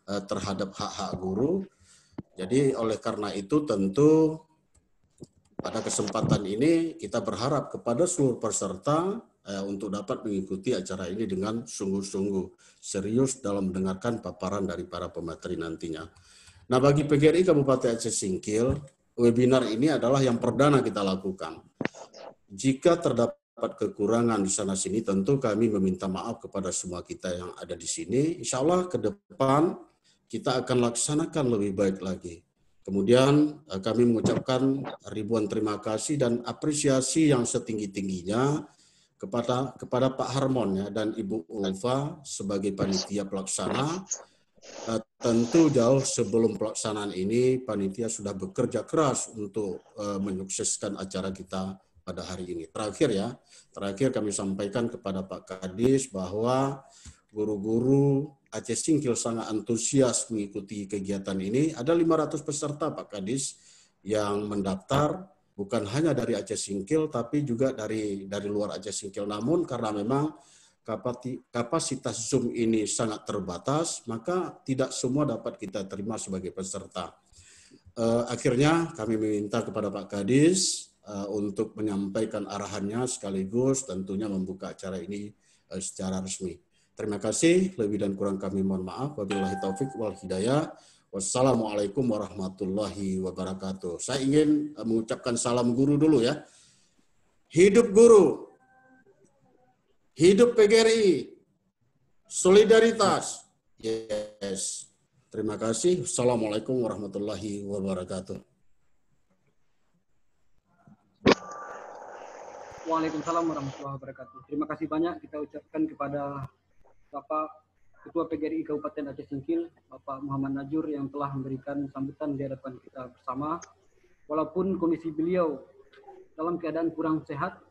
terhadap hak-hak guru. Jadi oleh karena itu tentu pada kesempatan ini kita berharap kepada seluruh peserta untuk dapat mengikuti acara ini dengan sungguh-sungguh serius dalam mendengarkan paparan dari para pemateri nantinya. Nah, bagi PGRI Kabupaten Aceh Singkil, webinar ini adalah yang perdana kita lakukan. Jika terdapat kekurangan di sana sini, tentu kami meminta maaf kepada semua kita yang ada di sini. Insya Allah ke depan kita akan laksanakan lebih baik lagi. Kemudian kami mengucapkan ribuan terima kasih dan apresiasi yang setinggi-tingginya kepada Pak Harmon ya, dan Ibu Ulfa sebagai panitia pelaksana. Tentu jauh sebelum pelaksanaan ini, panitia sudah bekerja keras untuk menyukseskan acara kita pada hari ini. Terakhir kami sampaikan kepada Pak Kadis bahwa guru-guru Aceh Singkil sangat antusias mengikuti kegiatan ini. Ada 500 peserta Pak Kadis yang mendaftar, bukan hanya dari Aceh Singkil, tapi juga dari luar Aceh Singkil. Namun karena memang kapasitas Zoom ini sangat terbatas, maka tidak semua dapat kita terima sebagai peserta. Akhirnya kami meminta kepada Pak Kadis untuk menyampaikan arahannya sekaligus tentunya membuka acara ini secara resmi. Terima kasih, lebih dan kurang kami mohon maaf. Wabillahi taufik wal hidayah. Wassalamualaikum warahmatullahi wabarakatuh. Saya ingin mengucapkan salam guru dulu ya. Hidup guru, hidup PGRI, solidaritas. Yes. Terima kasih. Assalamualaikum warahmatullahi wabarakatuh. Waalaikumsalam warahmatullahi wabarakatuh. Terima kasih banyak kita ucapkan kepada Bapak Ketua PGRI Kabupaten Aceh Singkil, Bapak Muhammad Najur yang telah memberikan sambutan di hadapan kita bersama. Walaupun kondisi beliau dalam keadaan kurang sehat,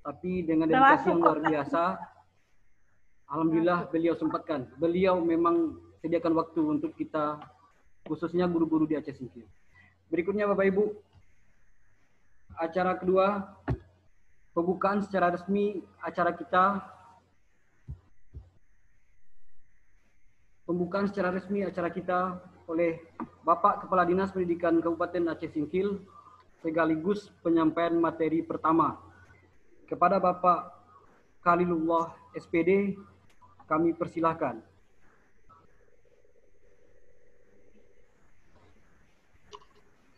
tapi dengan dedikasi yang luar biasa, alhamdulillah beliau sempatkan. Beliau memang sediakan waktu untuk kita, khususnya guru-guru di Aceh Singkil. Berikutnya Bapak Ibu, acara kedua, pembukaan secara resmi acara kita. Pembukaan secara resmi acara kita oleh Bapak Kepala Dinas Pendidikan Kabupaten Aceh Singkil, sekaligus penyampaian materi pertama. Kepada Bapak Khalilullah SPD, kami persilahkan.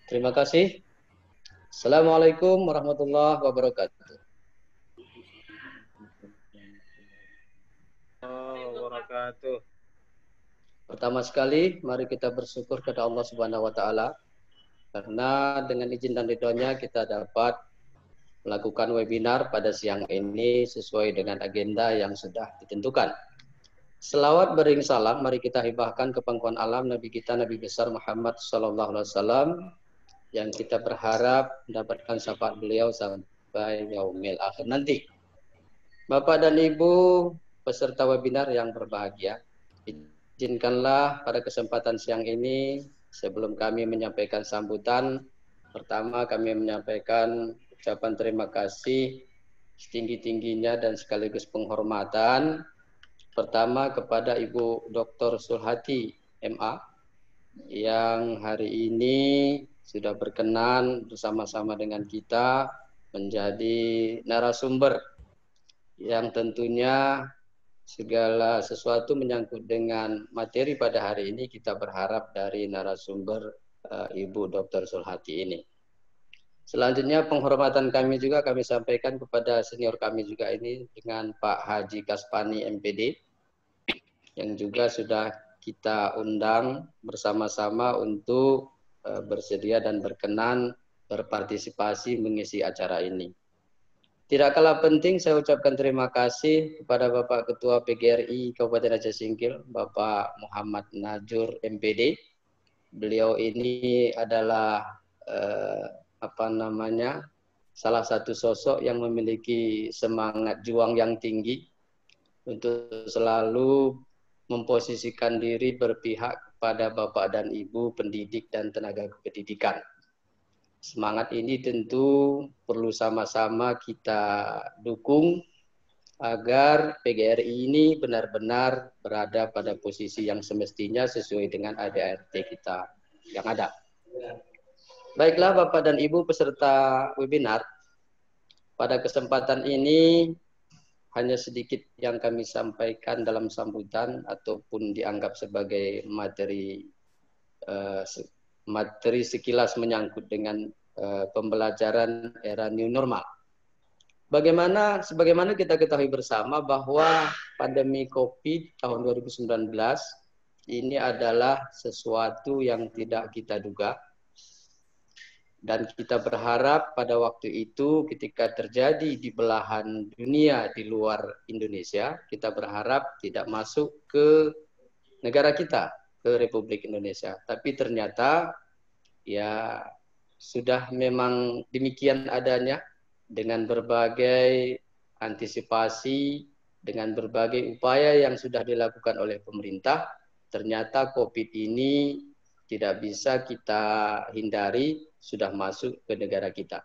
Terima kasih. Assalamualaikum warahmatullahi wabarakatuh. Pertama sekali, mari kita bersyukur kepada Allah Subhanahu wa Ta'ala, karena dengan izin dan ridhonya kita dapat melakukan webinar pada siang ini sesuai dengan agenda yang sudah ditentukan. Selawat bering salam, mari kita hibahkan ke pangkuan alam Nabi kita, Nabi besar Muhammad SAW, yang kita berharap mendapatkan syafaat beliau sampai yaumil akhir nanti. Bapak dan Ibu peserta webinar yang berbahagia, izinkanlah pada kesempatan siang ini, sebelum kami menyampaikan sambutan, pertama kami menyampaikan ucapan terima kasih setinggi-tingginya dan sekaligus penghormatan. Pertama kepada Ibu Dr. Sulhati MA, yang hari ini sudah berkenan bersama-sama dengan kita menjadi narasumber yang tentunya segala sesuatu menyangkut dengan materi pada hari ini kita berharap dari narasumber Ibu Dr. Sulhati ini. Selanjutnya penghormatan kami juga kami sampaikan kepada senior kami juga ini dengan Pak Haji Kaspani MPD yang juga sudah kita undang bersama-sama untuk bersedia dan berkenan berpartisipasi mengisi acara ini. Tidak kalah penting saya ucapkan terima kasih kepada Bapak Ketua PGRI Kabupaten Aceh Singkil, Bapak Muhammad Najur MPD. Beliau ini adalah salah satu sosok yang memiliki semangat juang yang tinggi untuk selalu memposisikan diri berpihak kepada Bapak dan Ibu pendidik dan tenaga pendidikan. Semangat ini tentu perlu sama-sama kita dukung agar PGRI ini benar-benar berada pada posisi yang semestinya sesuai dengan ADART kita yang ada. Baiklah Bapak dan Ibu peserta webinar, pada kesempatan ini hanya sedikit yang kami sampaikan dalam sambutan ataupun dianggap sebagai materi sekilas menyangkut dengan pembelajaran era new normal. Sebagaimana kita ketahui bersama bahwa pandemi COVID tahun 2019 ini adalah sesuatu yang tidak kita duga. Dan kita berharap pada waktu itu ketika terjadi di belahan dunia di luar Indonesia, kita berharap tidak masuk ke negara kita, ke Republik Indonesia. Tapi ternyata ya sudah memang demikian adanya dengan berbagai antisipasi, dengan berbagai upaya yang sudah dilakukan oleh pemerintah, ternyata COVID ini tidak bisa kita hindari, sudah masuk ke negara kita.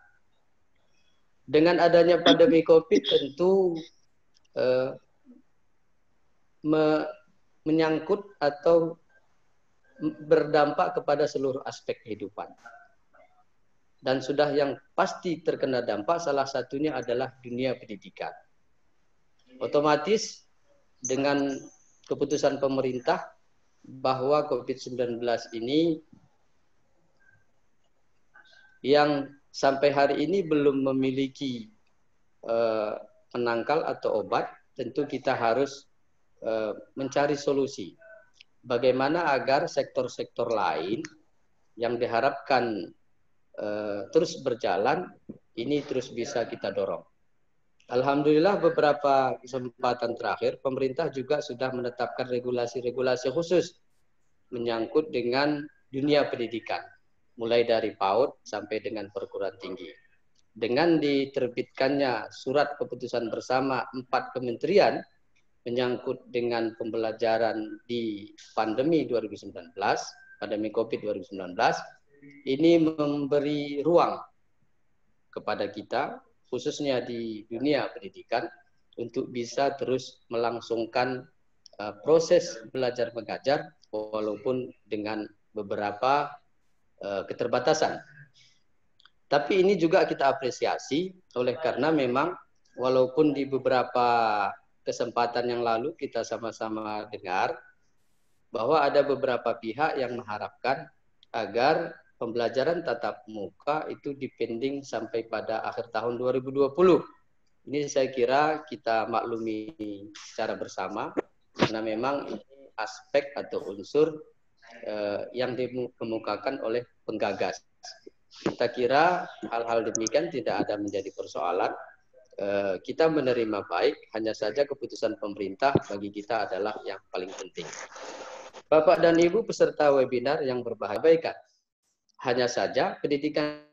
Dengan adanya pandemi COVID tentu menyangkut atau berdampak kepada seluruh aspek kehidupan. Dan sudah yang pasti terkena dampak salah satunya adalah dunia pendidikan. Otomatis dengan keputusan pemerintah bahwa COVID-19 ini yang sampai hari ini belum memiliki penangkal atau obat, tentu kita harus mencari solusi. Bagaimana agar sektor-sektor lain yang diharapkan terus berjalan, ini terus bisa kita dorong. Alhamdulillah beberapa kesempatan terakhir, pemerintah juga sudah menetapkan regulasi-regulasi khusus menyangkut dengan dunia pendidikan. Mulai dari PAUD sampai dengan perguruan tinggi. Dengan diterbitkannya surat keputusan bersama 4 kementerian menyangkut dengan pembelajaran di pandemi 2019, pandemi COVID 2019, ini memberi ruang kepada kita, khususnya di dunia pendidikan, untuk bisa terus melangsungkan proses belajar mengajar, walaupun dengan beberapa keterbatasan. Tapi ini juga kita apresiasi oleh karena memang walaupun di beberapa kesempatan yang lalu kita sama-sama dengar bahwa ada beberapa pihak yang mengharapkan agar pembelajaran tatap muka itu dipending sampai pada akhir tahun 2020. Ini saya kira kita maklumi secara bersama karena memang ini aspek atau unsur yang dikemukakan oleh penggagas. Kita kira hal-hal demikian tidak ada menjadi persoalan. Kita menerima baik, hanya saja keputusan pemerintah bagi kita adalah yang paling penting. Bapak dan Ibu peserta webinar yang berbahagia, hanya saja pendidikan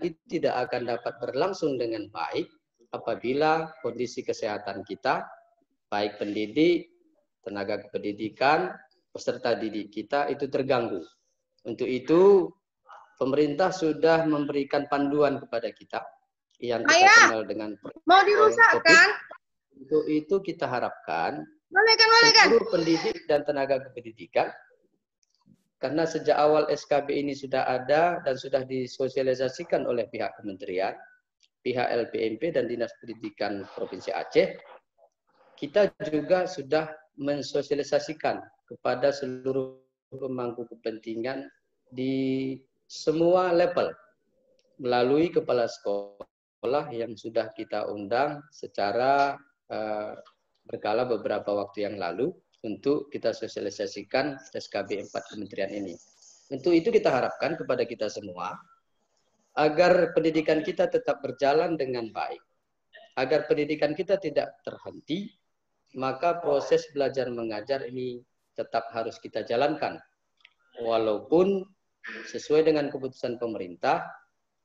itu tidak akan dapat berlangsung dengan baik apabila kondisi kesehatan kita, baik pendidik, tenaga kependidikan, peserta didik kita itu terganggu. Untuk itu, pemerintah sudah memberikan panduan kepada kita yang kita kenal dengan mau dirusakkan. Untuk itu kita harapkan seluruh pendidik dan tenaga kependidikan, karena sejak awal SKB ini sudah ada dan sudah disosialisasikan oleh pihak kementerian, pihak LPMP dan Dinas Pendidikan Provinsi Aceh, kita juga sudah mensosialisasikan kepada seluruh pemangku kepentingan di semua level melalui kepala sekolah yang sudah kita undang secara berkala beberapa waktu yang lalu untuk kita sosialisasikan SKB 4 kementerian ini. Untuk itu kita harapkan kepada kita semua agar pendidikan kita tetap berjalan dengan baik, agar pendidikan kita tidak terhenti, maka proses belajar mengajar ini tetap harus kita jalankan. Walaupun sesuai dengan keputusan pemerintah,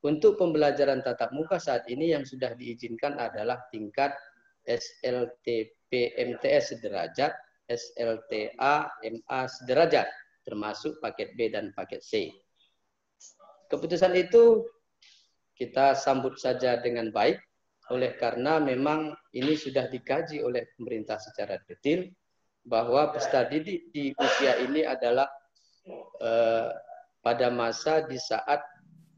untuk pembelajaran tatap muka saat ini yang sudah diizinkan adalah tingkat SLTP-MTS sederajat, SLTA-MA sederajat, termasuk paket B dan paket C. Keputusan itu kita sambut saja dengan baik, oleh karena memang ini sudah dikaji oleh pemerintah secara detail bahwa peserta didik di usia ini adalah pada masa di saat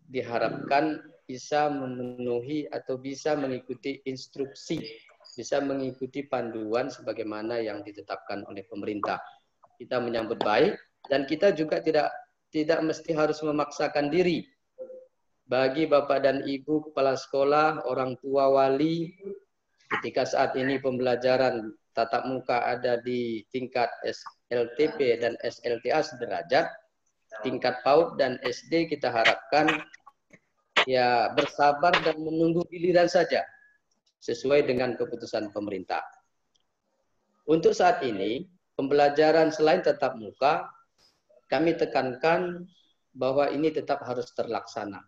diharapkan bisa memenuhi atau bisa mengikuti instruksi, bisa mengikuti panduan sebagaimana yang ditetapkan oleh pemerintah. Kita menyambut baik dan kita juga tidak mesti harus memaksakan diri. Bagi Bapak dan Ibu kepala sekolah, orang tua, wali, ketika saat ini pembelajaran tatap muka ada di tingkat SLTP dan SLTA sederajat, tingkat PAUD dan SD kita harapkan ya bersabar dan menunggu giliran saja sesuai dengan keputusan pemerintah. Untuk saat ini, pembelajaran selain tatap muka, kami tekankan bahwa ini tetap harus terlaksana.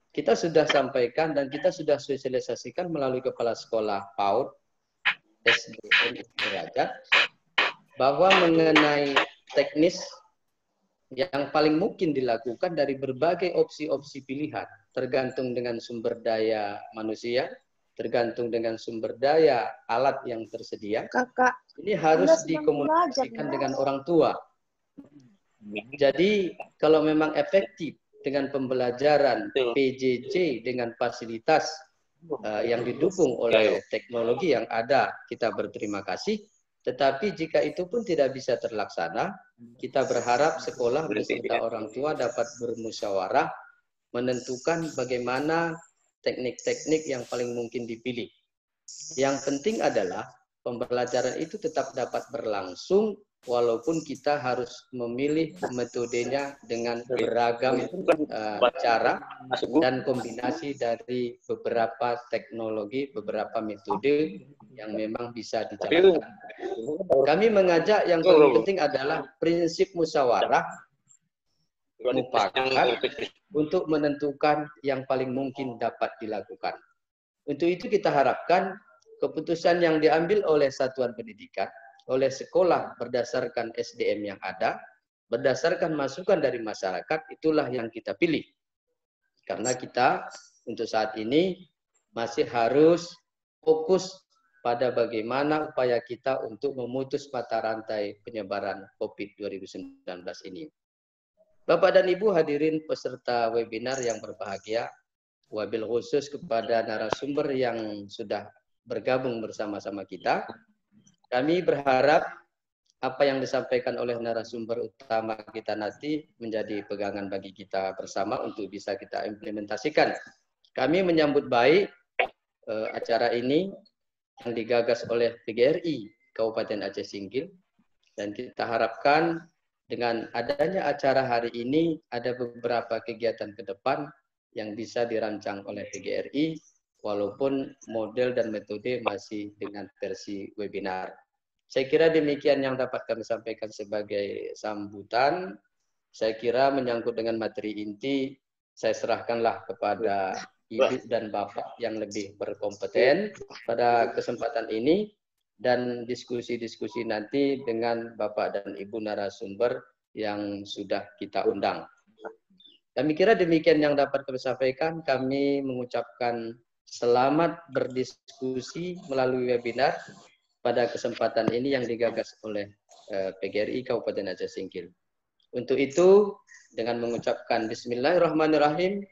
Kita sudah sampaikan dan kita sudah sosialisasikan melalui kepala sekolah PAUD, SDN derajat, bahwa mengenai teknis yang paling mungkin dilakukan dari berbagai opsi-opsi pilihan, tergantung dengan sumber daya manusia, tergantung dengan sumber daya alat yang tersedia. Kakak, ini harus dikomunikasikan dengan orang tua. Jadi kalau memang efektif dengan pembelajaran PJJ dengan fasilitas yang didukung oleh teknologi yang ada, kita berterima kasih. Tetapi jika itu pun tidak bisa terlaksana, kita berharap sekolah beserta orang tua dapat bermusyawarah menentukan bagaimana teknik-teknik yang paling mungkin dipilih. Yang penting adalah pembelajaran itu tetap dapat berlangsung walaupun kita harus memilih metodenya dengan beragam cara dan kombinasi dari beberapa teknologi, beberapa metode yang memang bisa dijalankan. Kami mengajak yang paling penting adalah prinsip musyawarah mufakat untuk menentukan yang paling mungkin dapat dilakukan. Untuk itu kita harapkan keputusan yang diambil oleh satuan pendidikan, oleh sekolah berdasarkan SDM yang ada, berdasarkan masukan dari masyarakat, itulah yang kita pilih. Karena kita untuk saat ini masih harus fokus pada bagaimana upaya kita untuk memutus mata rantai penyebaran COVID 2019 ini. Bapak dan Ibu hadirin peserta webinar yang berbahagia, wabil khusus kepada narasumber yang sudah bergabung bersama-sama kita. Kami berharap apa yang disampaikan oleh narasumber utama kita nanti menjadi pegangan bagi kita bersama untuk bisa kita implementasikan. Kami menyambut baik acara ini yang digagas oleh PGRI Kabupaten Aceh Singkil, dan kita harapkan dengan adanya acara hari ini ada beberapa kegiatan ke depan yang bisa dirancang oleh PGRI walaupun model dan metode masih dengan versi webinar. Saya kira demikian yang dapat kami sampaikan sebagai sambutan. Saya kira menyangkut dengan materi inti, saya serahkanlah kepada Ibu dan Bapak yang lebih berkompeten pada kesempatan ini, dan diskusi-diskusi nanti dengan Bapak dan Ibu narasumber yang sudah kita undang. Kami kira demikian yang dapat kami sampaikan. Kami mengucapkan selamat berdiskusi melalui webinar pada kesempatan ini yang digagas oleh PGRI Kabupaten Aceh Singkil. Untuk itu, dengan mengucapkan Bismillahirrahmanirrahim,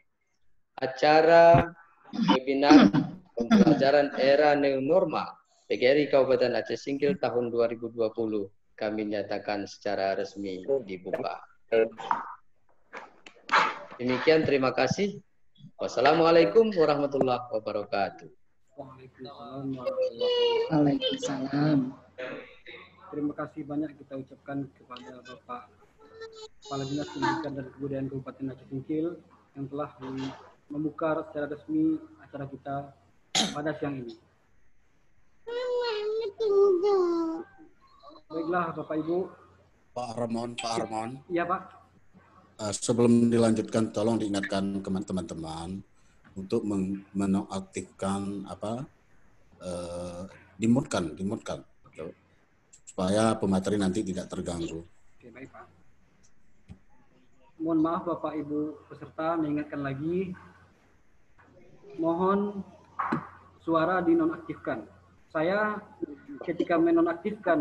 acara webinar pembelajaran era new normal PGRI Kabupaten Aceh Singkil tahun 2020 kami nyatakan secara resmi dibuka. Demikian, terima kasih. Wassalamualaikum warahmatullahi wabarakatuh. Waalaikumsalam. Terima kasih banyak kita ucapkan kepada Bapak Kepala Dinas Pendidikan dan Kebudayaan Kabupaten Aceh Singkil yang telah membuka secara resmi acara kita pada siang ini. Baiklah Bapak Ibu. Pak Armon. Iya Pak. Sebelum dilanjutkan, tolong diingatkan ke teman-teman untuk menonaktifkan dimutkan supaya pemateri nanti tidak terganggu. Oke, baik Pak. Mohon maaf Bapak Ibu peserta, mengingatkan lagi, mohon suara dinonaktifkan. Saya ketika menonaktifkan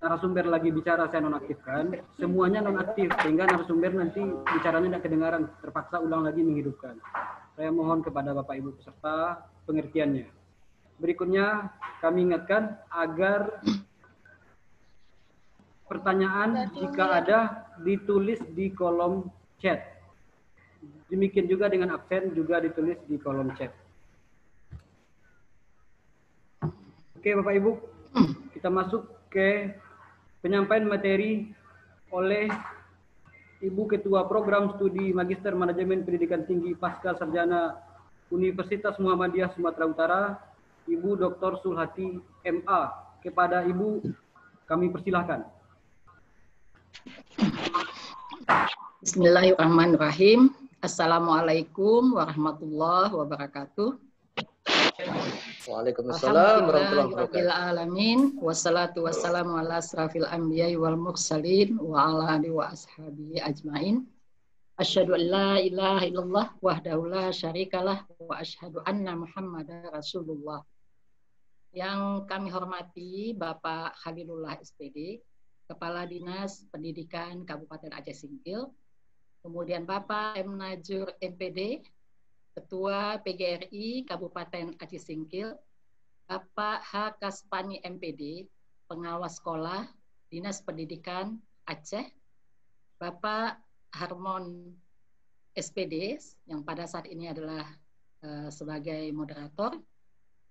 narasumber lagi bicara, saya nonaktifkan, semuanya nonaktif sehingga narasumber nanti bicaranya tidak kedengaran, terpaksa ulang lagi menghidupkan. Saya mohon kepada Bapak Ibu peserta pengertiannya. Berikutnya kami ingatkan agar pertanyaan jika ada ditulis di kolom chat. Demikian juga dengan absen juga ditulis di kolom chat. Oke Bapak Ibu, kita masuk ke penyampaian materi oleh Ibu Ketua Program Studi Magister Manajemen Pendidikan Tinggi Pasca Sarjana Universitas Muhammadiyah Sumatera Utara, Ibu Dr. Sulhati MA. Kepada Ibu kami persilahkan. Bismillahirrahmanirrahim. Assalamualaikum warahmatullahi wabarakatuh. Waalaikumsalam warahmatullahi wabarakatuh. Alamin. Wassalatu wassalamu ala asrafil anbiya'i wal mursalin wa ala alihi wa ashabihi ajmain. Asyhadu an la ilaha illallah wahdahu la syarikalah wa asyhadu anna Muhammadar Rasulullah. Yang kami hormati Bapak Khalilullah SPD, Kepala Dinas Pendidikan Kabupaten Aceh Singkil, kemudian Bapak M. Najur MPD, Ketua PGRI Kabupaten Aceh Singkil, Bapak H. Kaspani MPD, Pengawas Sekolah Dinas Pendidikan Aceh, Bapak Harmon SPD yang pada saat ini adalah sebagai moderator,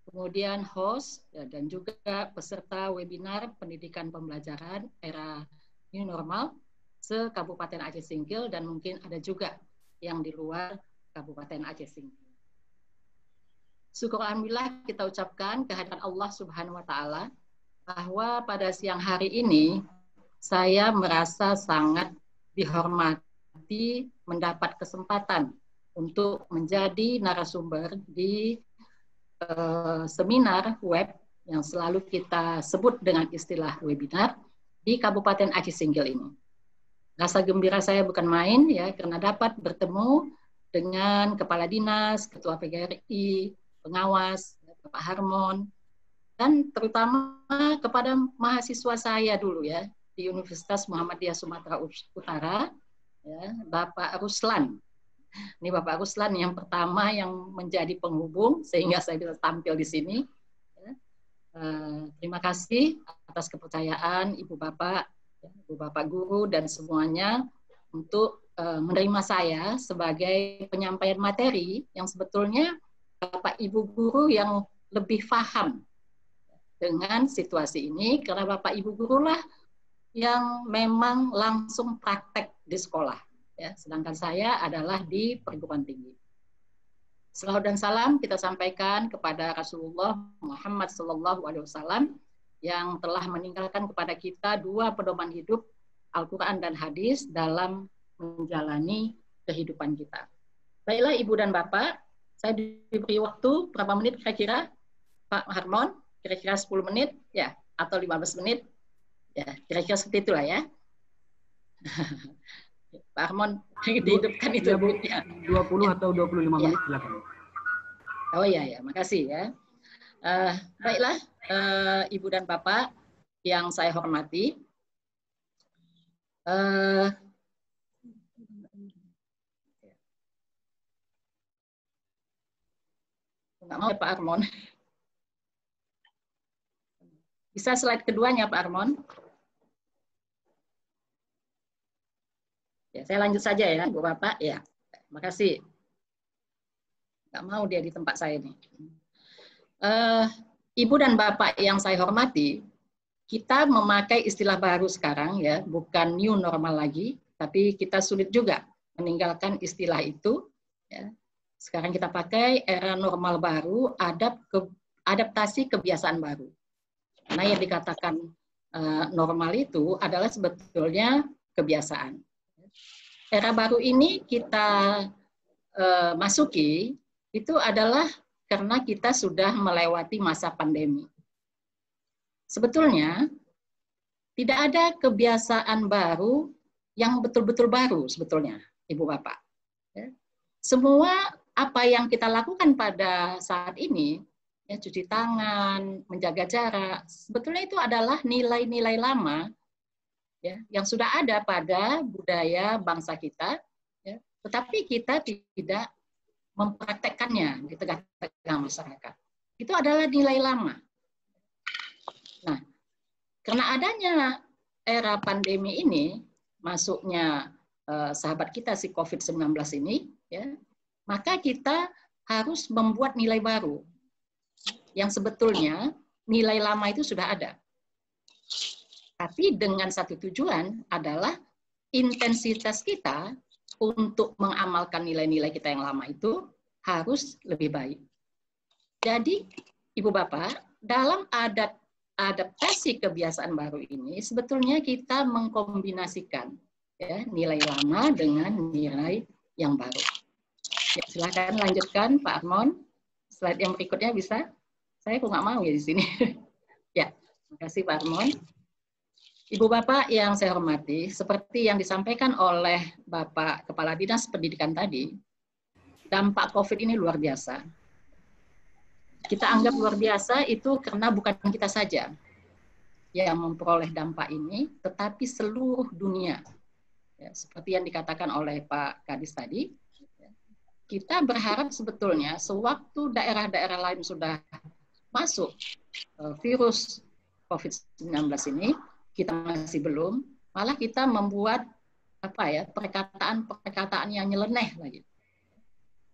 kemudian host dan juga peserta webinar pendidikan pembelajaran era new normal se-Kabupaten Aceh Singkil, dan mungkin ada juga yang di luar Kabupaten Aceh Singkil. Syukur alhamdulillah kita ucapkan kehadiran Allah Subhanahu wa taala bahwa pada siang hari ini saya merasa sangat dihormati mendapat kesempatan untuk menjadi narasumber di seminar web yang selalu kita sebut dengan istilah webinar di Kabupaten Aceh Singkil ini. Rasa gembira saya bukan main ya, karena dapat bertemu dengan Kepala Dinas, Ketua PGRI, Pengawas, Bapak Harmon, dan terutama kepada mahasiswa saya dulu ya di Universitas Muhammadiyah Sumatera Utara, ya, Bapak Ruslan. Ini Bapak Ruslan yang pertama yang menjadi penghubung sehingga saya bisa tampil di sini. Ya. Terima kasih atas kepercayaan Ibu Bapak, ya, Ibu Bapak Guru dan semuanya untuk menerima saya sebagai penyampaian materi yang sebetulnya Bapak Ibu Guru yang lebih paham dengan situasi ini, karena Bapak Ibu Guru lah yang memang langsung praktek di sekolah. Ya, sedangkan saya adalah di perguruan tinggi. Salawat dan salam kita sampaikan kepada Rasulullah Muhammad SAW yang telah meninggalkan kepada kita dua pedoman hidup, Al-Quran dan hadis dalam menjalani kehidupan kita. Baiklah Ibu dan Bapak, saya diberi waktu berapa menit kira-kira Pak Harmon? Kira-kira 10 menit ya, atau 15 menit ya, kira-kira seperti itulah ya. Pak Harmon dihidupkan itu ya, Bu. 20 atau 25 menit silakan. Oh iya ya, makasih ya. Baiklah Ibu dan Bapak yang saya hormati, nggak mau Pak Harmon. Bisa slide keduanya Pak Harmon? Ya, saya lanjut saja ya, Bu Bapak. Ya, makasih. Nggak mau dia di tempat saya nih. Ibu dan Bapak yang saya hormati, kita memakai istilah baru sekarang ya, bukan new normal lagi, tapi kita sulit juga meninggalkan istilah itu. Ya. Sekarang kita pakai era normal baru, adaptasi kebiasaan baru. Karena yang dikatakan normal itu adalah sebetulnya kebiasaan. Era baru ini kita masuki itu adalah karena kita sudah melewati masa pandemi. Sebetulnya tidak ada kebiasaan baru yang betul-betul baru sebetulnya, Ibu Bapak. Semua apa yang kita lakukan pada saat ini ya, cuci tangan, menjaga jarak. Sebetulnya itu adalah nilai-nilai lama ya, yang sudah ada pada budaya bangsa kita, ya, tetapi kita tidak mempraktekkannya di tengah-tengah masyarakat. Itu adalah nilai lama. Nah, karena adanya era pandemi ini, masuknya sahabat kita si COVID-19 ini, ya, maka kita harus membuat nilai baru yang sebetulnya nilai lama itu sudah ada. Tapi dengan satu tujuan adalah intensitas kita untuk mengamalkan nilai-nilai kita yang lama itu harus lebih baik. Jadi, Ibu Bapak, dalam adaptasi kebiasaan baru ini, sebetulnya kita mengkombinasikan ya, nilai lama dengan nilai yang baru. Ya, silakan lanjutkan, Pak Armon. Slide yang berikutnya bisa? Saya kok nggak mau ya di sini. Ya, terima kasih Pak Armon. Ibu Bapak yang saya hormati, seperti yang disampaikan oleh Bapak Kepala Dinas Pendidikan tadi, dampak COVID ini luar biasa. Kita anggap luar biasa itu karena bukan kita saja yang memperoleh dampak ini, tetapi seluruh dunia. Ya, seperti yang dikatakan oleh Pak Kadis tadi, kita berharap sebetulnya sewaktu daerah-daerah lain sudah masuk virus COVID-19 ini, kita masih belum, malah kita membuat perkataan-perkataan yang nyeleneh lagi.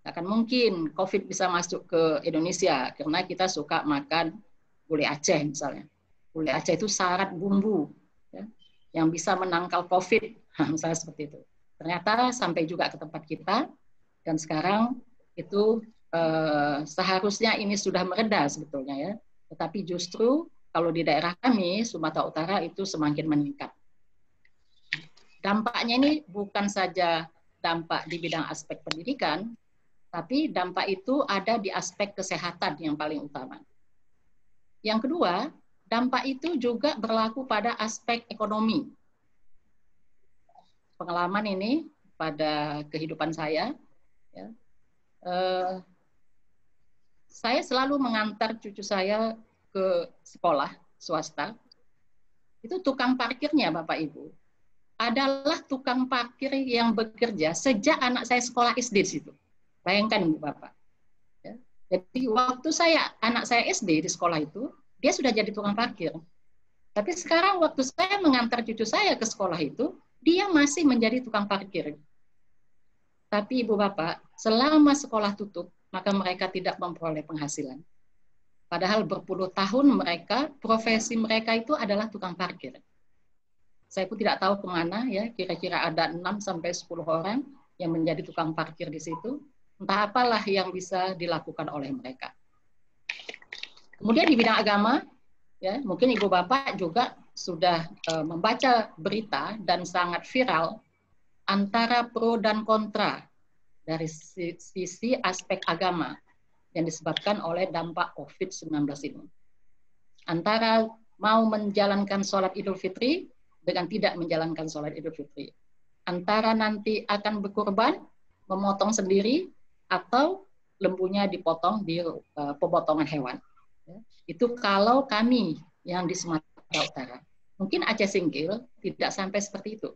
Akan mungkin COVID bisa masuk ke Indonesia karena kita suka makan gulai Aceh misalnya. Gulai Aceh itu syarat bumbu ya, yang bisa menangkal COVID, misalnya seperti itu. Ternyata sampai juga ke tempat kita. Dan sekarang itu seharusnya ini sudah mereda sebetulnya ya, tetapi justru kalau di daerah kami Sumatera Utara itu semakin meningkat. Dampaknya ini bukan saja dampak di bidang aspek pendidikan, tapi dampak itu ada di aspek kesehatan yang paling utama. Yang kedua, dampak itu juga berlaku pada aspek ekonomi. Pengalaman ini pada kehidupan saya. Ya. Saya selalu mengantar cucu saya ke sekolah swasta. Itu tukang parkirnya Bapak Ibu adalah tukang parkir yang bekerja sejak anak saya sekolah SD di situ. Bayangkan Ibu Bapak. Ya. Jadi waktu anak saya SD di sekolah itu, dia sudah jadi tukang parkir. Tapi sekarang waktu saya mengantar cucu saya ke sekolah itu, dia masih menjadi tukang parkir. Tapi Ibu Bapak, selama sekolah tutup, maka mereka tidak memperoleh penghasilan. Padahal berpuluh tahun profesi mereka itu adalah tukang parkir. Saya pun tidak tahu kemana, ya, kira-kira ada 6-10 orang yang menjadi tukang parkir di situ. Entah apalah yang bisa dilakukan oleh mereka. Kemudian di bidang agama, ya, mungkin Ibu Bapak juga sudah membaca berita dan sangat viral antara pro dan kontra dari sisi aspek agama yang disebabkan oleh dampak COVID-19 ini. Antara mau menjalankan sholat Idul Fitri dengan tidak menjalankan sholat Idul Fitri. Antara nanti akan berkurban, memotong sendiri, atau lembunya dipotong di pemotongan hewan. Itu kalau kami yang di Sumatera Utara. Mungkin Aceh Singkil tidak sampai seperti itu.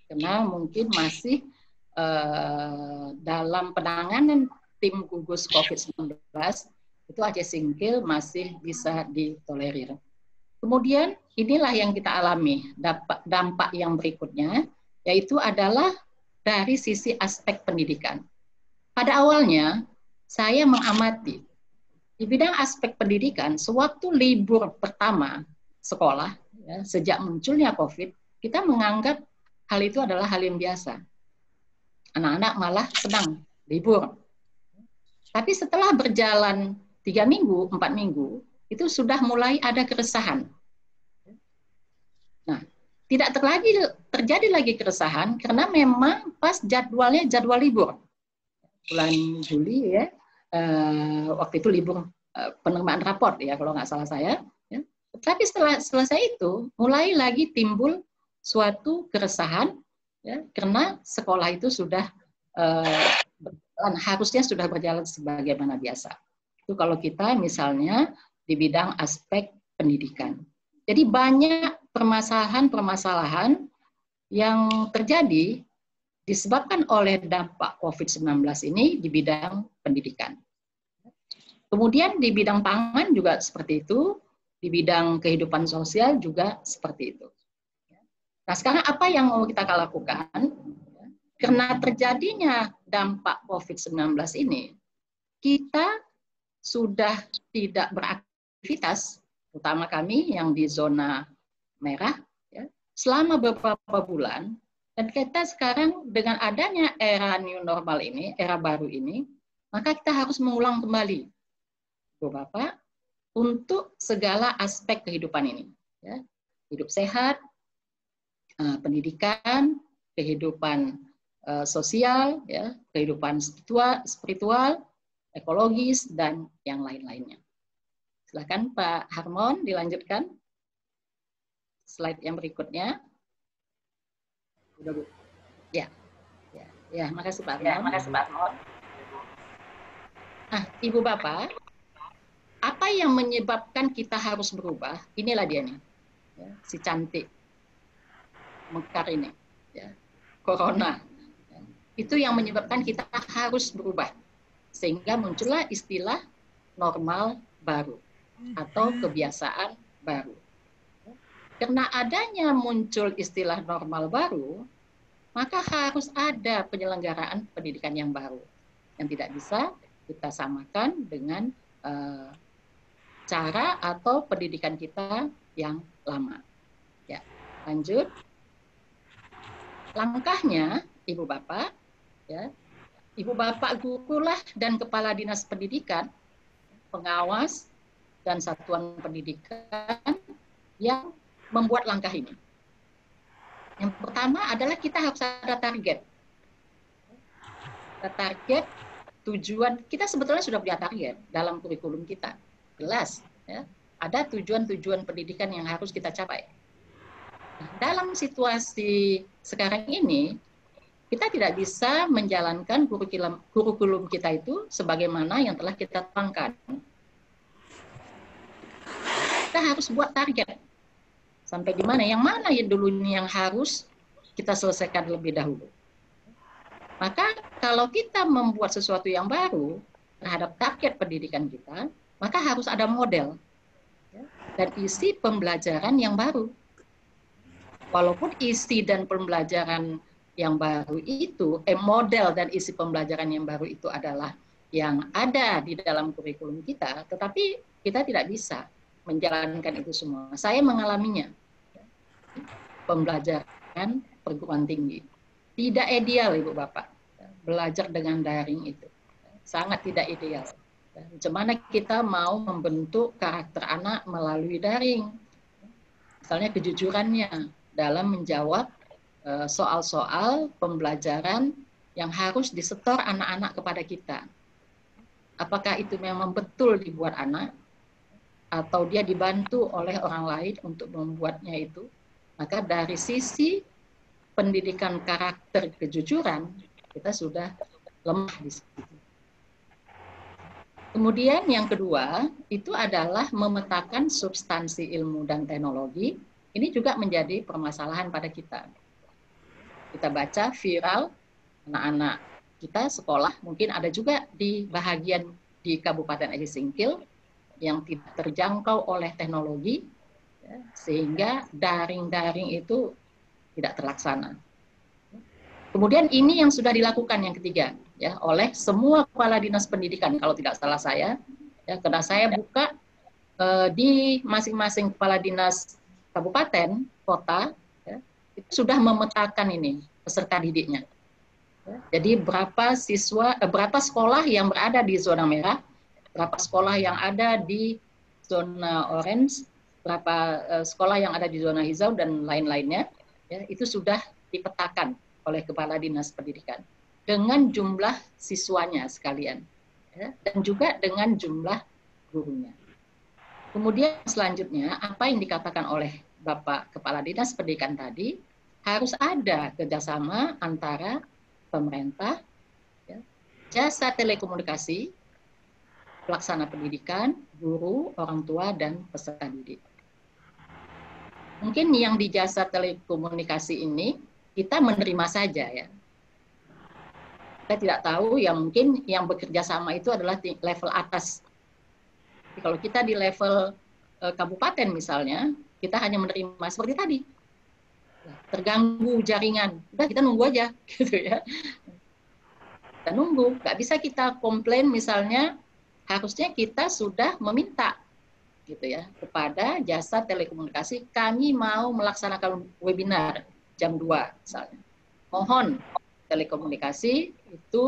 Karena mungkin masih dalam penanganan tim gugus COVID-19, itu Aceh Singkil masih bisa ditolerir. Kemudian inilah yang kita alami, dampak yang berikutnya, yaitu adalah dari sisi aspek pendidikan. Pada awalnya, saya mengamati, di bidang aspek pendidikan, sewaktu libur pertama sekolah, ya, sejak munculnya COVID, kita menganggap hal itu adalah hal yang biasa. Anak-anak malah senang libur. Tapi setelah berjalan 3 minggu, 4 minggu, itu sudah mulai ada keresahan. Nah, tidak terjadi lagi keresahan karena memang pas jadwalnya jadwal libur. Bulan Juli ya, waktu itu libur penerimaan raport ya kalau nggak salah saya. Ya. Tapi setelah selesai itu, mulai lagi timbul suatu keresahan ya, karena sekolah itu sudah harusnya sudah berjalan sebagaimana biasa. Itu kalau kita misalnya di bidang aspek pendidikan. Jadi banyak permasalahan-permasalahan yang terjadi disebabkan oleh dampak COVID-19 ini di bidang pendidikan. Kemudian di bidang pangan juga seperti itu, di bidang kehidupan sosial juga seperti itu. Nah, sekarang apa yang mau kita lakukan? Karena terjadinya dampak COVID-19 ini, kita sudah tidak beraktivitas, terutama kami yang di zona merah, ya, selama beberapa bulan, dan kita sekarang dengan adanya era new normal ini, era baru ini, maka kita harus mengulang kembali, Bapak, untuk segala aspek kehidupan ini. Ya. Hidup sehat, pendidikan, kehidupan sosial, ya, kehidupan spiritual, ekologis, dan yang lain-lainnya. Silakan Pak Harmon dilanjutkan. Slide yang berikutnya. Sudah, Bu. Ya, makasih Pak Harmon. Nah, Ibu Bapak, apa yang menyebabkan kita harus berubah? Inilah dia nih, ya, si cantik mekar ini, ya, corona. Ya. Itu yang menyebabkan kita harus berubah, sehingga muncullah istilah normal baru atau kebiasaan baru. Karena adanya muncul istilah normal baru, maka harus ada penyelenggaraan pendidikan yang baru, yang tidak bisa kita samakan dengan cara atau pendidikan kita yang lama. Ya, lanjut. Langkahnya, Ibu Bapak, ya, Ibu Bapak gurulah dan Kepala Dinas Pendidikan, pengawas dan satuan pendidikan yang membuat langkah ini. Yang pertama adalah kita harus ada target. Ada target, tujuan, kita sebetulnya sudah punya target dalam kurikulum kita. Jelas, ya, ada tujuan-tujuan pendidikan yang harus kita capai. Nah, dalam situasi sekarang ini, kita tidak bisa menjalankan kurikulum kita itu sebagaimana yang telah kita tetapkan. Kita harus buat target. Sampai di mana? Yang mana ya dulu ini yang harus kita selesaikan lebih dahulu. Maka kalau kita membuat sesuatu yang baru terhadap target pendidikan kita, maka harus ada model dan isi pembelajaran yang baru. Walaupun isi dan pembelajaran yang baru itu, model dan isi pembelajaran yang baru itu adalah yang ada di dalam kurikulum kita, tetapi kita tidak bisa menjalankan itu semua. Saya mengalaminya. Pembelajaran perguruan tinggi. Tidak ideal, Ibu Bapak. Belajar dengan daring itu. Sangat tidak ideal. Bagaimana kita mau membentuk karakter anak melalui daring. Misalnya kejujurannya dalam menjawab soal-soal pembelajaran yang harus disetor anak-anak kepada kita. Apakah itu memang betul dibuat anak atau dia dibantu oleh orang lain untuk membuatnya itu? Maka dari sisi pendidikan karakter kejujuran kita sudah lemah di situ. Kemudian yang kedua itu adalah memetakan substansi ilmu dan teknologi. Ini juga menjadi permasalahan pada kita. Kita baca viral anak-anak kita sekolah, mungkin ada juga di bahagian di Kabupaten Aceh Singkil yang tidak terjangkau oleh teknologi, ya, sehingga daring-daring itu tidak terlaksana. Kemudian ini yang sudah dilakukan yang ketiga, ya, oleh semua kepala dinas pendidikan, kalau tidak salah saya, ya, karena saya buka di masing-masing kepala dinas kabupaten, kota, ya, itu sudah memetakan ini peserta didiknya. Ya, jadi berapa sekolah yang berada di zona merah, berapa sekolah yang ada di zona orange, berapa sekolah yang ada di zona hijau dan lain-lainnya, ya, itu sudah dipetakan oleh Kepala Dinas Pendidikan dengan jumlah siswanya sekalian, ya, dan juga dengan jumlah gurunya. Kemudian selanjutnya apa yang dikatakan oleh Bapak Kepala Dinas Pendidikan tadi, harus ada kerjasama antara pemerintah, ya, jasa telekomunikasi, pelaksana pendidikan, guru, orang tua, dan peserta didik. Mungkin yang di jasa telekomunikasi ini kita menerima saja ya. Kita tidak tahu yang mungkin yang bekerja sama itu adalah level atas. Jadi kalau kita di level kabupaten misalnya, kita hanya menerima seperti tadi. Terganggu jaringan, udah kita nunggu aja gitu ya. Kita nunggu, nggak bisa kita komplain misalnya, harusnya kita sudah meminta gitu ya kepada jasa telekomunikasi, kami mau melaksanakan webinar jam 2 misalnya. Mohon telekomunikasi itu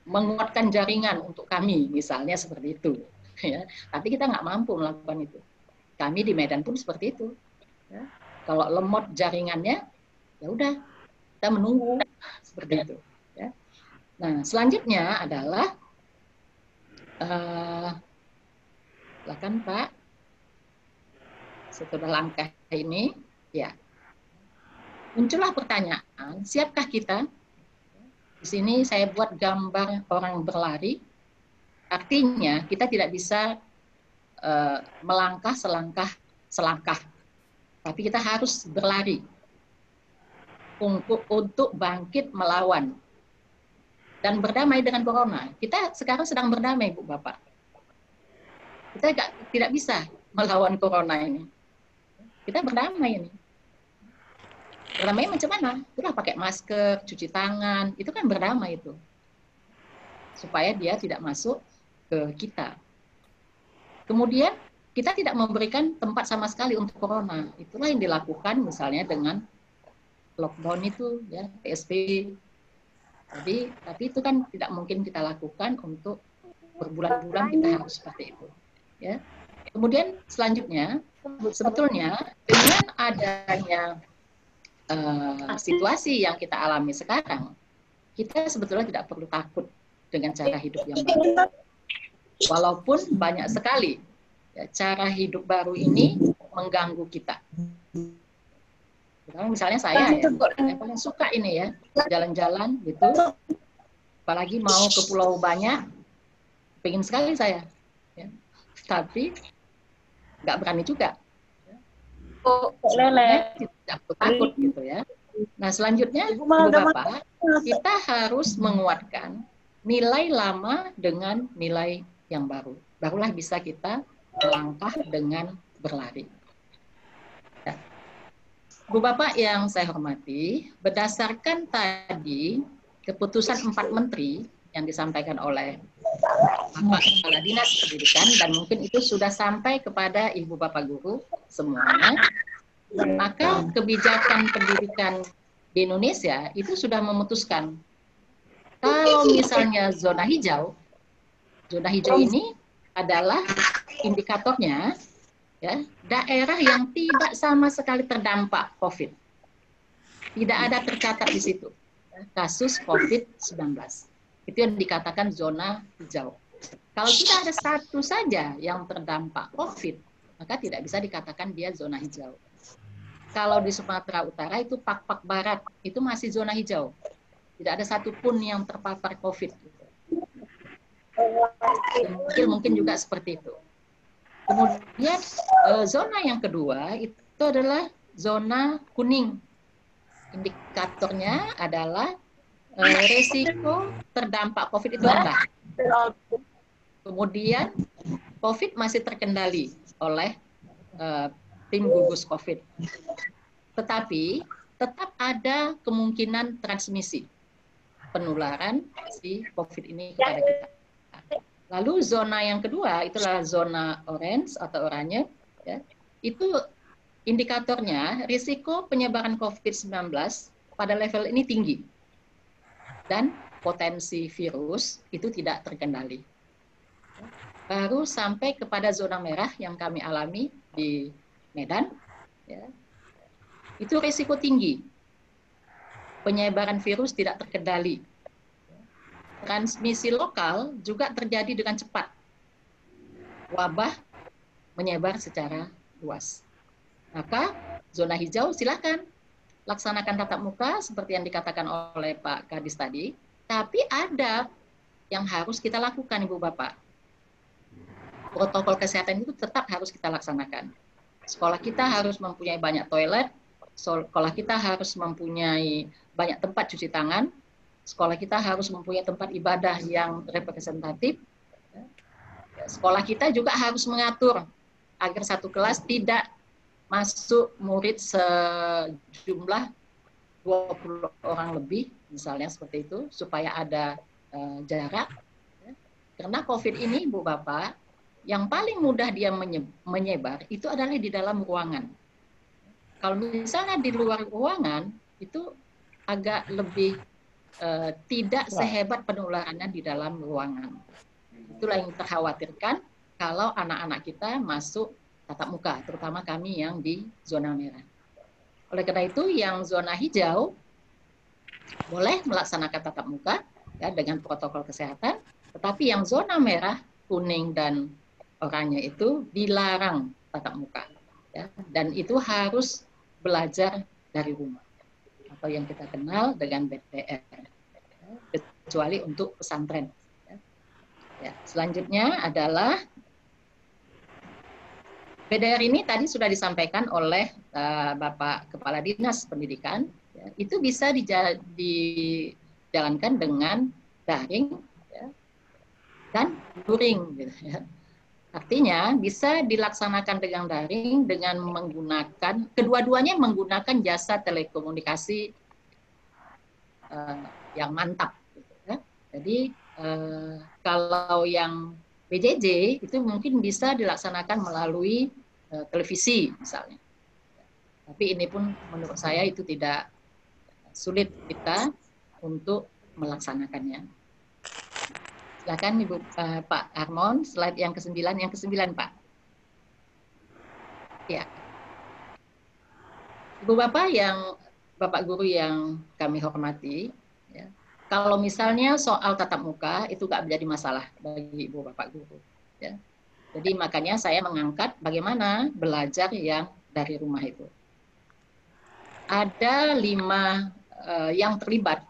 menguatkan jaringan untuk kami misalnya seperti itu ya. Tapi kita nggak mampu melakukan itu. Kami di Medan pun seperti itu ya. Kalau lemot jaringannya ya udah kita menunggu seperti itu ya. Nah selanjutnya adalah silakan Pak, setelah langkah ini ya muncullah pertanyaan, siapkah kita? Di sini saya buat gambar orang berlari, artinya kita tidak bisa melangkah selangkah, tapi kita harus berlari untuk bangkit melawan dan berdamai dengan corona. Kita sekarang sedang berdamai, Bu Bapak. Kita tidak bisa melawan corona ini. Kita berdamai ini. Berdamai macam mana? Itulah pakai masker, cuci tangan, itu kan berdamai itu. Supaya dia tidak masuk ke kita. Kemudian kita tidak memberikan tempat sama sekali untuk corona. Itulah yang dilakukan misalnya dengan lockdown itu ya, PSBB. Jadi, tapi itu kan tidak mungkin kita lakukan untuk berbulan-bulan kita harus seperti itu. Ya. Kemudian selanjutnya, sebetulnya dengan adanya situasi yang kita alami sekarang, kita sebetulnya tidak perlu takut dengan cara hidup yang baru. Walaupun banyak sekali ya, cara hidup baru ini mengganggu kita. Misalnya saya ya, yang paling suka ini ya, jalan-jalan gitu, apalagi mau ke pulau banyak, pengen sekali saya. Ya. Tapi nggak berani juga. Tidak takut gitu ya. Nah selanjutnya, Ibu Bapak, kita harus menguatkan nilai lama dengan nilai yang baru. Barulah bisa kita melangkah dengan berlari. Ya. Bu Bapak yang saya hormati, berdasarkan tadi keputusan 4 menteri yang disampaikan oleh Bapak Kepala Dinas Pendidikan, dan mungkin itu sudah sampai kepada Ibu Bapak Guru semuanya, maka kebijakan pendidikan di Indonesia itu sudah memutuskan kalau misalnya zona hijau ini adalah indikatornya ya, daerah yang tidak sama sekali terdampak COVID. Tidak ada tercatat di situ kasus COVID-19. Itu yang dikatakan zona hijau. Kalau sudah ada satu saja yang terdampak COVID, maka tidak bisa dikatakan dia zona hijau. Kalau di Sumatera Utara itu Pak-Pak Barat, itu masih zona hijau. Tidak ada satupun yang terpapar COVID. Mungkin juga seperti itu. Kemudian zona yang kedua itu adalah zona kuning. Indikatornya adalah resiko terdampak COVID itu rendah. Kemudian COVID masih terkendali oleh tim gugus COVID. Tetapi tetap ada kemungkinan transmisi penularan si COVID ini kepada kita. Lalu zona yang kedua itulah zona orange atau oranye. Ya. Itu indikatornya risiko penyebaran COVID-19 pada level ini tinggi. Dan potensi virus itu tidak terkendali. Baru sampai kepada zona merah yang kami alami di Medan, ya, itu risiko tinggi. Penyebaran virus tidak terkendali. Transmisi lokal juga terjadi dengan cepat. Wabah menyebar secara luas. Maka zona hijau silakan laksanakan tatap muka seperti yang dikatakan oleh Pak Kadis tadi, tapi ada yang harus kita lakukan, Ibu Bapak. Protokol kesehatan itu tetap harus kita laksanakan. Sekolah kita harus mempunyai banyak toilet, sekolah kita harus mempunyai banyak tempat cuci tangan, sekolah kita harus mempunyai tempat ibadah yang representatif. Sekolah kita juga harus mengatur agar satu kelas tidak masuk murid sejumlah 20 orang lebih, misalnya seperti itu, supaya ada jarak. Karena COVID ini, Bu Bapak, yang paling mudah dia menyebar itu adalah di dalam ruangan. Kalau misalnya di luar ruangan, itu agak lebih tidak sehebat penularannya di dalam ruangan. Itulah yang terkhawatirkan kalau anak-anak kita masuk tatap muka, terutama kami yang di zona merah. Oleh karena itu, yang zona hijau boleh melaksanakan tatap muka ya, dengan protokol kesehatan, tetapi yang zona merah, kuning, dan oranye itu dilarang tatap muka. Ya, dan itu harus belajar dari rumah, atau yang kita kenal dengan BTR, kecuali untuk pesantren. Ya, selanjutnya adalah BDR ini tadi sudah disampaikan oleh Bapak Kepala Dinas Pendidikan, ya, itu bisa dijalankan dengan daring ya, dan luring. Gitu, ya. Artinya bisa dilaksanakan dengan daring dengan menggunakan, kedua-duanya menggunakan jasa telekomunikasi yang mantap. Gitu, ya. Jadi kalau yang PJJ itu mungkin bisa dilaksanakan melalui televisi misalnya. Tapi ini pun menurut saya itu tidak sulit kita untuk melaksanakannya. Silakan Ibu Pak Harmon, slide yang ke-9, Pak. Ya. Ibu Bapak Guru yang kami hormati, ya. Kalau misalnya soal tatap muka itu nggak menjadi masalah bagi Ibu Bapak Guru. Ya. Jadi makanya saya mengangkat bagaimana belajar yang dari rumah itu. Ada 5 yang terlibat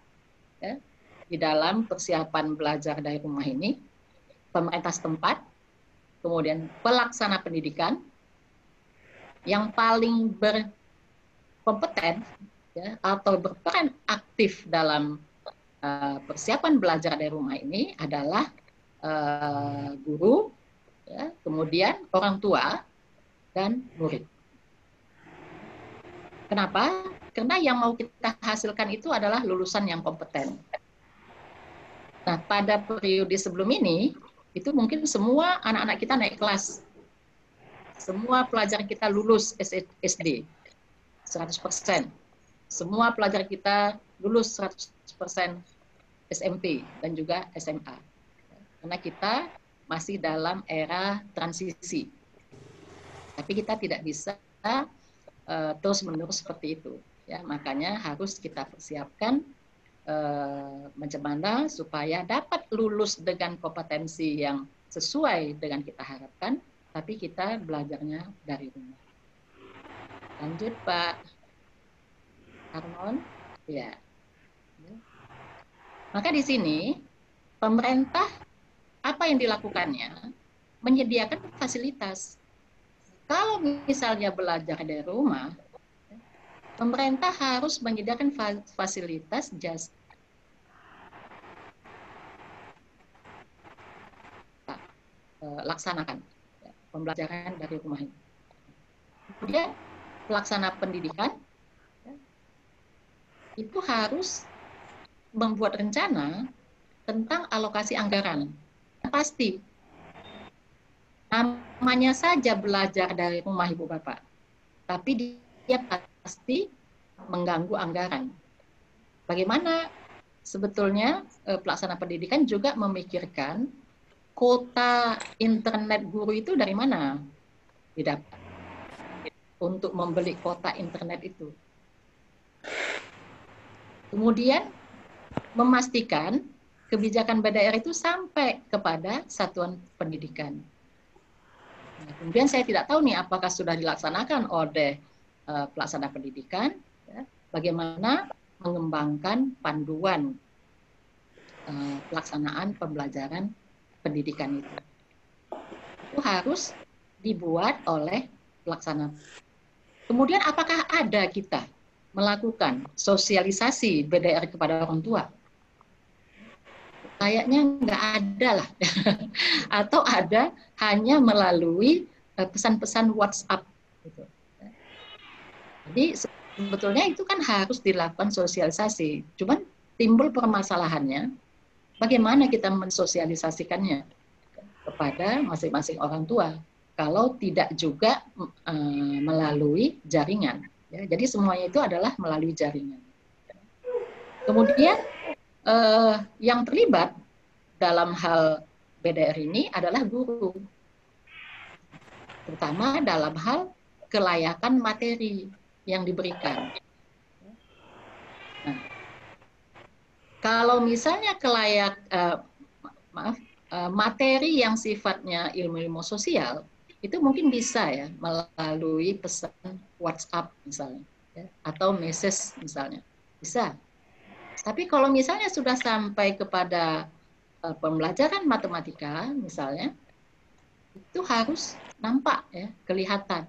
ya, di dalam persiapan belajar dari rumah ini. Pemerintah setempat, kemudian pelaksana pendidikan, yang paling berkompeten ya, atau berperan aktif dalam persiapan belajar dari rumah ini adalah guru, ya, kemudian orang tua, dan murid. Kenapa? Karena yang mau kita hasilkan itu adalah lulusan yang kompeten. Nah, pada periode sebelum ini, itu mungkin semua anak-anak kita naik kelas. Semua pelajar kita lulus SD, 100%. Semua pelajar kita lulus 100% SMP dan juga SMA. Karena kita masih dalam era transisi. Tapi kita tidak bisa terus-menerus seperti itu. Ya, makanya harus kita persiapkan macam mana supaya dapat lulus dengan kompetensi yang sesuai dengan kita harapkan, tapi kita belajarnya dari rumah. Lanjut Pak Harmon. Ya. Maka di sini pemerintah apa yang dilakukannya? Menyediakan fasilitas. Kalau misalnya belajar dari rumah, pemerintah harus menyediakan fasilitas jasa laksanakan pembelajaran dari rumah ini. Kemudian pelaksana pendidikan itu harus membuat rencana tentang alokasi anggaran. Pasti namanya saja belajar dari rumah Ibu Bapak, tapi dia pasti mengganggu anggaran. Bagaimana sebetulnya pelaksana pendidikan juga memikirkan kuota internet guru itu dari mana didapat untuk membeli kuota internet itu. Kemudian memastikan kebijakan BDR itu sampai kepada satuan pendidikan. Nah, kemudian saya tidak tahu nih apakah sudah dilaksanakan oleh pelaksana pendidikan, ya, bagaimana mengembangkan panduan pelaksanaan pembelajaran pendidikan itu. Itu harus dibuat oleh pelaksana. Kemudian apakah ada kita melakukan sosialisasi BDR kepada orang tua? Kayaknya nggak ada lah. Atau ada hanya melalui pesan-pesan WhatsApp. Gitu. Jadi sebetulnya itu kan harus dilakukan sosialisasi. Cuman timbul permasalahannya, bagaimana kita mensosialisasikannya kepada masing-masing orang tua kalau tidak juga melalui jaringan. Ya, jadi semuanya itu adalah melalui jaringan. Kemudian yang terlibat dalam hal BDR ini adalah guru, terutama dalam hal kelayakan materi yang diberikan. Nah, kalau misalnya materi yang sifatnya ilmu-ilmu sosial, itu mungkin bisa ya melalui pesan WhatsApp misalnya, ya, atau message misalnya, bisa. Tapi kalau misalnya sudah sampai kepada pembelajaran matematika misalnya, itu harus nampak ya, kelihatan.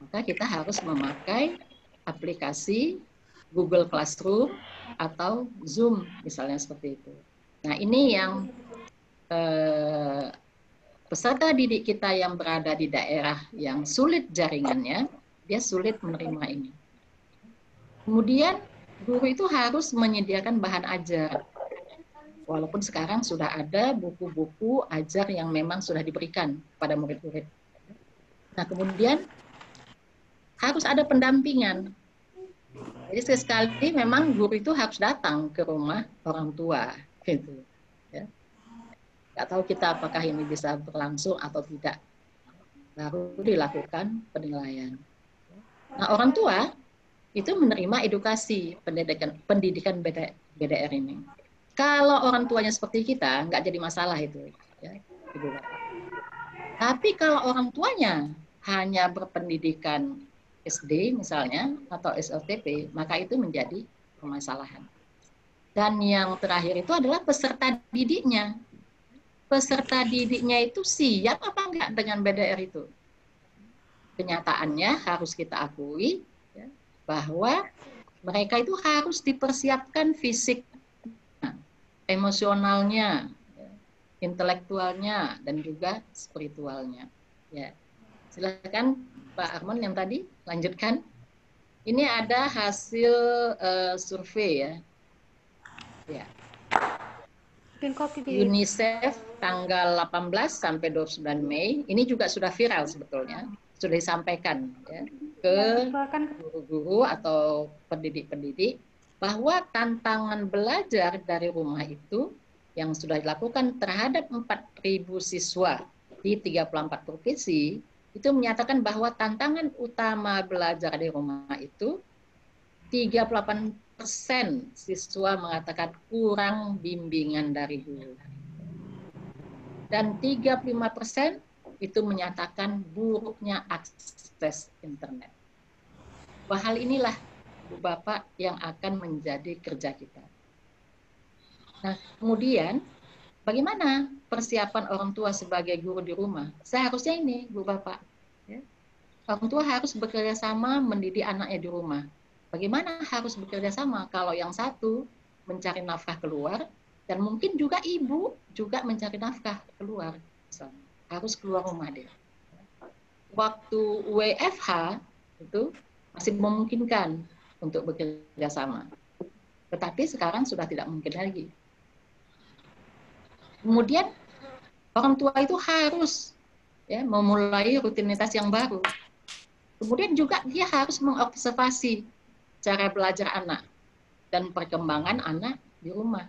Maka kita harus memakai aplikasi Google Classroom atau Zoom misalnya seperti itu. Nah, ini yang peserta didik kita yang berada di daerah yang sulit jaringannya, dia sulit menerima ini. Kemudian guru itu harus menyediakan bahan ajar. Walaupun sekarang sudah ada buku-buku ajar yang memang sudah diberikan pada murid-murid. Nah, kemudian harus ada pendampingan. Jadi sekali memang guru itu harus datang ke rumah orang tua, gitu. Ya. Nggak tahu kita apakah ini bisa berlangsung atau tidak. Baru dilakukan penilaian. Nah, orang tua itu menerima edukasi pendidikan BDR ini. Kalau orang tuanya seperti kita, nggak jadi masalah itu, ya, Ibu Bapak. Tapi kalau orang tuanya hanya berpendidikan SD misalnya atau SLTP, maka itu menjadi permasalahan. Dan yang terakhir itu adalah peserta didiknya. Peserta didiknya itu siap apa enggak dengan BDR itu? Kenyataannya harus kita akui ya, bahwa mereka itu harus dipersiapkan fisik, emosionalnya, intelektualnya, dan juga spiritualnya. Ya. Silakan Pak Armon yang tadi lanjutkan. Ini ada hasil survei ya. Ya. UNICEF tanggal 18 sampai 29 Mei. Ini juga sudah viral sebetulnya. Sudah disampaikan ya, ke guru-guru atau pendidik-pendidik bahwa tantangan belajar dari rumah itu yang sudah dilakukan terhadap 4.000 siswa di 34 provinsi itu menyatakan bahwa tantangan utama belajar di rumah itu 38% siswa mengatakan kurang bimbingan dari guru. Dan 35% itu menyatakan buruknya akses internet. Bahwa hal inilah Bu Bapak yang akan menjadi kerja kita. Nah, kemudian bagaimana persiapan orang tua sebagai guru di rumah? Seharusnya ini, Bu Bapak. Ya. Orang tua harus bekerja sama mendidik anaknya di rumah. Bagaimana harus bekerja sama kalau yang satu mencari nafkah keluar, dan mungkin juga ibu juga mencari nafkah keluar. Misalnya. Harus keluar rumah dia. Waktu WFH itu masih memungkinkan untuk bekerja sama. Tetapi sekarang sudah tidak mungkin lagi. Kemudian orang tua itu harus ya, memulai rutinitas yang baru. Kemudian juga dia harus mengobservasi cara belajar anak dan perkembangan anak di rumah.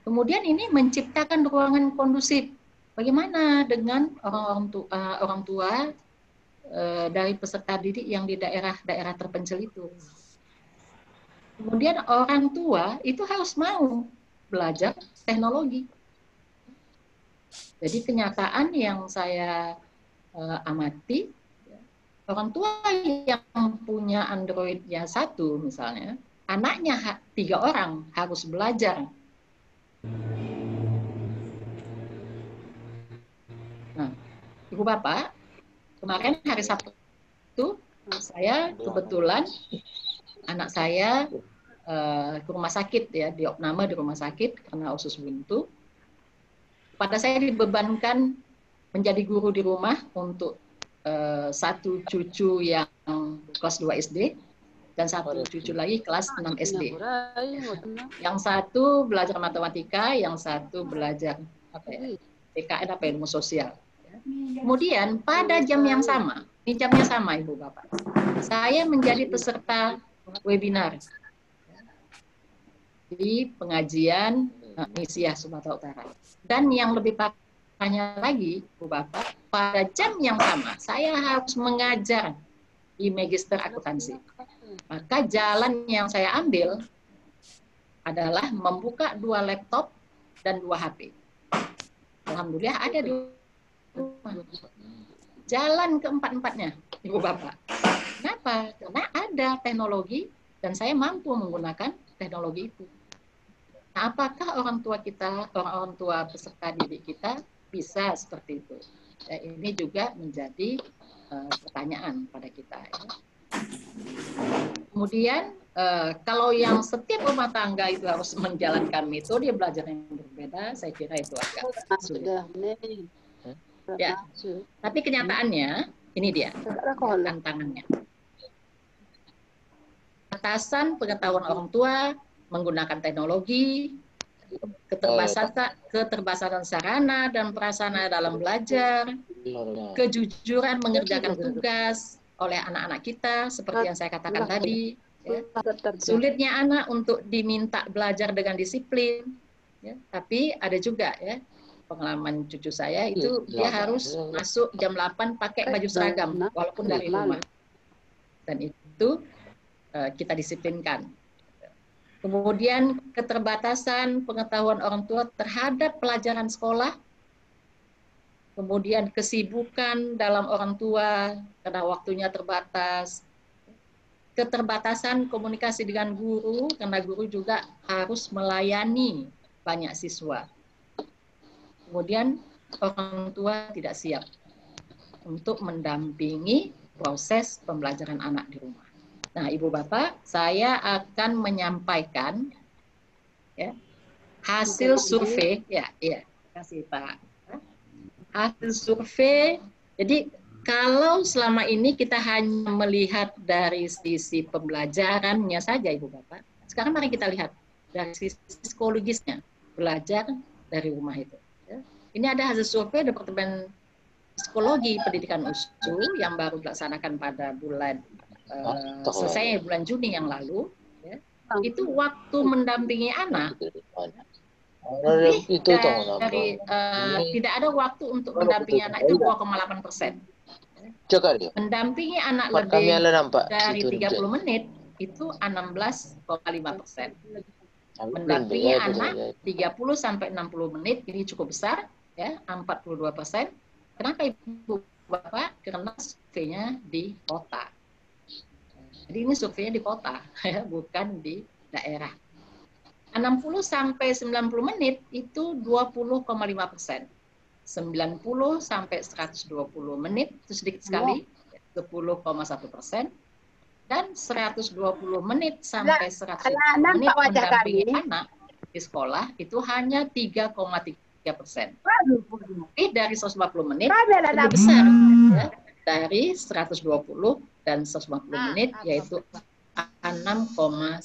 Kemudian ini menciptakan ruangan kondusif. Bagaimana dengan orang tua dari peserta didik yang di daerah-daerah terpencil itu? Kemudian orang tua itu harus mau belajar teknologi. Jadi kenyataan yang saya amati, orang tua yang punya Android-nya 1 misalnya, anaknya 3 orang harus belajar Ibu Bapak, kemarin hari Sabtu saya kebetulan anak saya ke rumah sakit ya, diopname di rumah sakit karena usus buntu. Pada saya dibebankan menjadi guru di rumah untuk satu cucu yang kelas 2 SD dan satu cucu lagi kelas 6 SD. Yang satu belajar matematika, yang satu belajar PKN ilmu sosial. Kemudian pada jam yang sama, ini jamnya sama Ibu Bapak, saya menjadi peserta webinar di pengajian Misiah Sumatera Utara. Dan yang lebih parahnya lagi, Bu Bapak, pada jam yang sama saya harus mengajar di Magister Akuntansi. Maka jalan yang saya ambil adalah membuka 2 laptop dan 2 HP. Alhamdulillah ada di rumah. Jalan keempat-empatnya, Ibu Bapak. Kenapa? Karena ada teknologi dan saya mampu menggunakan teknologi itu. Nah, apakah orang tua kita, orang tua peserta didik kita bisa seperti itu? Ya, ini juga menjadi pertanyaan pada kita. Ya. Kemudian, kalau yang setiap rumah tangga itu harus menjalankan metode belajar yang berbeda, saya kira itu agak sulit. Ya, tapi kenyataannya, ini dia tantangannya. Batasan pengetahuan orang tua, menggunakan teknologi, keterbatasan sarana dan prasarana dalam belajar, kejujuran mengerjakan tugas oleh anak-anak kita, seperti yang saya katakan tadi, ya. Sulitnya anak untuk diminta belajar dengan disiplin, ya. Tapi ada juga ya, pengalaman cucu saya itu dia harus masuk jam 8 pakai baju seragam, walaupun dari rumah. Dan itu kita disiplinkan. Kemudian keterbatasan pengetahuan orang tua terhadap pelajaran sekolah, kemudian kesibukan dalam orang tua karena waktunya terbatas, keterbatasan komunikasi dengan guru karena guru juga harus melayani banyak siswa. Kemudian orang tua tidak siap untuk mendampingi proses pembelajaran anak di rumah. Nah, Ibu Bapak, saya akan menyampaikan ya, hasil survei, kasih Pak. Hasil survei. Jadi kalau selama ini kita hanya melihat dari sisi pembelajarannya saja, Ibu Bapak. Sekarang mari kita lihat dari sisi psikologisnya, belajar dari rumah itu. Ya. Ini ada hasil survei Departemen Psikologi Pendidikan USU yang baru dilaksanakan pada bulan selesai bulan Juni yang lalu, ya, itu waktu mendampingi anak tidak ada waktu untuk mendampingi anak itu 2,8%. Mendampingi anak lebih dari 30 menit itu 16,5%. Mendampingi anak 30 sampai 60 menit ini cukup besar, ya, 42%. Kenapa Ibu Bapak? Karena surveinya di kota. Jadi ini surveinya di kota, ya, bukan di daerah. 60 sampai 90 menit itu 20,5%. 90 sampai 120 menit itu sedikit sekali, 10,1%. Dan 120 menit sampai 120 menit mendampingi anak di sekolah itu hanya 3,3%. Tapi dari 140 menit lebih besar, ya, dari 120 dan 150 menit yaitu 6,9%.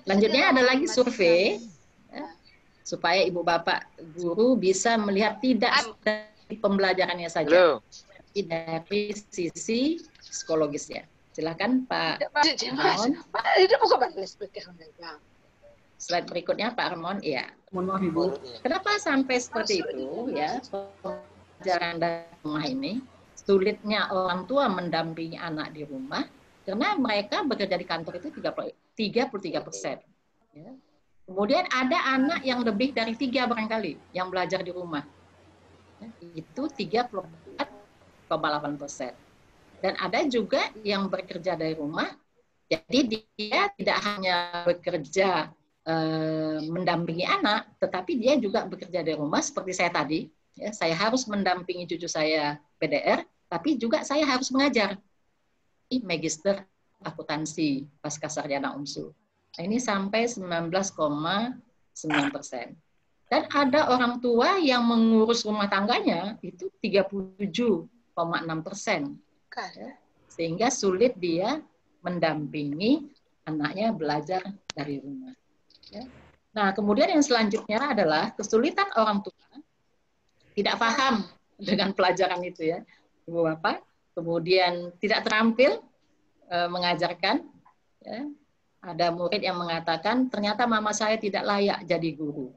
Selanjutnya ada lagi survei, ya, supaya Ibu Bapak guru bisa melihat tidak dari pembelajarannya saja, tapi dari sisi psikologisnya. Silakan Pak Armon. Slide berikutnya Pak Armon, ya. Mohon maaf Ibu. Kenapa sampai seperti itu, ya, pembelajaran dari rumah ini? Sulitnya orang tua mendampingi anak di rumah karena mereka bekerja di kantor itu 33%. Ya. Kemudian ada anak yang lebih dari 3 barangkali yang belajar di rumah. Ya, itu 34,8%. Dan ada juga yang bekerja dari rumah, jadi dia tidak hanya bekerja mendampingi anak, tetapi dia juga bekerja dari rumah seperti saya tadi, Ya, saya harus mendampingi cucu saya PDR, tapi juga saya harus mengajar di Magister Akuntansi pasca sarjana UMSU. Nah, ini sampai 19,9%. Dan ada orang tua yang mengurus rumah tangganya itu 37,6%. Sehingga sulit dia mendampingi anaknya belajar dari rumah. Nah, kemudian yang selanjutnya adalah kesulitan orang tua tidak paham dengan pelajaran itu ya, Ibu Bapak. Kemudian tidak terampil mengajarkan. Ya. Ada murid yang mengatakan ternyata mama saya tidak layak jadi guru,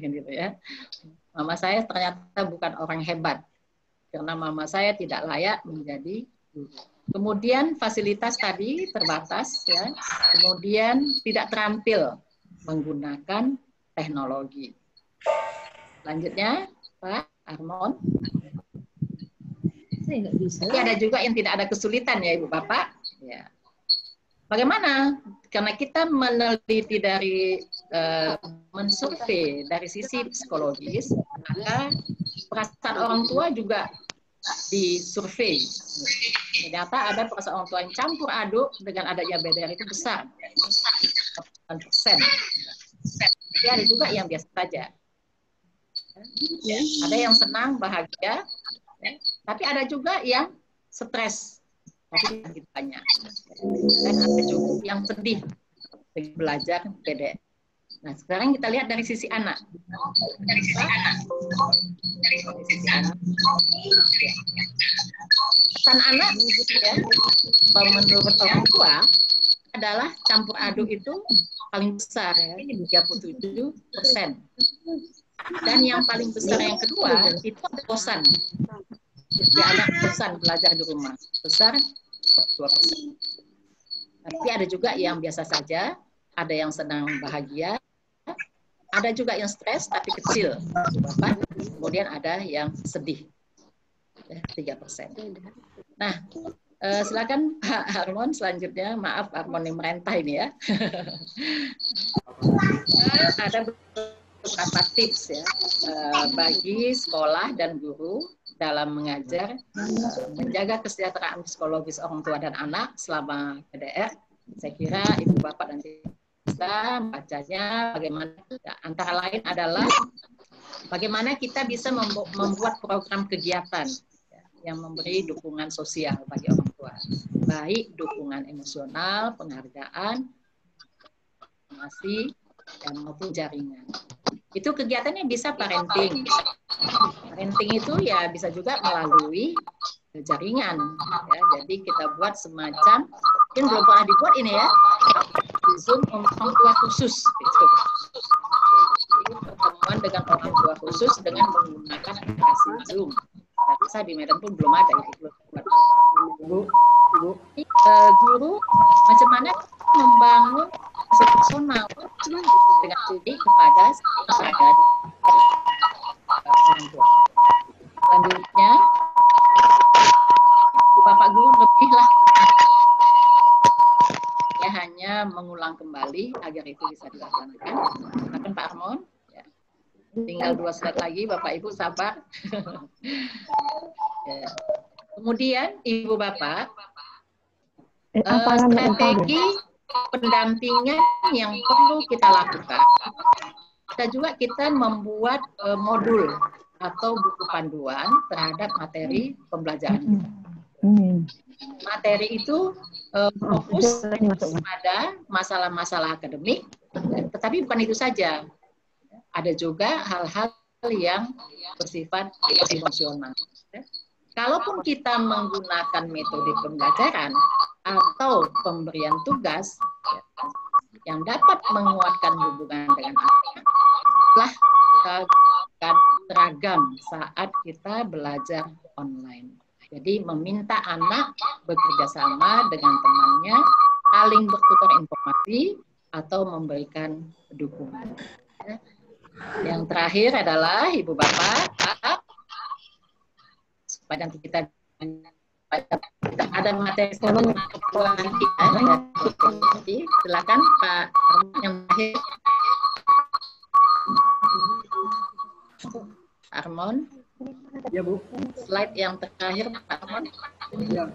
gitu ya. Mama saya ternyata bukan orang hebat karena mama saya tidak layak menjadi guru. Kemudian fasilitas tadi terbatas, ya. Kemudian tidak terampil menggunakan teknologi. Selanjutnya, Pak Armon. Saya nggak bisa. Tapi ada juga yang tidak ada kesulitan ya Ibu Bapak. Ya. Bagaimana? Karena kita meneliti dari mensurvei dari sisi psikologis, maka perasaan orang tua juga disurvei. Ternyata ada perasaan orang tua yang campur aduk dengan adanya BDR itu besar, 8%. Tapi ada juga yang biasa saja. Ya, ada yang senang, bahagia, ya. Tapi ada juga yang stres. Tapi sedikit banyak. Dan ada juga yang sedih belajar PDR. Nah, sekarang kita lihat dari sisi anak. Dari sisi anak. Pesan anak, ya, menurut orang tua adalah campur aduk itu paling besar, ya, 37%. Dan yang paling besar yang kedua itu bosan. Jadi anak bosan belajar di rumah, besar 2%. Tapi ada juga yang biasa saja, ada yang senang bahagia, ada juga yang stres tapi kecil, Bapak. Kemudian ada yang sedih, ya, 3%. Nah, silakan Pak Armon selanjutnya. Maaf Armon yang merentah ini ya. Ada beberapa tips ya bagi sekolah dan guru dalam mengajar, menjaga kesejahteraan psikologis orang tua dan anak selama PDR. Saya kira Ibu Bapak nanti bisa bacanya bagaimana, antara lain adalah bagaimana kita bisa membuat program kegiatan yang memberi dukungan sosial bagi orang tua, baik dukungan emosional, penghargaan, informasi, dan maupun jaringan. Itu kegiatannya bisa parenting. Parenting itu ya bisa juga melalui jaringan. Ya. Jadi kita buat semacam, mungkin belum pernah dibuat ini ya, Zoom orang tua khusus. Gitu. Jadi pertemuan dengan orang tua khusus dengan menggunakan aplikasi Zoom. Saya rasa di Medan pun belum ada itu. Ibu. Guru macam mana membangun personal dengan studi kepada orang tua. Selanjutnya, Bapak Guru lebihlah ya hanya mengulang kembali agar itu bisa dilaksanakan. Silakan Pak Armon. Ya. Tinggal 2 slide lagi, Bapak Ibu sabar. Ya. Kemudian Ibu Bapak, strategi pendampingan yang perlu kita lakukan. Kita membuat modul atau buku panduan terhadap materi pembelajaran. Materi itu fokus pada masalah-masalah akademik, tetapi bukan itu saja. Ada juga hal-hal yang bersifat emosional. Kalaupun kita menggunakan metode pembelajaran atau pemberian tugas yang dapat menguatkan hubungan dengan anak, telah kita akan seragam saat kita belajar online. Jadi meminta anak bekerja sama dengan temannya, saling bertukar informasi atau memberikan dukungan. Yang terakhir adalah Ibu Bapak, supaya nanti kita ada materi nanti. Silakan Pak yang terakhir. Armon. Ya Bu. Slide yang terakhir Pak Armon. Ya.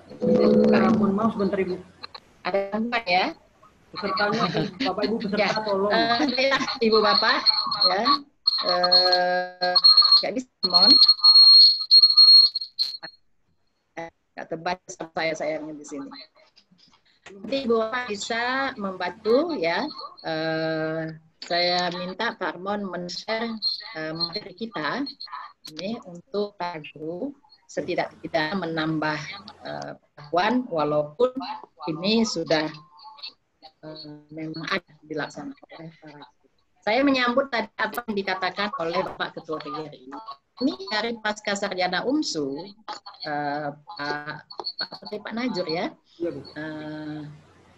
Mohon maaf sebentar Ibu. Ada gangguan ya? Pesertanya, Bapak Ibu peserta Ya, tolong. ya, Ibu Bapak, ya, nggak bisa Mon, nggak terbaca sama saya sayangnya di sini. Nanti Ibu Bapak bisa membantu ya. Saya minta Pak Armon men-share materi kita ini untuk para guru setidak-tidaknya menambah pengetahuan walaupun ini sudah memang ada dilaksanakan oleh para guru. Saya menyambut tadi apa yang dikatakan oleh Bapak Ketua PGRI. Ini dari Pasca Sarjana UMSU, Pak Najur ya,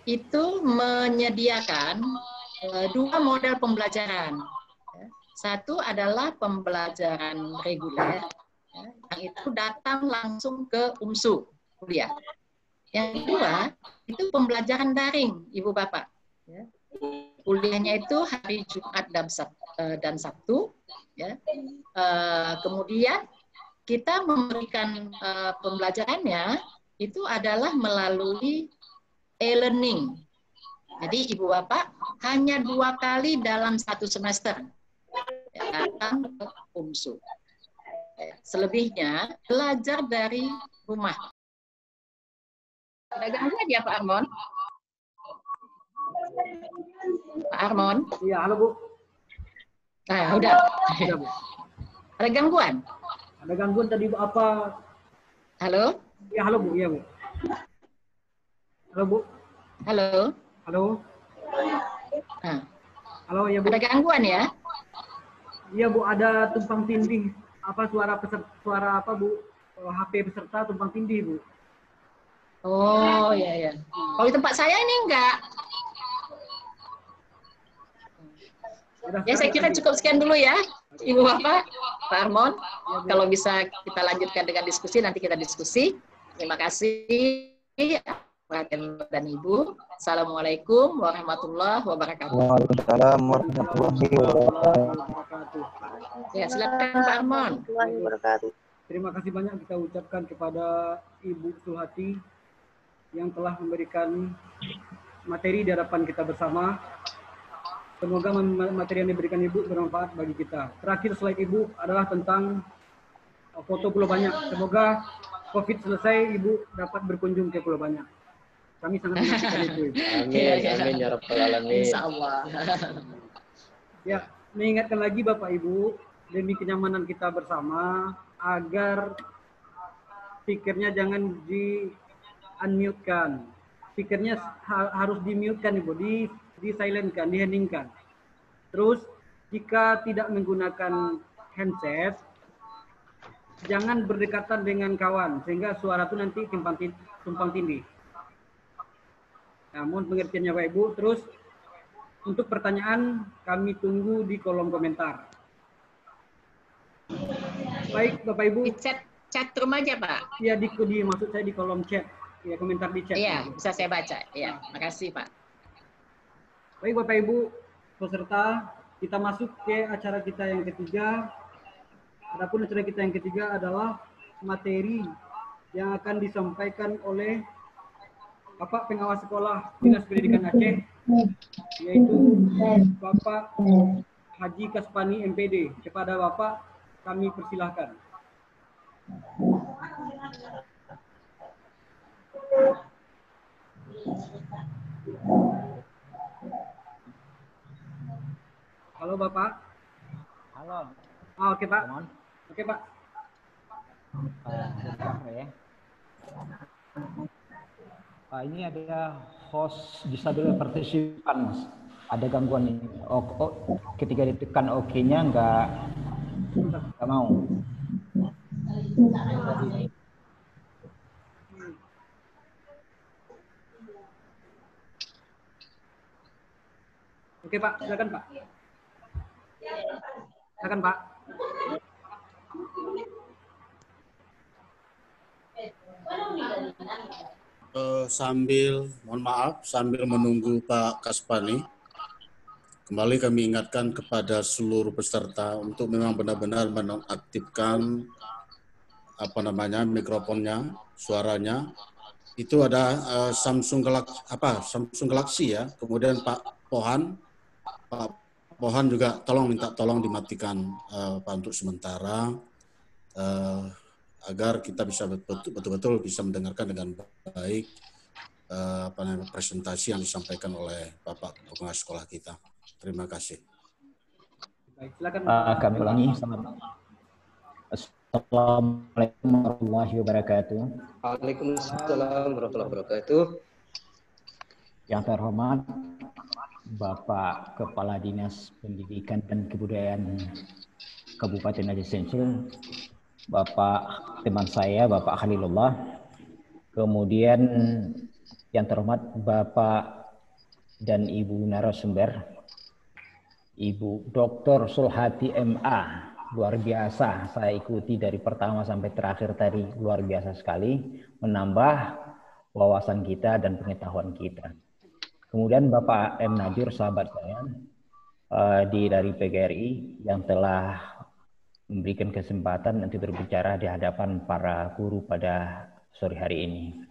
itu menyediakan dua model pembelajaran. Satu adalah pembelajaran reguler, yang itu datang langsung ke UMSU kuliah. Yang kedua itu pembelajaran daring, Ibu Bapak. Kuliahnya itu hari Jumat dan Sabtu. Ya. Kemudian kita memberikan pembelajarannya itu adalah melalui e-learning. Jadi Ibu Bapak hanya 2 kali dalam 1 semester datang ke UMSU. Selebihnya belajar dari rumah. Ada gangguan ya Pak Armon? Pak Armon? Iya, halo Bu. Nah, udah. Iya, Bu. Ada gangguan? Ada gangguan tadi Bu apa? Halo? Iya, halo Bu. Iya, Bu. Halo Bu. Halo? Halo. Nah, Halo, ya Bu. ada gangguan ya? Iya Bu, ada tumpang tindih. Apa suara apa Bu? HP peserta tumpang tindih Bu. Oh, iya ya. Kalau di tempat saya ini enggak. Ya, saya kira cukup sekian dulu ya, Ibu Bapak, Pak Armon. Kalau bisa kita lanjutkan dengan diskusi, nanti kita diskusi. Terima kasih, Pak dan Ibu. Assalamualaikum warahmatullahi wabarakatuh. Waalaikumsalam warahmatullahi wabarakatuh. Ya, silakan Pak Armon. Terima kasih banyak kita ucapkan kepada Ibu Suhati yang telah memberikan materi di hadapan kita bersama. Semoga materi yang diberikan Ibu bermanfaat bagi kita. Terakhir slide Ibu adalah tentang foto Pulau Banyak. Semoga COVID selesai, Ibu dapat berkunjung ke Pulau Banyak. Kami sangat menantikan itu. Ibu. Amin, ya Rabbal Alamin. Insyaallah. Ya, mengingatkan lagi Bapak Ibu, demi kenyamanan kita bersama, agar speakernya jangan di-unmute-kan. Speakernya harus di-mute-kan Ibu, di-silent-kan, di-heading-kan. Terus, jika tidak menggunakan handset, jangan berdekatan dengan kawan, sehingga suara itu nanti tumpang tindih. Namun pengertiannya Pak Ibu, terus untuk pertanyaan kami tunggu di kolom komentar. Baik Bapak Ibu. Di chat room aja Pak. Ya maksud saya di kolom chat, ya komentar di chat. Iya, bisa saya baca. Iya, makasih Pak. Baik Bapak Ibu peserta, kita masuk ke acara kita yang ketiga. Adapun acara kita yang ketiga adalah materi yang akan disampaikan oleh Bapak Pengawas Sekolah Dinas Pendidikan Aceh, yaitu Bapak Haji Kaspani MPD. Kepada Bapak kami persilahkan. Halo Bapak. Halo. Oh, oke Pak. Oke Pak. Ini ada host disable participant, Mas. Ada gangguan ini. Ketika ditekan OK-nya nggak mau. Oke Pak, silakan Pak. Silakan Pak. Sambil menunggu Pak Kaspani, kembali kami ingatkan kepada seluruh peserta untuk memang benar-benar menonaktifkan apa namanya mikrofonnya, suaranya. Itu ada Samsung Galaxy ya. Kemudian Pak Pohan juga minta tolong dimatikan Pak untuk sementara agar kita bisa betul-betul bisa mendengarkan dengan baik presentasi yang disampaikan oleh Bapak Pengawas Sekolah kita. Terima kasih. Baik, silakan. Kami ulangi. Assalamualaikum warahmatullahi wabarakatuh. Waalaikumsalam warahmatullahi wabarakatuh. Yang terhormat Bapak Kepala Dinas Pendidikan dan Kebudayaan Kabupaten Aceh Singkil, Bapak teman saya, Bapak Khalilullah, kemudian yang terhormat Bapak dan Ibu narasumber, Ibu Dr. Sulhati MA, luar biasa, saya ikuti dari pertama sampai terakhir tadi, luar biasa sekali, menambah wawasan kita dan pengetahuan kita. Kemudian Bapak M. Najur, sahabat saya, dari PGRI yang telah memberikan kesempatan untuk berbicara di hadapan para guru pada sore hari ini.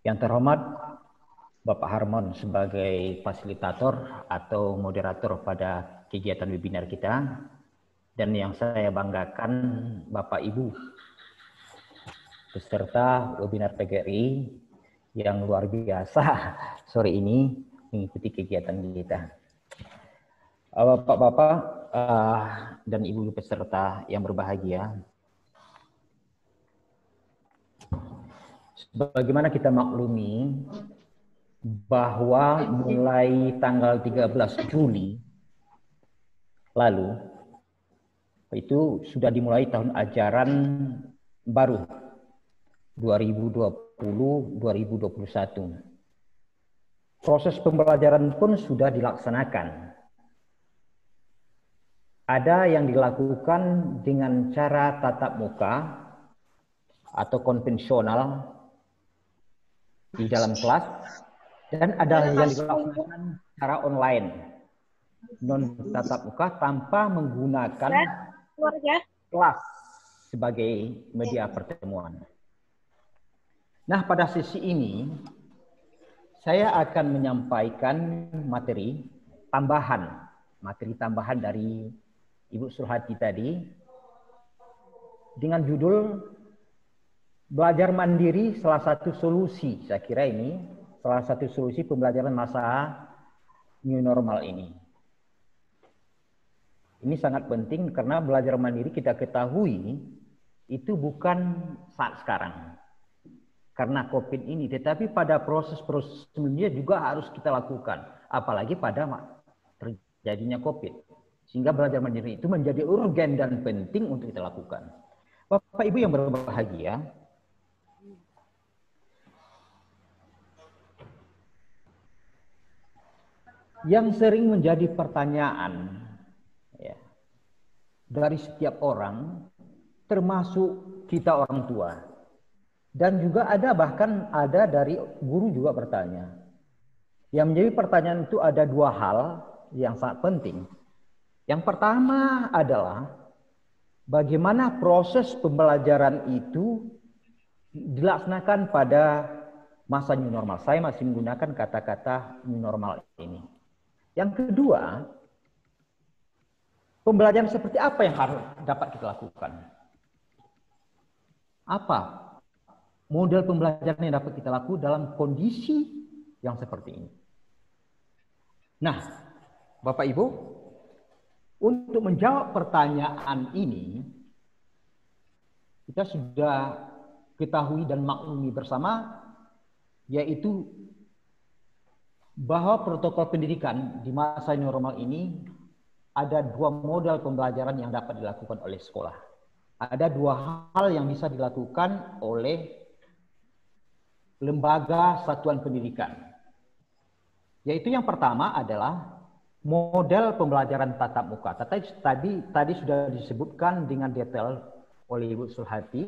Yang terhormat Bapak Harmon sebagai fasilitator atau moderator pada kegiatan webinar kita, dan yang saya banggakan Bapak Ibu peserta webinar PGRI yang luar biasa sore ini mengikuti kegiatan kita. Bapak-bapak dan ibu peserta yang berbahagia, sebagaimana kita maklumi bahwa mulai tanggal 13 Juli lalu itu sudah dimulai tahun ajaran baru 2020-2021. Proses pembelajaran pun sudah dilaksanakan. Ada yang dilakukan dengan cara tatap muka atau konvensional di dalam kelas, dan ada yang dilakukan secara online, non tatap muka tanpa menggunakan kelas sebagai media pertemuan. Nah, pada sesi ini saya akan menyampaikan materi tambahan dari Ibu Sulhati tadi dengan judul Belajar Mandiri Salah Satu Solusi. Saya kira ini salah satu solusi pembelajaran masa new normal ini. Ini sangat penting karena belajar mandiri kita ketahui itu bukan saat sekarang karena COVID ini, tetapi pada proses-proses sebelumnya juga harus kita lakukan, apalagi pada terjadinya COVID. Sehingga belajar mandiri itu menjadi urgen dan penting untuk kita lakukan. Bapak Ibu yang berbahagia, yang sering menjadi pertanyaan ya, dari setiap orang, termasuk kita orang tua, dan juga bahkan ada dari guru juga bertanya. Yang menjadi pertanyaan itu ada dua hal yang sangat penting. Yang pertama adalah bagaimana proses pembelajaran itu dilaksanakan pada masa new normal. Saya masih menggunakan kata-kata new normal ini. Yang kedua, pembelajaran seperti apa yang harus dapat kita lakukan? Apa model pembelajaran yang dapat kita lakukan dalam kondisi yang seperti ini? Nah, Bapak Ibu, untuk menjawab pertanyaan ini, kita sudah ketahui dan maklumi bersama, yaitu bahwa protokol pendidikan di masa normal ini ada dua model pembelajaran yang dapat dilakukan oleh sekolah. Ada dua hal yang bisa dilakukan oleh lembaga satuan pendidikan. Yaitu yang pertama adalah model pembelajaran tatap muka. Tadi sudah disebutkan dengan detail oleh Ibu Sulhati.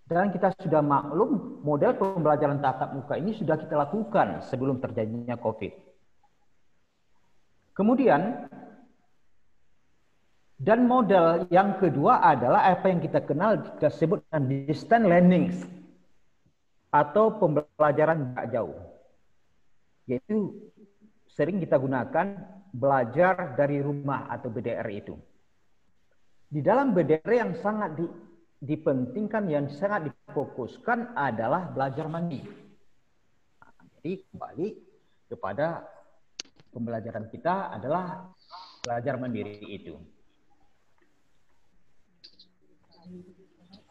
Dan kita sudah maklum model pembelajaran tatap muka ini sudah kita lakukan sebelum terjadinya COVID. Kemudian Dan model yang kedua adalah apa yang kita kenal, kita sebut distance learning atau pembelajaran jarak jauh. Yaitu sering kita gunakan belajar dari rumah atau BDR itu. Di dalam BDR yang sangat dipentingkan, yang sangat difokuskan adalah belajar mandiri. Jadi kembali kepada pembelajaran kita adalah belajar mandiri itu.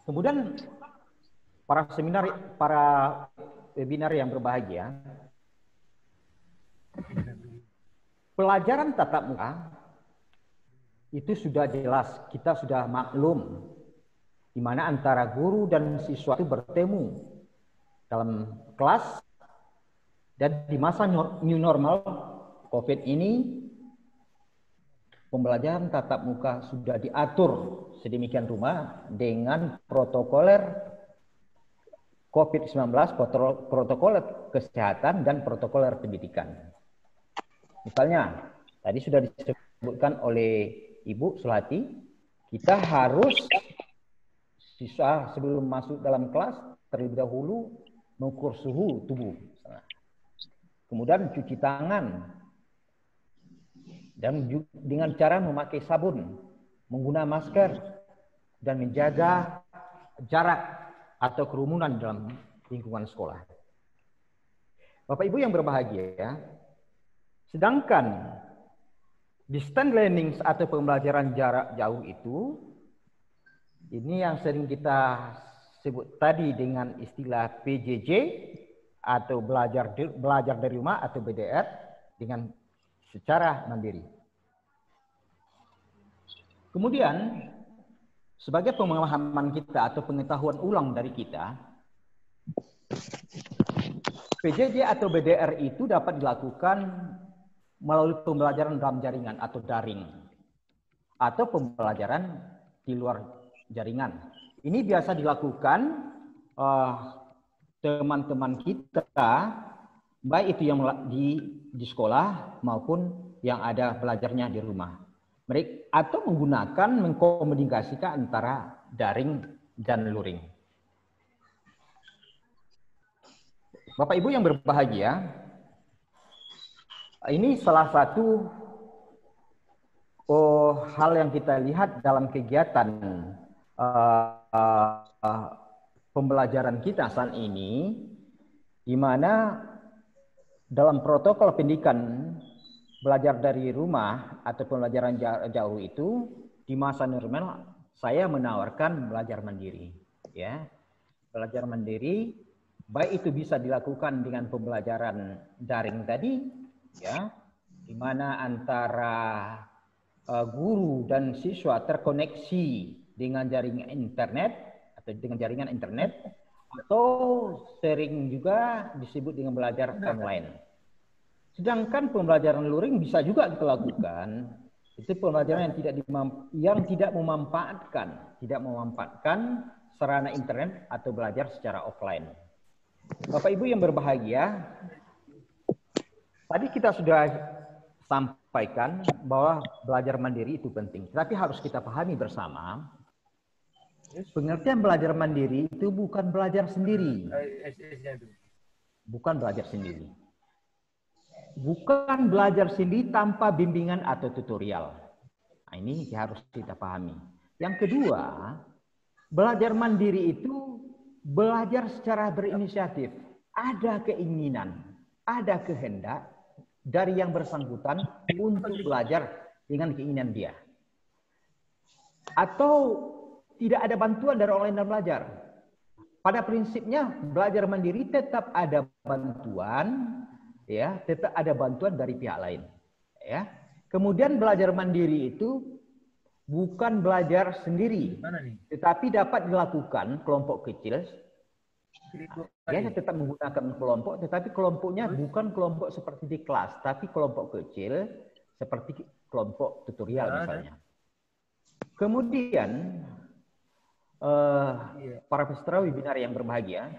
Kemudian para webinar yang berbahagia, pelajaran tatap muka itu sudah jelas, kita sudah maklum di mana antara guru dan siswa itu bertemu dalam kelas, dan di masa new normal COVID ini pembelajaran tatap muka sudah diatur sedemikian rupa dengan protokoler COVID-19, protokoler kesehatan dan protokoler pendidikan. Misalnya, tadi sudah disebutkan oleh Ibu Sulhati, kita harus siswa sebelum masuk dalam kelas terlebih dahulu mengukur suhu tubuh. Kemudian cuci tangan, dan dengan cara memakai sabun, menggunakan masker, dan menjaga jarak atau kerumunan dalam lingkungan sekolah. Bapak Ibu yang berbahagia, sedangkan distance learning atau pembelajaran jarak jauh itu, ini yang sering kita sebut tadi dengan istilah PJJ atau belajar dari rumah atau BDR dengan secara mandiri. Kemudian sebagai pemahaman kita atau pengetahuan ulang dari kita, PJJ atau BDR itu dapat dilakukan melalui pembelajaran dalam jaringan atau daring, atau pembelajaran di luar jaringan. Ini biasa dilakukan teman-teman kita, baik itu yang di sekolah maupun yang ada belajarnya di rumah. Mereka atau mengkomunikasikan antara daring dan luring. Bapak Ibu yang berbahagia, ini salah satu hal yang kita lihat dalam kegiatan pembelajaran kita saat ini, di mana dalam protokol pendidikan belajar dari rumah atau pembelajaran jauh itu di masa normal saya menawarkan belajar mandiri, ya. Belajar mandiri baik itu bisa dilakukan dengan pembelajaran daring tadi, ya, di mana antara guru dan siswa terkoneksi dengan jaringan internet atau dengan jaringan internet, atau sering juga disebut dengan belajar online. Sedangkan pembelajaran luring bisa juga kita lakukan, itu pembelajaran yang tidak memanfaatkan sarana internet atau belajar secara offline. Bapak Ibu yang berbahagia, tadi kita sudah sampaikan bahwa belajar mandiri itu penting, tapi harus kita pahami bersama, pengertian belajar mandiri itu bukan belajar sendiri. Bukan belajar sendiri. Bukan belajar sendiri tanpa bimbingan atau tutorial. Nah, ini harus kita pahami. Yang kedua, belajar mandiri itu belajar secara berinisiatif. Ada keinginan, ada kehendak dari yang bersangkutan untuk belajar dengan keinginan dia. Atau tidak ada bantuan dari orang lain dalam belajar. Pada prinsipnya belajar mandiri tetap ada bantuan, ya, tetap ada bantuan dari pihak lain, ya. Kemudian belajar mandiri itu bukan belajar sendiri, tetapi dapat dilakukan kelompok kecil. Ya, tetap menggunakan kelompok, tetapi kelompoknya bukan kelompok seperti di kelas, tapi kelompok kecil seperti kelompok tutorial misalnya. Kemudian para peserta webinar yang berbahagia,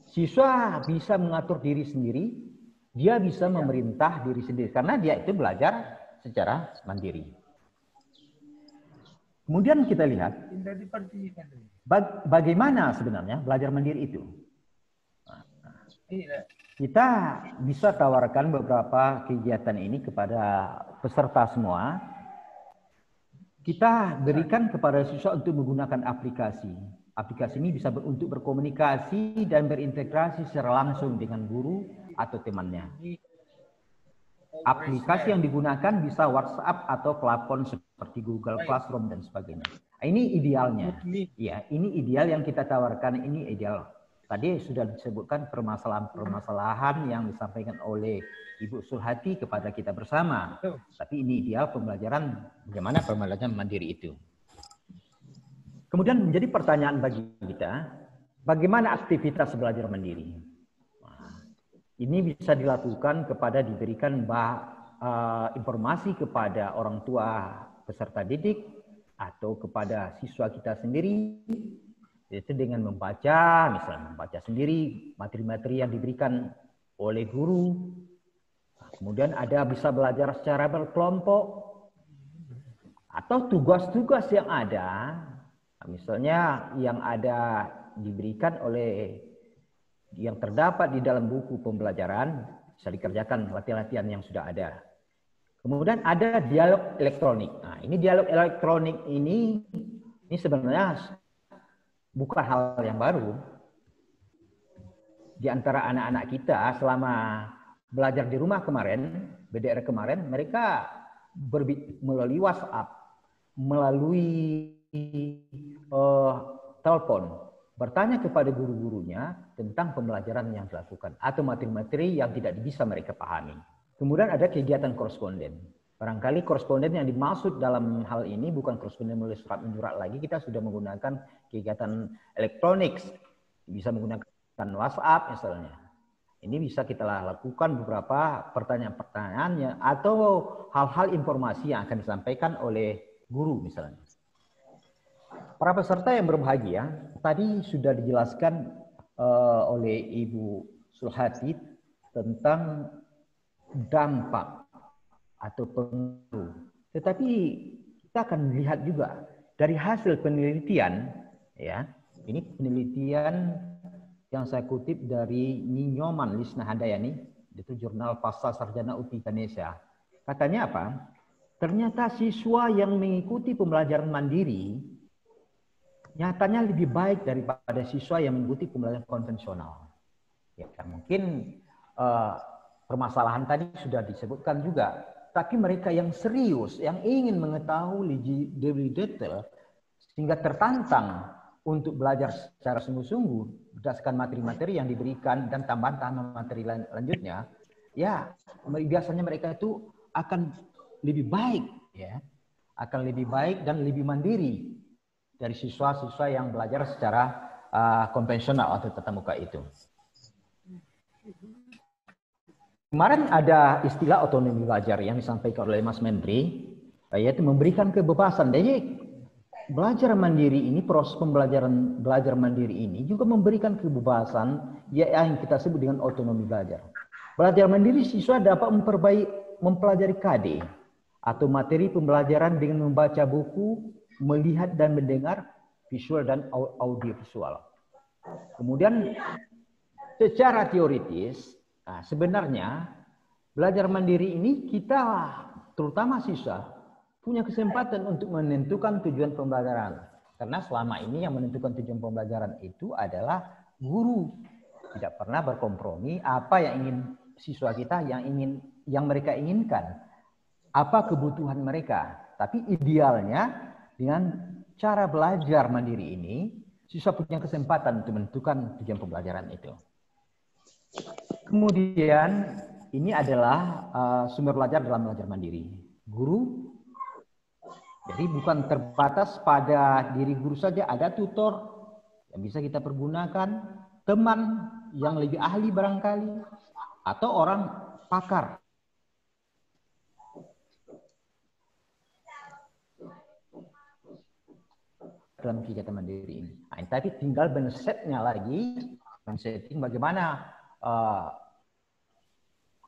siswa bisa mengatur diri sendiri, dia bisa memerintah diri sendiri karena dia itu belajar secara mandiri. Kemudian kita lihat bagaimana sebenarnya belajar mandiri itu. Kita bisa tawarkan beberapa kegiatan ini kepada peserta semua. Kita berikan kepada siswa untuk menggunakan aplikasi. Aplikasi ini bisa untuk berkomunikasi dan berintegrasi secara langsung dengan guru atau temannya. Aplikasi yang digunakan bisa WhatsApp atau platform seperti Google Classroom dan sebagainya. Ini idealnya. Ya, ini ideal yang kita tawarkan, ini ideal. Tadi sudah disebutkan permasalahan-permasalahan yang disampaikan oleh Ibu Sulhati kepada kita bersama. Tapi ini ideal pembelajaran, bagaimana pembelajaran mandiri itu. Kemudian menjadi pertanyaan bagi kita, bagaimana aktivitas belajar mandiri? Ini bisa dilakukan kepada diberikan informasi kepada orang tua peserta didik atau kepada siswa kita sendiri, yaitu dengan membaca, misalnya membaca sendiri materi-materi yang diberikan oleh guru. Kemudian ada bisa belajar secara berkelompok atau tugas-tugas yang ada, misalnya yang ada diberikan oleh yang terdapat di dalam buku pembelajaran bisa dikerjakan latihan-latihan yang sudah ada. Kemudian ada dialog elektronik. Nah, ini dialog elektronik ini sebenarnya bukan hal yang baru. Di antara anak-anak kita selama belajar di rumah kemarin, BDR kemarin, mereka melalui WhatsApp, melalui telepon, bertanya kepada guru-gurunya tentang pembelajaran yang dilakukan atau materi-materi yang tidak bisa mereka pahami. Kemudian ada kegiatan koresponden. Barangkali koresponden yang dimaksud dalam hal ini bukan koresponden menulis surat menyurat lagi, kita sudah menggunakan kegiatan elektronik, bisa menggunakan WhatsApp misalnya. Ini bisa kita lakukan beberapa pertanyaan-pertanyaannya atau hal-hal informasi yang akan disampaikan oleh guru misalnya. Para peserta yang berbahagia, tadi sudah dijelaskan oleh Ibu Sulhati tentang dampak atau pengaruh. Tetapi kita akan lihat juga dari hasil penelitian, ya, ini penelitian yang saya kutip dari Ninyoman Lisna Handayani, itu jurnal Pasca Sarjana UPI Ganesha. Katanya apa? Ternyata siswa yang mengikuti pembelajaran mandiri nyatanya lebih baik daripada siswa yang mengikuti pembelajaran konvensional. Ya, mungkin permasalahan tadi sudah disebutkan juga, tapi mereka yang serius, yang ingin mengetahui lebih detail, sehingga tertantang untuk belajar secara sungguh-sungguh berdasarkan materi-materi yang diberikan dan tambahan-tambahan materi lanjutnya, ya biasanya mereka itu akan lebih baik, ya, akan lebih baik dan lebih mandiri dari siswa-siswa yang belajar secara konvensional atau tatap muka itu. Kemarin ada istilah otonomi belajar yang disampaikan oleh Mas Menteri, yaitu memberikan kebebasan. Jadi belajar mandiri ini, proses pembelajaran belajar mandiri ini juga memberikan kebebasan yang kita sebut dengan otonomi belajar. Belajar mandiri siswa dapat mempelajari KD atau materi pembelajaran dengan membaca buku, melihat dan mendengar visual dan audio visual. Kemudian secara teoritis, sebenarnya belajar mandiri ini kita terutama siswa punya kesempatan untuk menentukan tujuan pembelajaran. Karena selama ini yang menentukan tujuan pembelajaran itu adalah guru. Tidak pernah berkompromi apa yang ingin siswa kita yang mereka inginkan. Apa kebutuhan mereka. Tapi idealnya dengan cara belajar mandiri ini, siswa punya kesempatan untuk menentukan tujuan pembelajaran itu. Kemudian ini adalah sumber belajar dalam belajar mandiri. Guru, jadi bukan terbatas pada diri guru saja, ada tutor yang bisa kita pergunakan, teman yang lebih ahli barangkali, atau orang pakar. Dalam kegiatan mandiri ini. Nah, tapi tinggal men-setnya lagi, men-setting bagaimana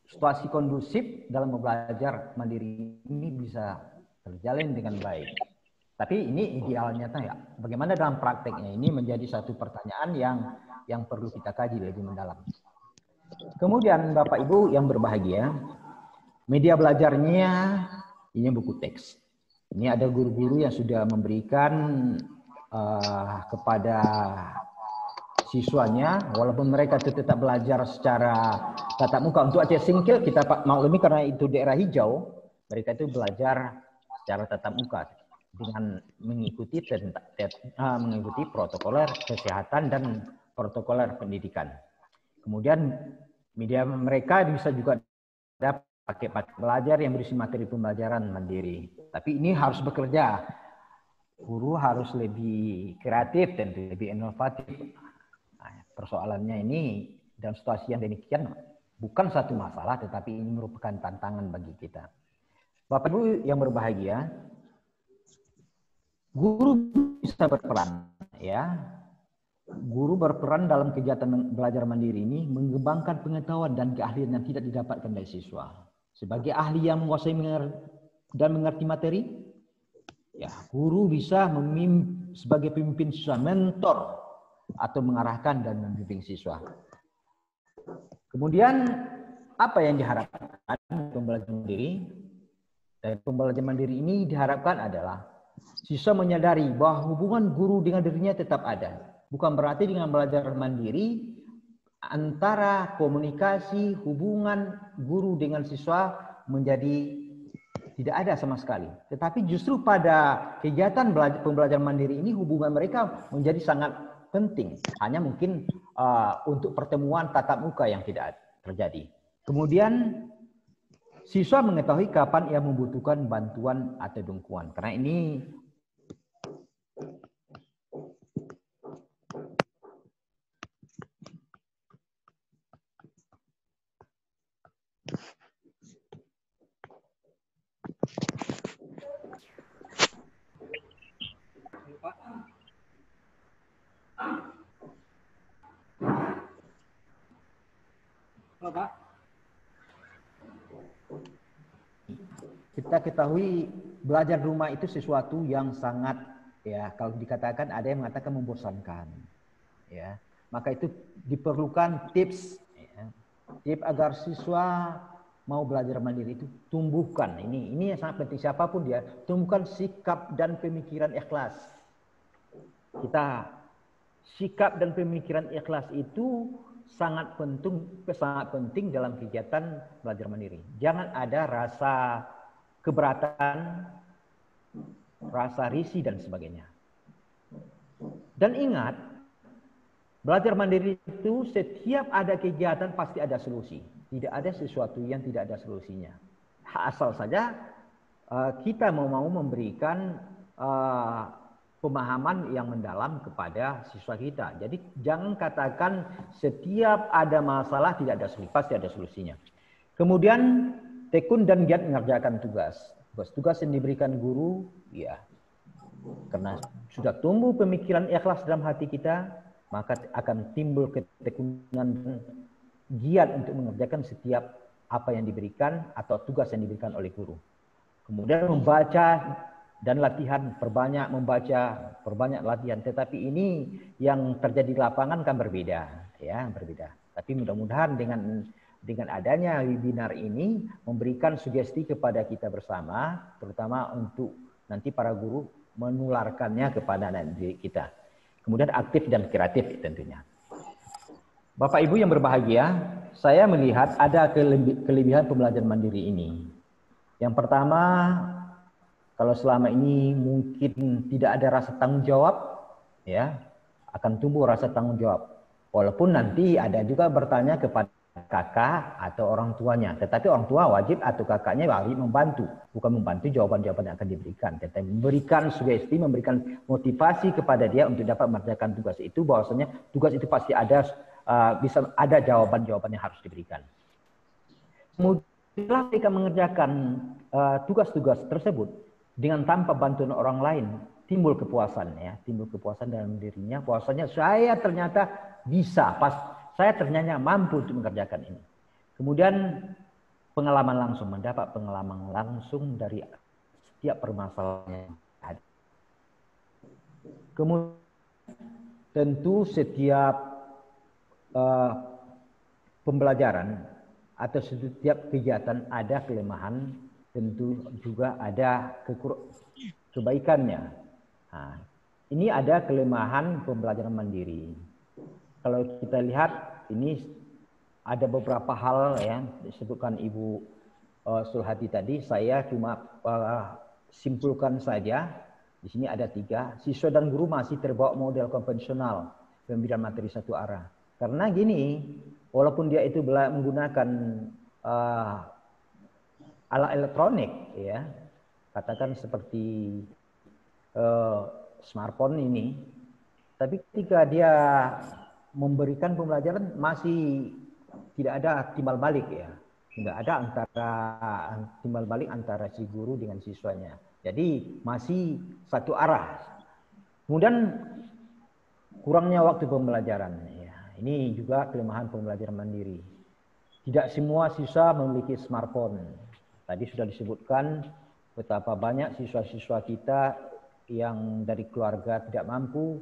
situasi kondusif dalam belajar mandiri ini bisa terjalin dengan baik. Tapi ini idealnya ya. Bagaimana dalam prakteknya ini menjadi satu pertanyaan yang perlu kita kaji lebih mendalam. Kemudian Bapak Ibu yang berbahagia, media belajarnya ini buku teks. Ini ada guru-guru yang sudah memberikan kepada siswanya, walaupun mereka tetap belajar secara tatap muka. Untuk Aceh Singkil kita maklumi karena itu daerah hijau, mereka itu belajar secara tatap muka dengan mengikuti protokoler kesehatan dan protokoler pendidikan. Kemudian media mereka bisa juga dapat pakai belajar yang berisi materi pembelajaran mandiri. Tapi ini harus bekerja. Guru harus lebih kreatif dan lebih inovatif. Nah, persoalannya ini dalam situasi yang demikian bukan satu masalah, tetapi ini merupakan tantangan bagi kita. Bapak Ibu yang berbahagia, guru bisa berperan, ya. Guru berperan dalam kegiatan belajar mandiri ini mengembangkan pengetahuan dan keahlian yang tidak didapatkan dari siswa. Sebagai ahli yang menguasai dan mengerti materi, ya, guru bisa sebagai pemimpin siswa, mentor atau mengarahkan dan membimbing siswa. Kemudian apa yang diharapkan pembelajaran mandiri? Dan pembelajaran mandiri ini diharapkan adalah siswa menyadari bahwa hubungan guru dengan dirinya tetap ada. Bukan berarti dengan belajar mandiri antara komunikasi hubungan guru dengan siswa menjadi tidak ada sama sekali. Tetapi justru pada kegiatan pembelajaran mandiri ini hubungan mereka menjadi sangat penting. Hanya mungkin untuk pertemuan tatap muka yang tidak terjadi. Kemudian siswa mengetahui kapan ia membutuhkan bantuan atau dukungan. Karena ini Bapak. Kita ketahui belajar di rumah itu sesuatu yang sangat, ya, kalau dikatakan ada yang mengatakan membosankan, ya. Maka itu diperlukan tips, ya. Tips agar siswa mau belajar mandiri itu tumbuhkan. Ini yang sangat penting, siapapun dia, tumbuhkan sikap dan pemikiran ikhlas. Sikap dan pemikiran ikhlas itu sangat penting dalam kegiatan belajar mandiri. Jangan ada rasa keberatan, rasa risih dan sebagainya. Dan ingat, belajar mandiri itu setiap ada kegiatan pasti ada solusi. Tidak ada sesuatu yang tidak ada solusinya. Asal saja kita mau memberikan pemahaman yang mendalam kepada siswa kita. Jadi jangan katakan setiap ada masalah tidak ada solusi, pasti ada solusinya. Kemudian tekun dan giat mengerjakan tugas. Tugas yang diberikan guru, ya, karena sudah tumbuh pemikiran ikhlas dalam hati kita, maka akan timbul ketekunan dan giat untuk mengerjakan setiap apa yang diberikan atau tugas yang diberikan oleh guru. Kemudian membaca dan latihan, perbanyak membaca, perbanyak latihan. Tetapi ini yang terjadi di lapangan kan berbeda, ya, berbeda. Tapi mudah-mudahan dengan adanya webinar ini memberikan sugesti kepada kita bersama, terutama untuk nanti para guru menularkannya kepada anak didik kita. Kemudian aktif dan kreatif tentunya. Bapak Ibu yang berbahagia, saya melihat ada kelebihan pembelajaran mandiri ini. Yang pertama, kalau selama ini mungkin tidak ada rasa tanggung jawab, ya, akan tumbuh rasa tanggung jawab. Walaupun nanti ada juga bertanya kepada kakak atau orang tuanya, tetapi orang tua wajib atau kakaknya wajib membantu, bukan membantu jawaban-jawaban yang akan diberikan, tetapi memberikan sugesti, memberikan motivasi kepada dia untuk dapat mengerjakan tugas itu, bahwasanya tugas itu pasti ada, bisa ada jawaban-jawaban yang harus diberikan. Kemudian ketika mengerjakan tugas-tugas tersebut dengan tanpa bantuan orang lain, timbul kepuasan, ya, timbul kepuasan dalam dirinya, bahwasanya saya ternyata bisa, saya ternyata mampu untuk mengerjakan ini. Kemudian pengalaman langsung, mendapat pengalaman langsung dari setiap permasalahan yang ada. Kemudian tentu setiap pembelajaran atau setiap kegiatan ada kelemahan, tentu juga ada kebaikannya. Nah, ini ada kelemahan pembelajaran mandiri. Kalau kita lihat ini ada beberapa hal yang disebutkan Ibu Sulhati tadi, saya cuma simpulkan saja. Di sini ada 3, siswa dan guru masih terbawa model konvensional pembelajaran materi satu arah. Karena gini, walaupun dia itu menggunakan alat elektronik, ya, katakan seperti smartphone ini, tapi ketika dia memberikan pembelajaran masih tidak ada timbal balik, ya, tidak ada timbal balik antara si guru dengan siswanya. Jadi masih satu arah. Kemudian kurangnya waktu pembelajaran. Ya, ini juga kelemahan pembelajaran mandiri. Tidak semua siswa memiliki smartphone. Tadi sudah disebutkan betapa banyak siswa-siswa kita yang dari keluarga tidak mampu.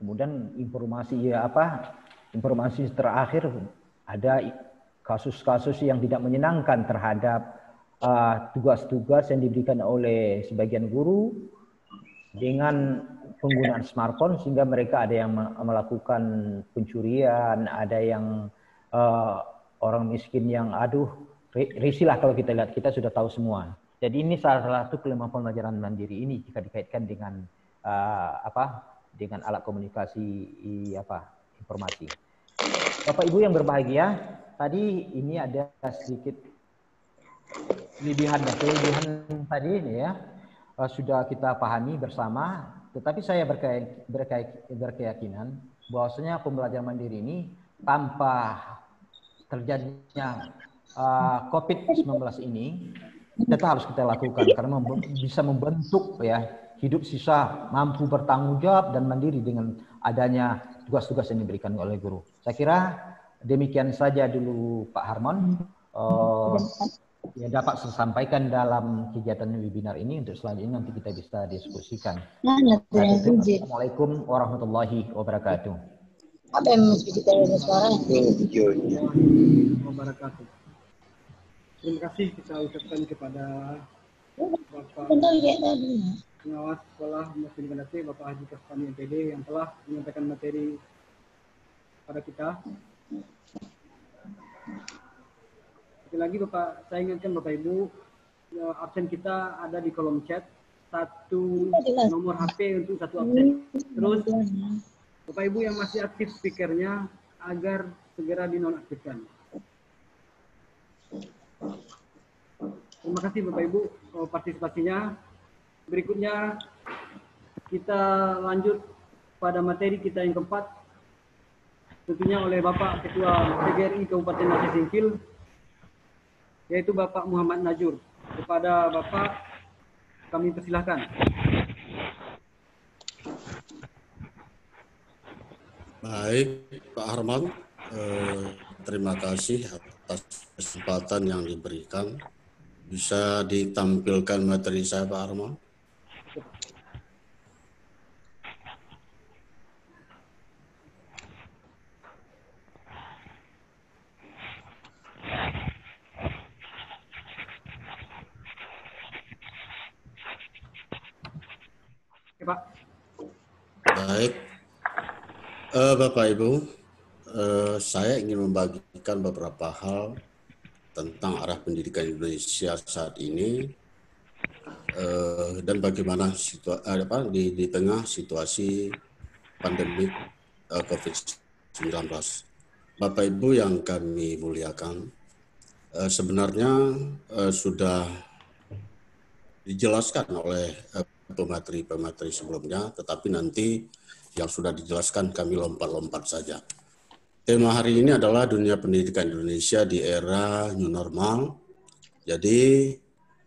Kemudian informasi terakhir ada kasus-kasus yang tidak menyenangkan terhadap tugas-tugas yang diberikan oleh sebagian guru dengan penggunaan smartphone, sehingga mereka ada yang melakukan pencurian, ada yang orang miskin yang risihlah kalau kita lihat, kita sudah tahu semua. Jadi ini salah satu kelemahan pembelajaran mandiri ini jika dikaitkan dengan dengan alat komunikasi informasi. Bapak Ibu yang berbahagia, tadi ini ada sedikit kelebihan tadi ini, ya, sudah kita pahami bersama. Tetapi saya berkeyakinan bahwasanya pembelajaran mandiri ini tanpa terjadinya COVID-19 ini tetap harus kita lakukan karena bisa membentuk, ya, hidup siswa mampu bertanggung jawab dan mandiri dengan adanya tugas-tugas yang diberikan oleh guru. Saya kira demikian saja dulu Pak Harmon. Ya, dapat saya sampaikan dalam kegiatan webinar ini. Untuk selanjutnya nanti kita bisa diskusikan. Assalamualaikum warahmatullahi wabarakatuh. Terima kasih kita ucapkan kepada Bapak Pengawas Sekolah Muslim Kendati, Bapak Haji Kasfani MPD, yang telah menyampaikan materi pada kita. Sekali lagi Bapak, saya ingatkan Bapak Ibu, absen kita ada di kolom chat, 1 nomor HP untuk 1 absen. Terus Bapak Ibu yang masih aktif speakernya agar segera dinonaktifkan. Terima kasih Bapak Ibu partisipasinya. Berikutnya kita lanjut pada materi kita yang keempat, tentunya oleh Bapak Ketua PGRI Kabupaten Aceh Singkil, yaitu Bapak Muhammad Najur. Kepada Bapak kami persilahkan. Baik, Pak Harman, terima kasih atas kesempatan yang diberikan. Bisa ditampilkan materi saya, Pak Harman? Pak. Baik, Bapak Ibu, saya ingin membagikan beberapa hal tentang arah pendidikan Indonesia saat ini dan bagaimana di tengah situasi pandemi COVID-19. Bapak Ibu yang kami muliakan, sebenarnya sudah dijelaskan oleh pemateri sebelumnya, tetapi nanti yang sudah dijelaskan kami lompat-lompat saja. Tema hari ini adalah dunia pendidikan Indonesia di era new normal. Jadi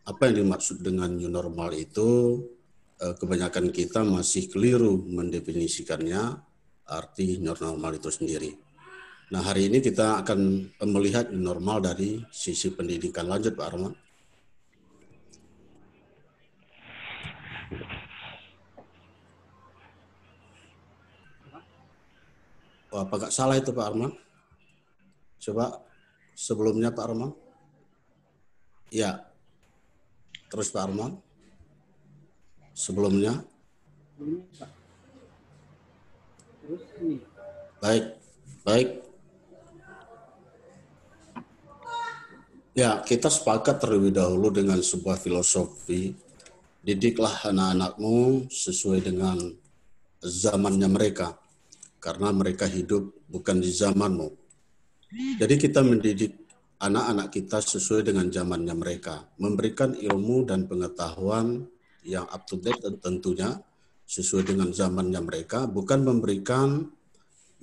apa yang dimaksud dengan new normal itu, kebanyakan kita masih keliru mendefinisikannya, arti new normal itu sendiri. Nah, hari ini kita akan melihat new normal dari sisi pendidikan. Lanjut Pak Arman. apa nggak salah itu Pak Arman? Coba sebelumnya Pak Arman. Ya, terus Pak Arman. Sebelumnya. Ini, Pak. Terus ini. Baik. Ya, kita sepakat terlebih dahulu dengan sebuah filosofi, didiklah anak-anakmu sesuai dengan zamannya mereka, karena mereka hidup bukan di zamanmu. Jadi kita mendidik anak-anak kita sesuai dengan zamannya mereka, memberikan ilmu dan pengetahuan yang up to date dan tentunya sesuai dengan zamannya mereka, bukan memberikan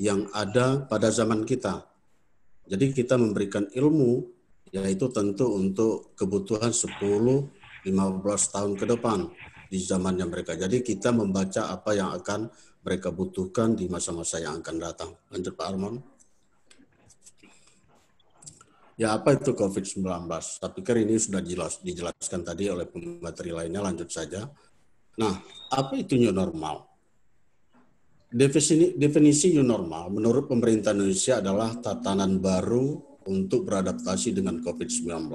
yang ada pada zaman kita. Jadi kita memberikan ilmu yaitu tentu untuk kebutuhan 10-15 tahun ke depan di zamannya mereka. Jadi kita membaca apa yang akan mereka butuhkan di masa-masa yang akan datang. Lanjut Pak Arman. Ya, apa itu COVID-19? Saya pikir ini sudah dijelaskan tadi oleh pemateri lainnya, lanjut saja. Nah, apa itu new normal? Definisi new normal menurut pemerintah Indonesia adalah tatanan baru untuk beradaptasi dengan COVID-19.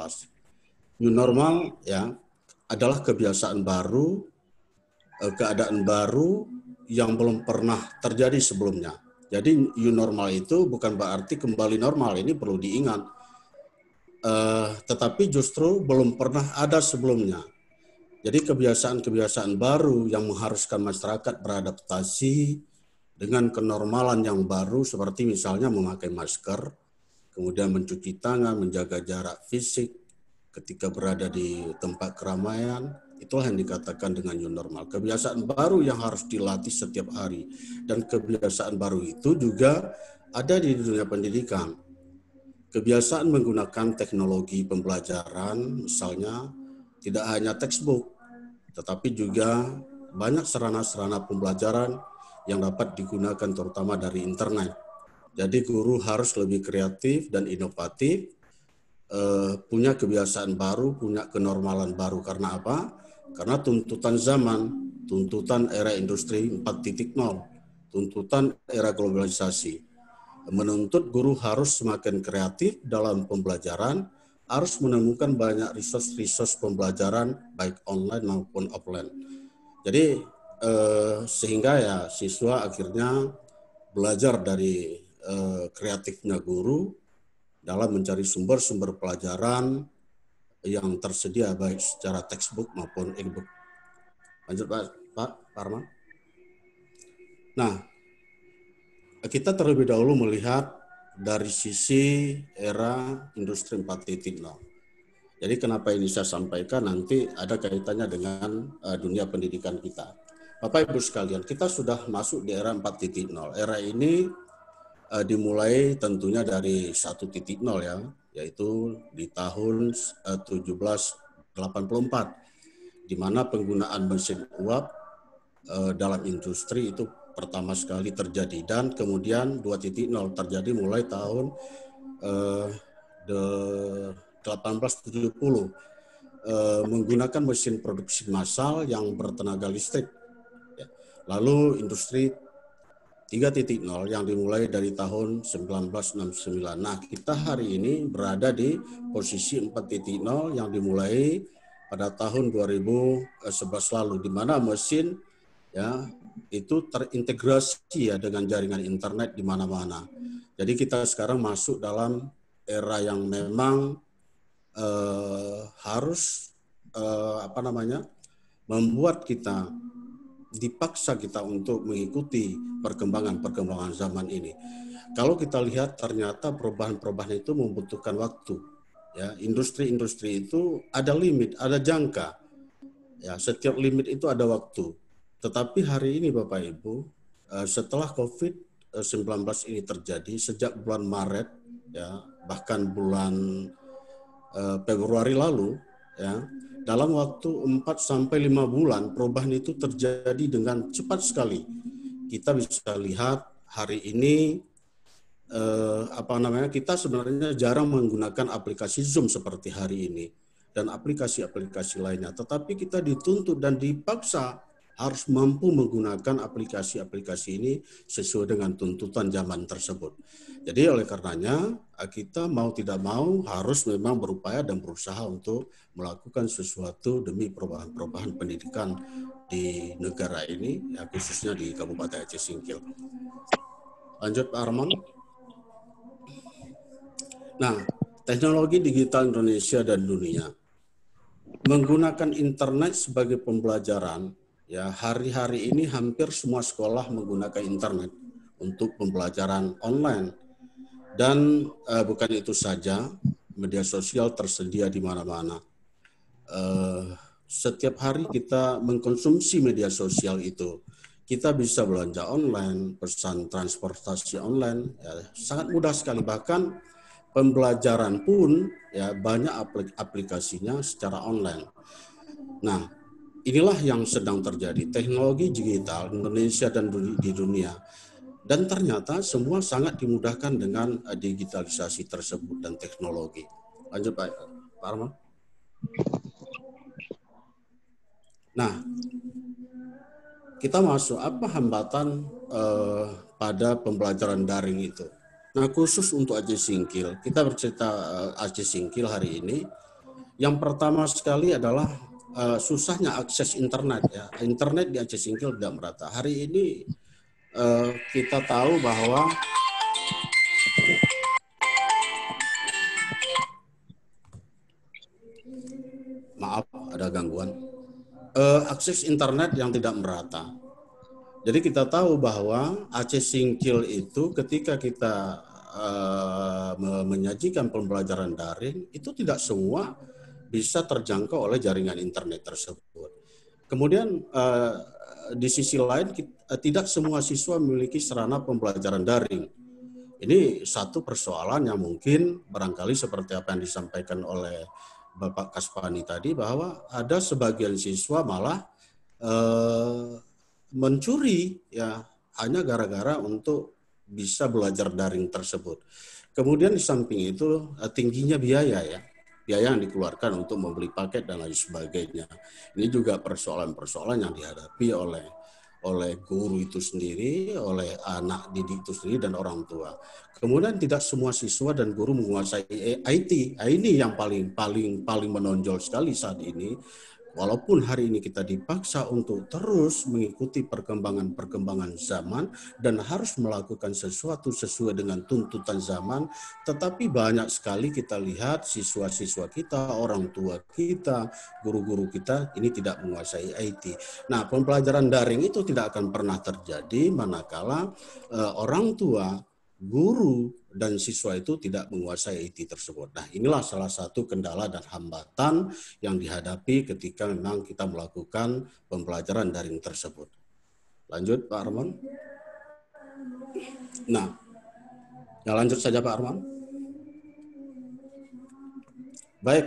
New normal ya adalah kebiasaan baru, keadaan baru yang belum pernah terjadi sebelumnya. Jadi new normal itu bukan berarti kembali normal, ini perlu diingat. Tetapi justru belum pernah ada sebelumnya. Jadi kebiasaan-kebiasaan baru yang mengharuskan masyarakat beradaptasi dengan kenormalan yang baru seperti misalnya memakai masker, kemudian mencuci tangan, menjaga jarak fisik ketika berada di tempat keramaian, itulah yang dikatakan dengan new normal. Kebiasaan baru yang harus dilatih setiap hari. Dan kebiasaan baru itu juga ada di dunia pendidikan. Kebiasaan menggunakan teknologi pembelajaran, misalnya tidak hanya textbook, tetapi juga banyak sarana-sarana pembelajaran yang dapat digunakan terutama dari internet. Jadi guru harus lebih kreatif dan inovatif, punya kebiasaan baru, punya kenormalan baru. Karena apa? Karena tuntutan zaman, tuntutan era industri 4.0, tuntutan era globalisasi. Menuntut guru harus semakin kreatif dalam pembelajaran, harus menemukan banyak resource pembelajaran baik online maupun offline. Jadi sehingga ya siswa akhirnya belajar dari kreatifnya guru dalam mencari sumber-sumber pelajaran yang tersedia baik secara textbook maupun e-book. Lanjut Pak Arman. Nah, kita terlebih dahulu melihat dari sisi era industri 4.0. Jadi kenapa ini saya sampaikan, nanti ada kaitannya dengan dunia pendidikan kita. Bapak Ibu sekalian, kita sudah masuk di era 4.0. Era ini dimulai tentunya dari 1.0 ya, yaitu di tahun 1784, di mana penggunaan mesin uap dalam industri itu pertama sekali terjadi, dan kemudian 2.0 terjadi mulai tahun 1870 menggunakan mesin produksi massal yang bertenaga listrik. Lalu industri 3.0 yang dimulai dari tahun 1969. Nah, kita hari ini berada di posisi 4.0 yang dimulai pada tahun 2011 lalu, di mana mesin ya itu terintegrasi ya dengan jaringan internet di mana-mana. Jadi kita sekarang masuk dalam era yang memang harus membuat kita, dipaksa kita untuk mengikuti perkembangan zaman ini. Kalau kita lihat ternyata perubahan-perubahan itu membutuhkan waktu. Ya, industri-industri itu ada limit, ada jangka. Ya, setiap limit itu ada waktu. Tetapi hari ini Bapak Ibu, setelah COVID-19 ini terjadi sejak bulan Maret, ya bahkan bulan Februari lalu, ya dalam waktu 4-5 bulan perubahan itu terjadi dengan cepat sekali. Kita bisa lihat hari ini kita sebenarnya jarang menggunakan aplikasi Zoom seperti hari ini dan aplikasi-aplikasi lainnya, tetapi kita dituntut dan dipaksa harus mampu menggunakan aplikasi-aplikasi ini sesuai dengan tuntutan zaman tersebut. Jadi oleh karenanya kita mau tidak mau harus memang berupaya dan berusaha untuk melakukan sesuatu demi perubahan-perubahan pendidikan di negara ini, ya, khususnya di Kabupaten Aceh Singkil. Lanjut Pak Arman. Nah, teknologi digital Indonesia dan dunia. Menggunakan internet sebagai pembelajaran, ya, hari-hari ini hampir semua sekolah menggunakan internet untuk pembelajaran online. Dan bukan itu saja, media sosial tersedia di mana-mana. Setiap hari kita mengkonsumsi media sosial itu. Kita bisa belanja online, pesan transportasi online, ya, sangat mudah sekali. Bahkan pembelajaran pun ya banyak aplikasinya secara online. Nah, inilah yang sedang terjadi, teknologi digital Indonesia dan di dunia. Dan ternyata semua sangat dimudahkan dengan digitalisasi tersebut dan teknologi. Lanjut Pak Arman. Nah, kita masuk apa hambatan pada pembelajaran daring itu. Nah, khusus untuk Aceh Singkil, kita bercerita Aceh Singkil hari ini. Yang pertama sekali adalah susahnya akses internet. Ya. Internet di Aceh Singkil tidak merata. Hari ini kita tahu bahwa maaf ada gangguan. Akses internet yang tidak merata. Jadi kita tahu bahwa Aceh Singkil itu ketika kita menyajikan pembelajaran daring itu tidak semua bisa terjangkau oleh jaringan internet tersebut. Kemudian di sisi lain tidak semua siswa memiliki sarana pembelajaran daring. Ini satu persoalan yang mungkin barangkali seperti apa yang disampaikan oleh Bapak Kaspani tadi, bahwa ada sebagian siswa malah mencuri ya hanya gara-gara untuk bisa belajar daring tersebut. Kemudian di samping itu tingginya biaya ya, biaya yang dikeluarkan untuk membeli paket dan lain sebagainya. Ini juga persoalan-persoalan yang dihadapi oleh guru itu sendiri, oleh anak didik itu sendiri dan orang tua. Kemudian tidak semua siswa dan guru menguasai IT. Ini yang paling menonjol sekali saat ini. Walaupun hari ini kita dipaksa untuk terus mengikuti perkembangan zaman dan harus melakukan sesuatu sesuai dengan tuntutan zaman, tetapi banyak sekali kita lihat siswa-siswa kita, orang tua kita, guru-guru kita ini tidak menguasai IT. Nah, pembelajaran daring itu tidak akan pernah terjadi manakala orang tua, guru, dan siswa itu tidak menguasai IT tersebut. Nah, inilah salah satu kendala dan hambatan yang dihadapi ketika memang kita melakukan pembelajaran daring tersebut. Lanjut Pak Arman. Nah, ya lanjut saja Pak Arman. Baik.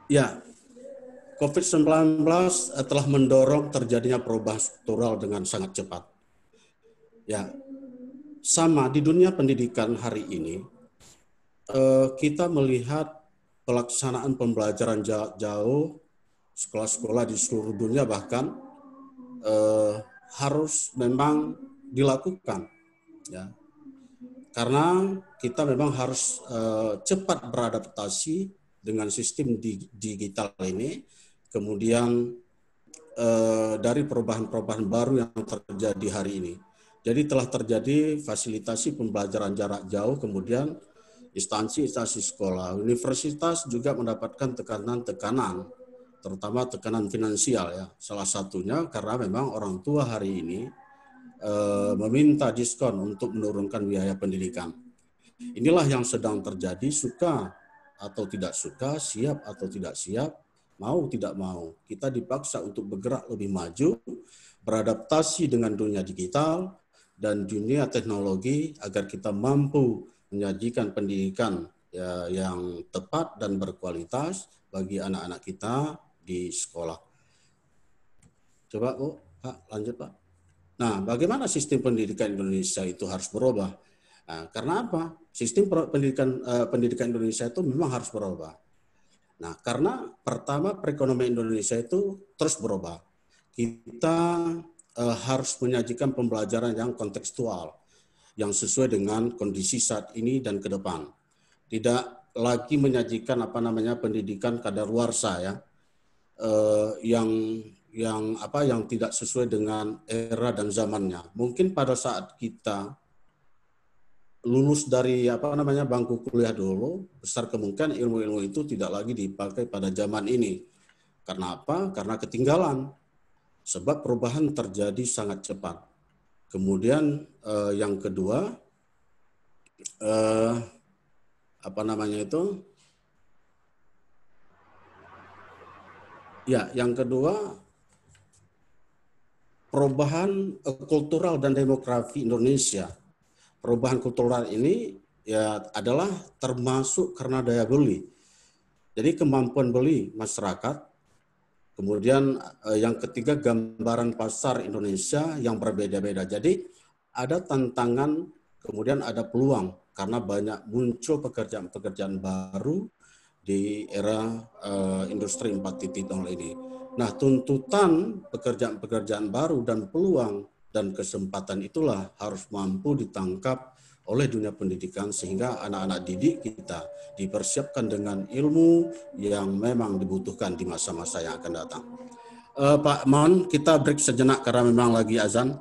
Ya, COVID-19 telah mendorong terjadinya perubahan struktural dengan sangat cepat. Ya, sama di dunia pendidikan hari ini, kita melihat pelaksanaan pembelajaran jarak jauh, sekolah-sekolah di seluruh dunia bahkan harus memang dilakukan. Ya, karena kita memang harus cepat beradaptasi dengan sistem digital ini. Kemudian dari perubahan-perubahan baru yang terjadi hari ini. Jadi telah terjadi fasilitasi pembelajaran jarak jauh, kemudian instansi-instansi sekolah, universitas juga mendapatkan tekanan-tekanan, terutama tekanan finansial ya. Salah satunya karena memang orang tua hari ini meminta diskon untuk menurunkan biaya pendidikan. Inilah yang sedang terjadi, suka atau tidak suka, siap atau tidak siap, mau tidak mau, kita dipaksa untuk bergerak lebih maju, beradaptasi dengan dunia digital dan dunia teknologi agar kita mampu menyajikan pendidikan ya, yang tepat dan berkualitas bagi anak-anak kita di sekolah. Coba Pak, lanjut Pak. Nah, bagaimana sistem pendidikan Indonesia itu harus berubah? Nah, karena apa? Sistem pendidikan Indonesia itu memang harus berubah. Nah, karena pertama perekonomian Indonesia itu terus berubah. Kita harus menyajikan pembelajaran yang kontekstual, yang sesuai dengan kondisi saat ini dan ke depan. Tidak lagi menyajikan pendidikan kadaluarsa ya, yang tidak sesuai dengan era dan zamannya. Mungkin pada saat kita lulus dari bangku kuliah dulu, besar kemungkinan ilmu-ilmu itu tidak lagi dipakai pada zaman ini. Karena apa? Karena ketinggalan. Sebab perubahan terjadi sangat cepat. Kemudian yang kedua, yang kedua, perubahan kultural dan demografi Indonesia. Perubahan kultural ini ya adalah termasuk karena daya beli. Jadi kemampuan beli masyarakat. Kemudian yang ketiga, gambaran pasar Indonesia yang berbeda-beda. Jadi ada tantangan, kemudian ada peluang karena banyak muncul pekerjaan-pekerjaan baru di era industri 4.0 ini. Nah, tuntutan pekerjaan-pekerjaan baru dan peluang dan kesempatan itulah harus mampu ditangkap oleh dunia pendidikan sehingga anak-anak didik kita dipersiapkan dengan ilmu yang memang dibutuhkan di masa-masa yang akan datang. Pak, mohon kita break sejenak karena memang lagi azan.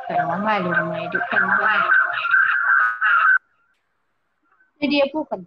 Ramai rumah hidupkan dia bukan.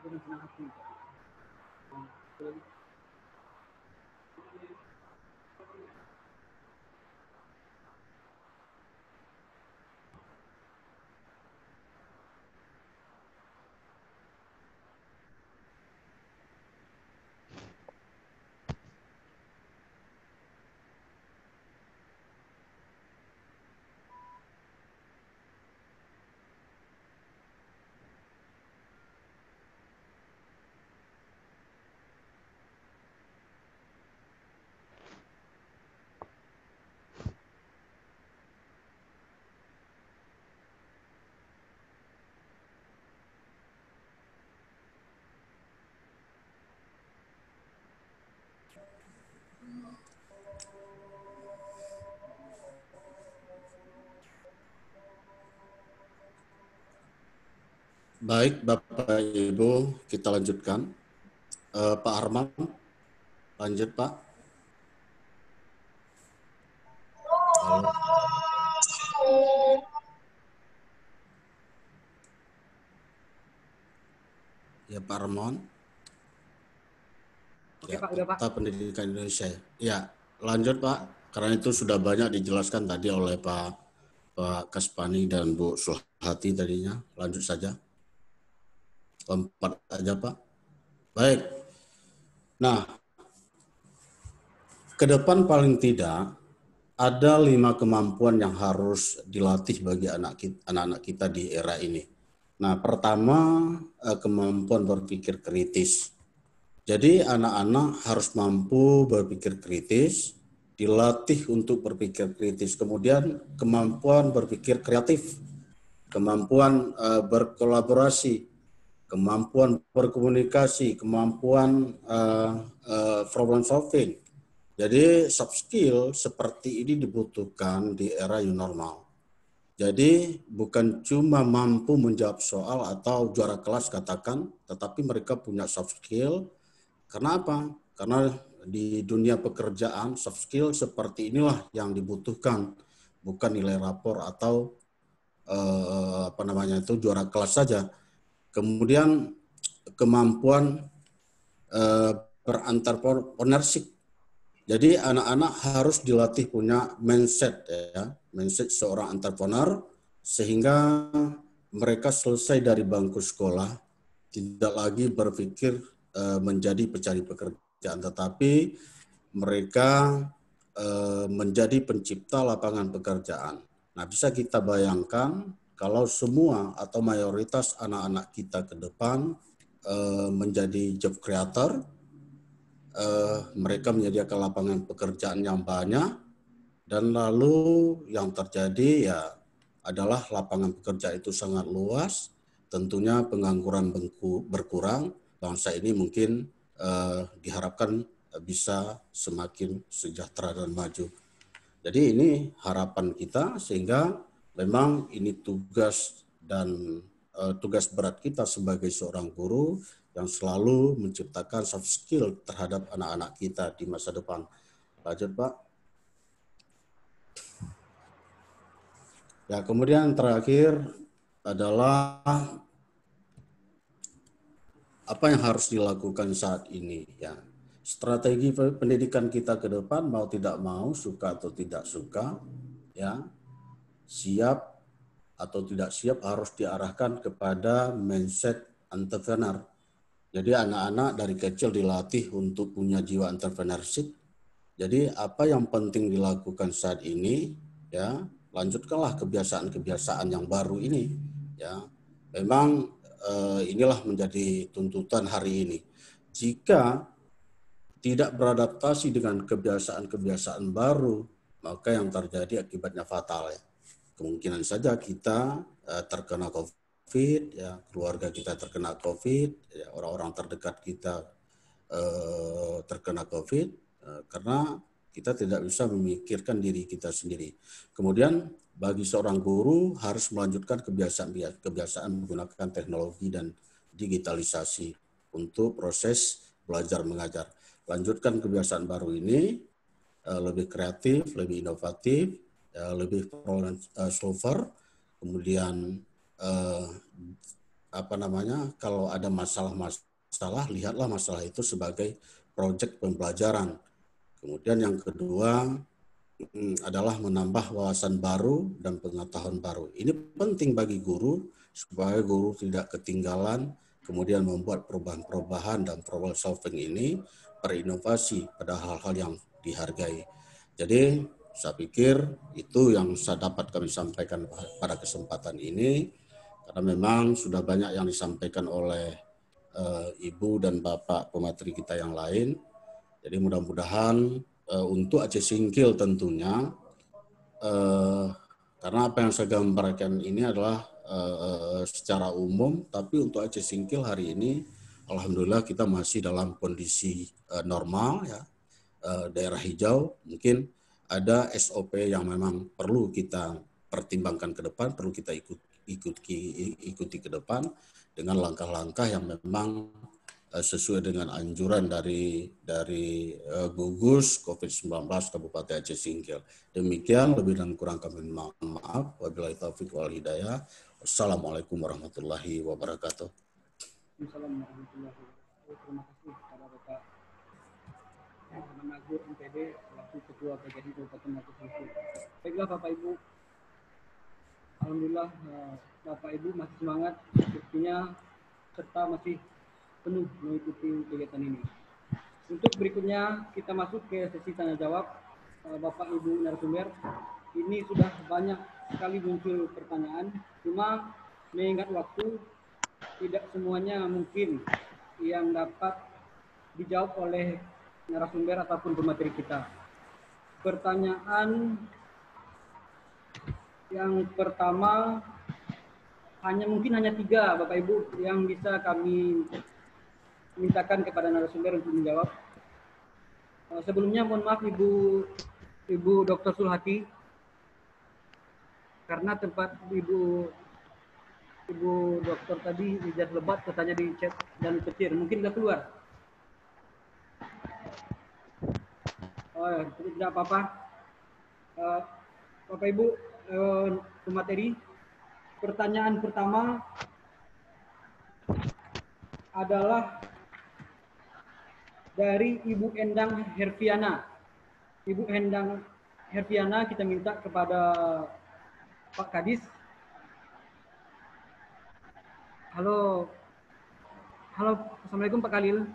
dengan senang hati. Baik, Bapak Ibu, kita lanjutkan. Pak Arman, lanjut Pak. Halo. Ya, Pak Arman. Oke, Ya, Pak, udah Pak. Peta Pendidikan Indonesia. Ya, lanjut Pak. Karena itu sudah banyak dijelaskan tadi oleh Pak Kaspani dan Bu Sulhati tadinya. Lanjut saja. Lompat aja Pak. Baik. Nah, ke depan paling tidak ada 5 kemampuan yang harus dilatih bagi anak-anak kita di era ini. Nah, pertama kemampuan berpikir kritis. Jadi anak-anak harus mampu berpikir kritis, dilatih untuk berpikir kritis. Kemudian kemampuan berpikir kreatif, kemampuan berkolaborasi, kemampuan berkomunikasi, kemampuan problem solving. Jadi soft skill seperti ini dibutuhkan di era new normal. Jadi bukan cuma mampu menjawab soal atau juara kelas katakan, tetapi mereka punya soft skill. Karena apa? Karena di dunia pekerjaan soft skill seperti inilah yang dibutuhkan, bukan nilai rapor atau juara kelas saja. Kemudian kemampuan berentrepreneurshiп. Jadi anak-anak harus dilatih punya mindset ya, mindset seorang entrepreneur sehingga mereka selesai dari bangku sekolah tidak lagi berpikir menjadi pencari pekerjaan, tetapi mereka menjadi pencipta lapangan pekerjaan. Nah, bisa kita bayangkan kalau semua atau mayoritas anak-anak kita ke depan menjadi job creator, mereka menyediakan lapangan pekerjaan yang banyak, dan lalu yang terjadi ya adalah lapangan pekerjaan itu sangat luas, tentunya pengangguran berkurang, bangsa ini mungkin diharapkan bisa semakin sejahtera dan maju. Jadi ini harapan kita, sehingga memang ini tugas dan tugas berat kita sebagai seorang guru yang selalu menciptakan soft skill terhadap anak-anak kita di masa depan. Lanjut Pak. Ya, kemudian terakhir adalah apa yang harus dilakukan saat ini ya. Strategi pendidikan kita ke depan mau tidak mau, suka atau tidak suka ya, siap atau tidak siap harus diarahkan kepada mindset entrepreneur. Jadi anak-anak dari kecil dilatih untuk punya jiwa entrepreneurship. Jadi apa yang penting dilakukan saat ini ya, lanjutkanlah kebiasaan-kebiasaan yang baru ini ya. Memang inilah menjadi tuntutan hari ini. Jika tidak beradaptasi dengan kebiasaan-kebiasaan baru, maka yang terjadi akibatnya fatal ya. Kemungkinan saja kita terkena COVID, ya, keluarga kita terkena COVID, ya, orang-orang terdekat kita terkena COVID, karena kita tidak bisa memikirkan diri kita sendiri. Kemudian bagi seorang guru harus melanjutkan kebiasaan menggunakan teknologi dan digitalisasi untuk proses belajar mengajar. Lanjutkan kebiasaan baru ini, lebih kreatif, lebih inovatif, lebih problem solver, kemudian kalau ada masalah, lihatlah masalah itu sebagai proyek pembelajaran. Kemudian yang kedua adalah menambah wawasan baru dan pengetahuan baru. Ini penting bagi guru supaya guru tidak ketinggalan, kemudian membuat perubahan-perubahan dan problem solving ini berinovasi pada hal-hal yang dihargai. Jadi saya pikir itu yang saya dapat kami sampaikan pada kesempatan ini, karena memang sudah banyak yang disampaikan oleh Ibu dan Bapak pemateri kita yang lain. Jadi mudah-mudahan untuk Aceh Singkil tentunya, karena apa yang saya gambarkan ini adalah secara umum, tapi untuk Aceh Singkil hari ini, alhamdulillah kita masih dalam kondisi normal ya, daerah hijau. Mungkin ada SOP yang memang perlu kita pertimbangkan ke depan, perlu kita ikuti ke depan dengan langkah-langkah yang memang sesuai dengan anjuran dari gugus COVID-19 Kabupaten Aceh Singkil. Demikian, lebih dan kurang kami mohon maaf. Wabillahi taufiq wal hidayah. Wassalamualaikum warahmatullahi wabarakatuh. Assalamualaikum warahmatullahi wabarakatuh. Terima kasih kepada Bapak Muhammad Najur MPD selaku Ketua PGRI Kabupaten Aceh Singkil. Baiklah Bapak Ibu, alhamdulillah Bapak Ibu masih semangat, buktinya serta masih penuh mengikuti kegiatan ini. Untuk berikutnya kita masuk ke sesi tanya jawab. Bapak Ibu narasumber, ini sudah banyak sekali muncul pertanyaan, cuma mengingat waktu tidak semuanya mungkin yang dapat dijawab oleh narasumber ataupun pemateri kita. Pertanyaan yang pertama mungkin hanya 3 Bapak Ibu yang bisa kami mintakan kepada narasumber untuk menjawab. Sebelumnya mohon maaf Ibu Dr. Sulhati, karena tempat Ibu dokter tadi Ijaz lebat katanya di chat dan petir, mungkin nggak keluar. Tidak apa-apa. Bapak Ibu pemateri, pertanyaan pertama adalah dari Ibu Endang Herfiana. Ibu Endang Herfiana, kita minta kepada Pak Kadis. Halo, Assalamualaikum Pak Khalil.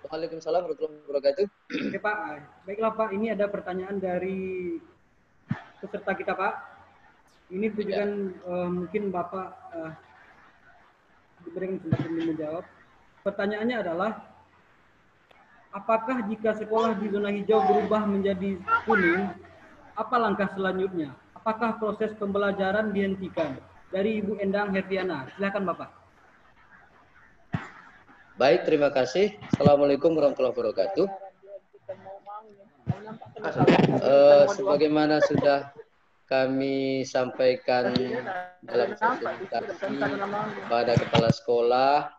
Waalaikumsalam warahmatullahi wabarakatuh. Oke Pak, baiklah Pak, ini ada pertanyaan dari peserta kita Pak. Ini tujuan mungkin Bapak diberikan kesempatan menjawab. Pertanyaannya adalah, apakah jika sekolah di zona hijau berubah menjadi kuning, apa langkah selanjutnya? Apakah proses pembelajaran dihentikan? Dari Ibu Endang Herfiana, silakan Bapak. Baik, terima kasih. Assalamualaikum warahmatullahi wabarakatuh. Sebagaimana sudah kami sampaikan dalam presentasi pada kepala sekolah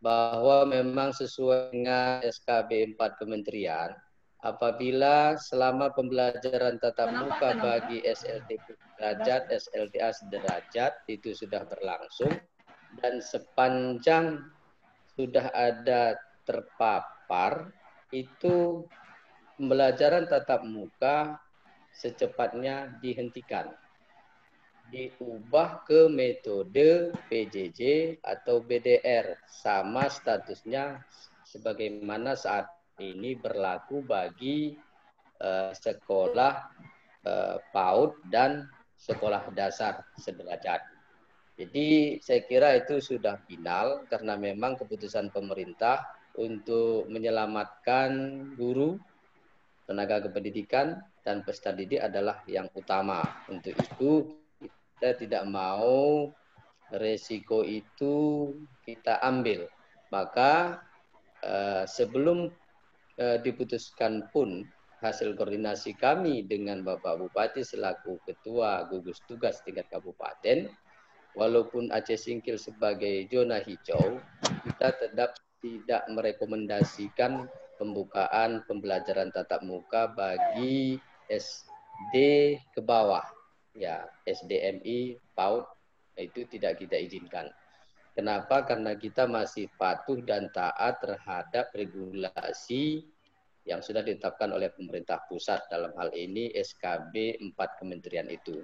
bahwa memang sesuai dengan SKB 4 Kementerian, apabila selama pembelajaran tatap muka bagi SLTP sederajat, SLTA sederajat itu sudah berlangsung dan sepanjang sudah ada terpapar, itu pembelajaran tatap muka secepatnya dihentikan, diubah ke metode PJJ atau BDR, sama statusnya sebagaimana saat ini berlaku bagi sekolah PAUD dan sekolah dasar sederajat. Jadi saya kira itu sudah final karena memang keputusan pemerintah untuk menyelamatkan guru, tenaga kependidikan, dan peserta didik adalah yang utama. Untuk itu kita tidak mau resiko itu kita ambil. Maka sebelum diputuskan pun hasil koordinasi kami dengan Bapak Bupati selaku Ketua Gugus Tugas tingkat kabupaten, walaupun Aceh Singkil sebagai zona hijau, kita tetap tidak merekomendasikan pembukaan pembelajaran tatap muka bagi SD ke bawah, ya SDMI, PAUD itu tidak kita izinkan. Kenapa? Karena kita masih patuh dan taat terhadap regulasi yang sudah ditetapkan oleh pemerintah pusat, dalam hal ini SKB 4 kementerian itu.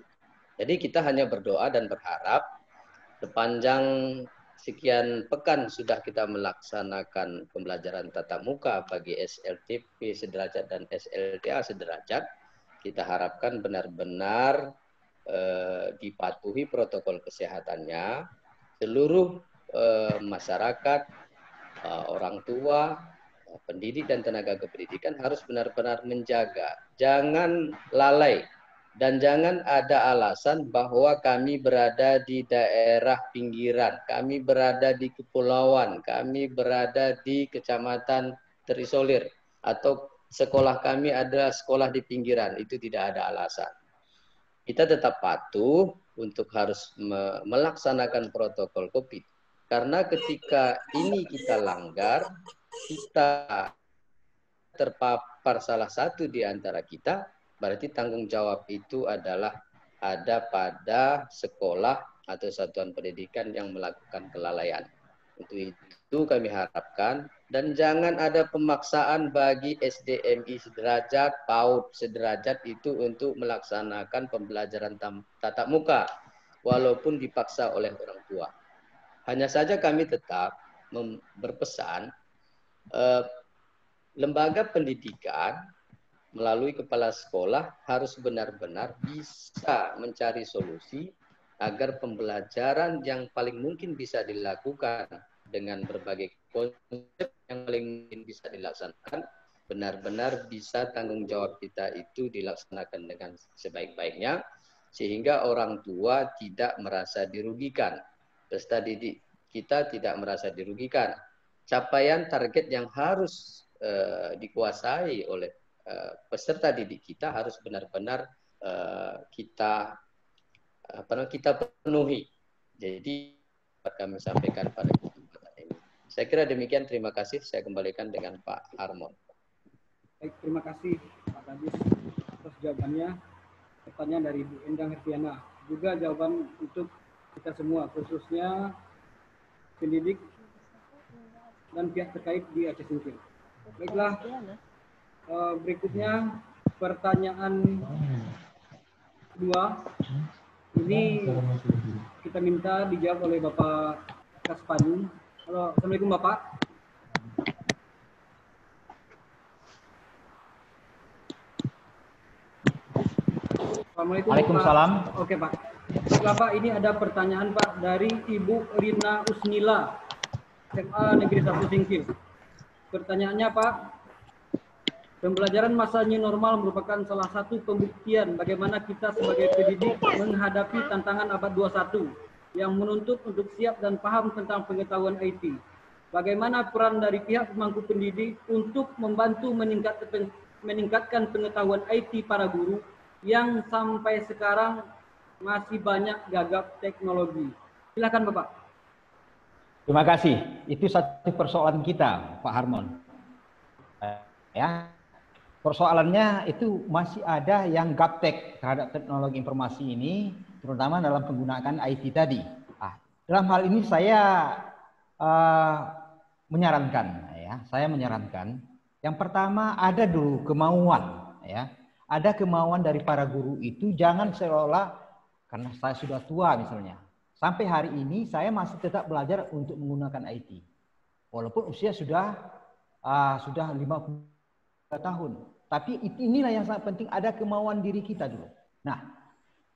Jadi kita hanya berdoa dan berharap sepanjang sekian pekan sudah kita melaksanakan pembelajaran tatap muka bagi SLTP sederajat dan SLTA sederajat, kita harapkan benar-benar dipatuhi protokol kesehatannya, seluruh masyarakat, orang tua, pendidik dan tenaga kependidikan harus benar-benar menjaga, jangan lalai. Dan jangan ada alasan bahwa kami berada di daerah pinggiran, kami berada di kepulauan, kami berada di kecamatan terisolir, atau sekolah kami ada sekolah di pinggiran. Itu tidak ada alasan. Kita tetap patuh untuk harus melaksanakan protokol COVID. Karena ketika ini kita langgar, kita terpapar salah satu di antara kita, berarti tanggung jawab itu adalah ada pada sekolah atau satuan pendidikan yang melakukan kelalaian. Untuk itu kami harapkan, dan jangan ada pemaksaan bagi SDMI sederajat, PAUD sederajat itu untuk melaksanakan pembelajaran tatap muka, walaupun dipaksa oleh orang tua. Hanya saja kami tetap berpesan, lembaga pendidikan melalui kepala sekolah harus benar-benar bisa mencari solusi agar pembelajaran yang paling mungkin bisa dilakukan dengan berbagai konsep yang paling mungkin bisa dilaksanakan, benar-benar bisa tanggung jawab kita itu dilaksanakan dengan sebaik-baiknya, sehingga orang tua tidak merasa dirugikan, peserta didik kita tidak merasa dirugikan. Capaian target yang harus dikuasai oleh peserta didik kita harus benar-benar kita penuhi. Jadi kami sampaikan pada kesempatan ini. Saya kira demikian. Terima kasih. Saya kembalikan dengan Pak Harmon. Baik, terima kasih Pak Kadis atas jawabannya. Pertanyaan dari Bu Endang Herfiana. Juga jawaban untuk kita semua, khususnya pendidik dan pihak terkait di Aceh Singkil. Baiklah. Berikutnya pertanyaan kedua, ini kita minta dijawab oleh Bapak Kaspani. Halo, Assalamualaikum Bapak. Assalamualaikum. Waalaikumsalam. Pak. Oke Pak. Bapak, ini ada pertanyaan Pak dari Ibu Rina Usnila, SMA Negeri 1 Singkil. Pertanyaannya Pak, pembelajaran masa new normal merupakan salah satu pembuktian bagaimana kita sebagai pendidik menghadapi tantangan abad 21 yang menuntut untuk siap dan paham tentang pengetahuan IT. Bagaimana peran dari pihak pemangku pendidik untuk membantu meningkatkan pengetahuan IT para guru yang sampai sekarang masih banyak gagap teknologi. Silakan Bapak. Terima kasih. Itu satu persoalan kita, Pak Harmon. Ya. Persoalannya itu masih ada yang gaptek terhadap teknologi informasi ini, terutama dalam penggunaan IT tadi. Dalam hal ini saya menyarankan, yang pertama ada dulu kemauan, ya, ada kemauan dari para guru itu jangan seolah karena saya sudah tua misalnya, sampai hari ini saya masih tetap belajar untuk menggunakan IT, walaupun usia sudah 50 tahun. Tapi inilah yang sangat penting, ada kemauan diri kita dulu. Nah,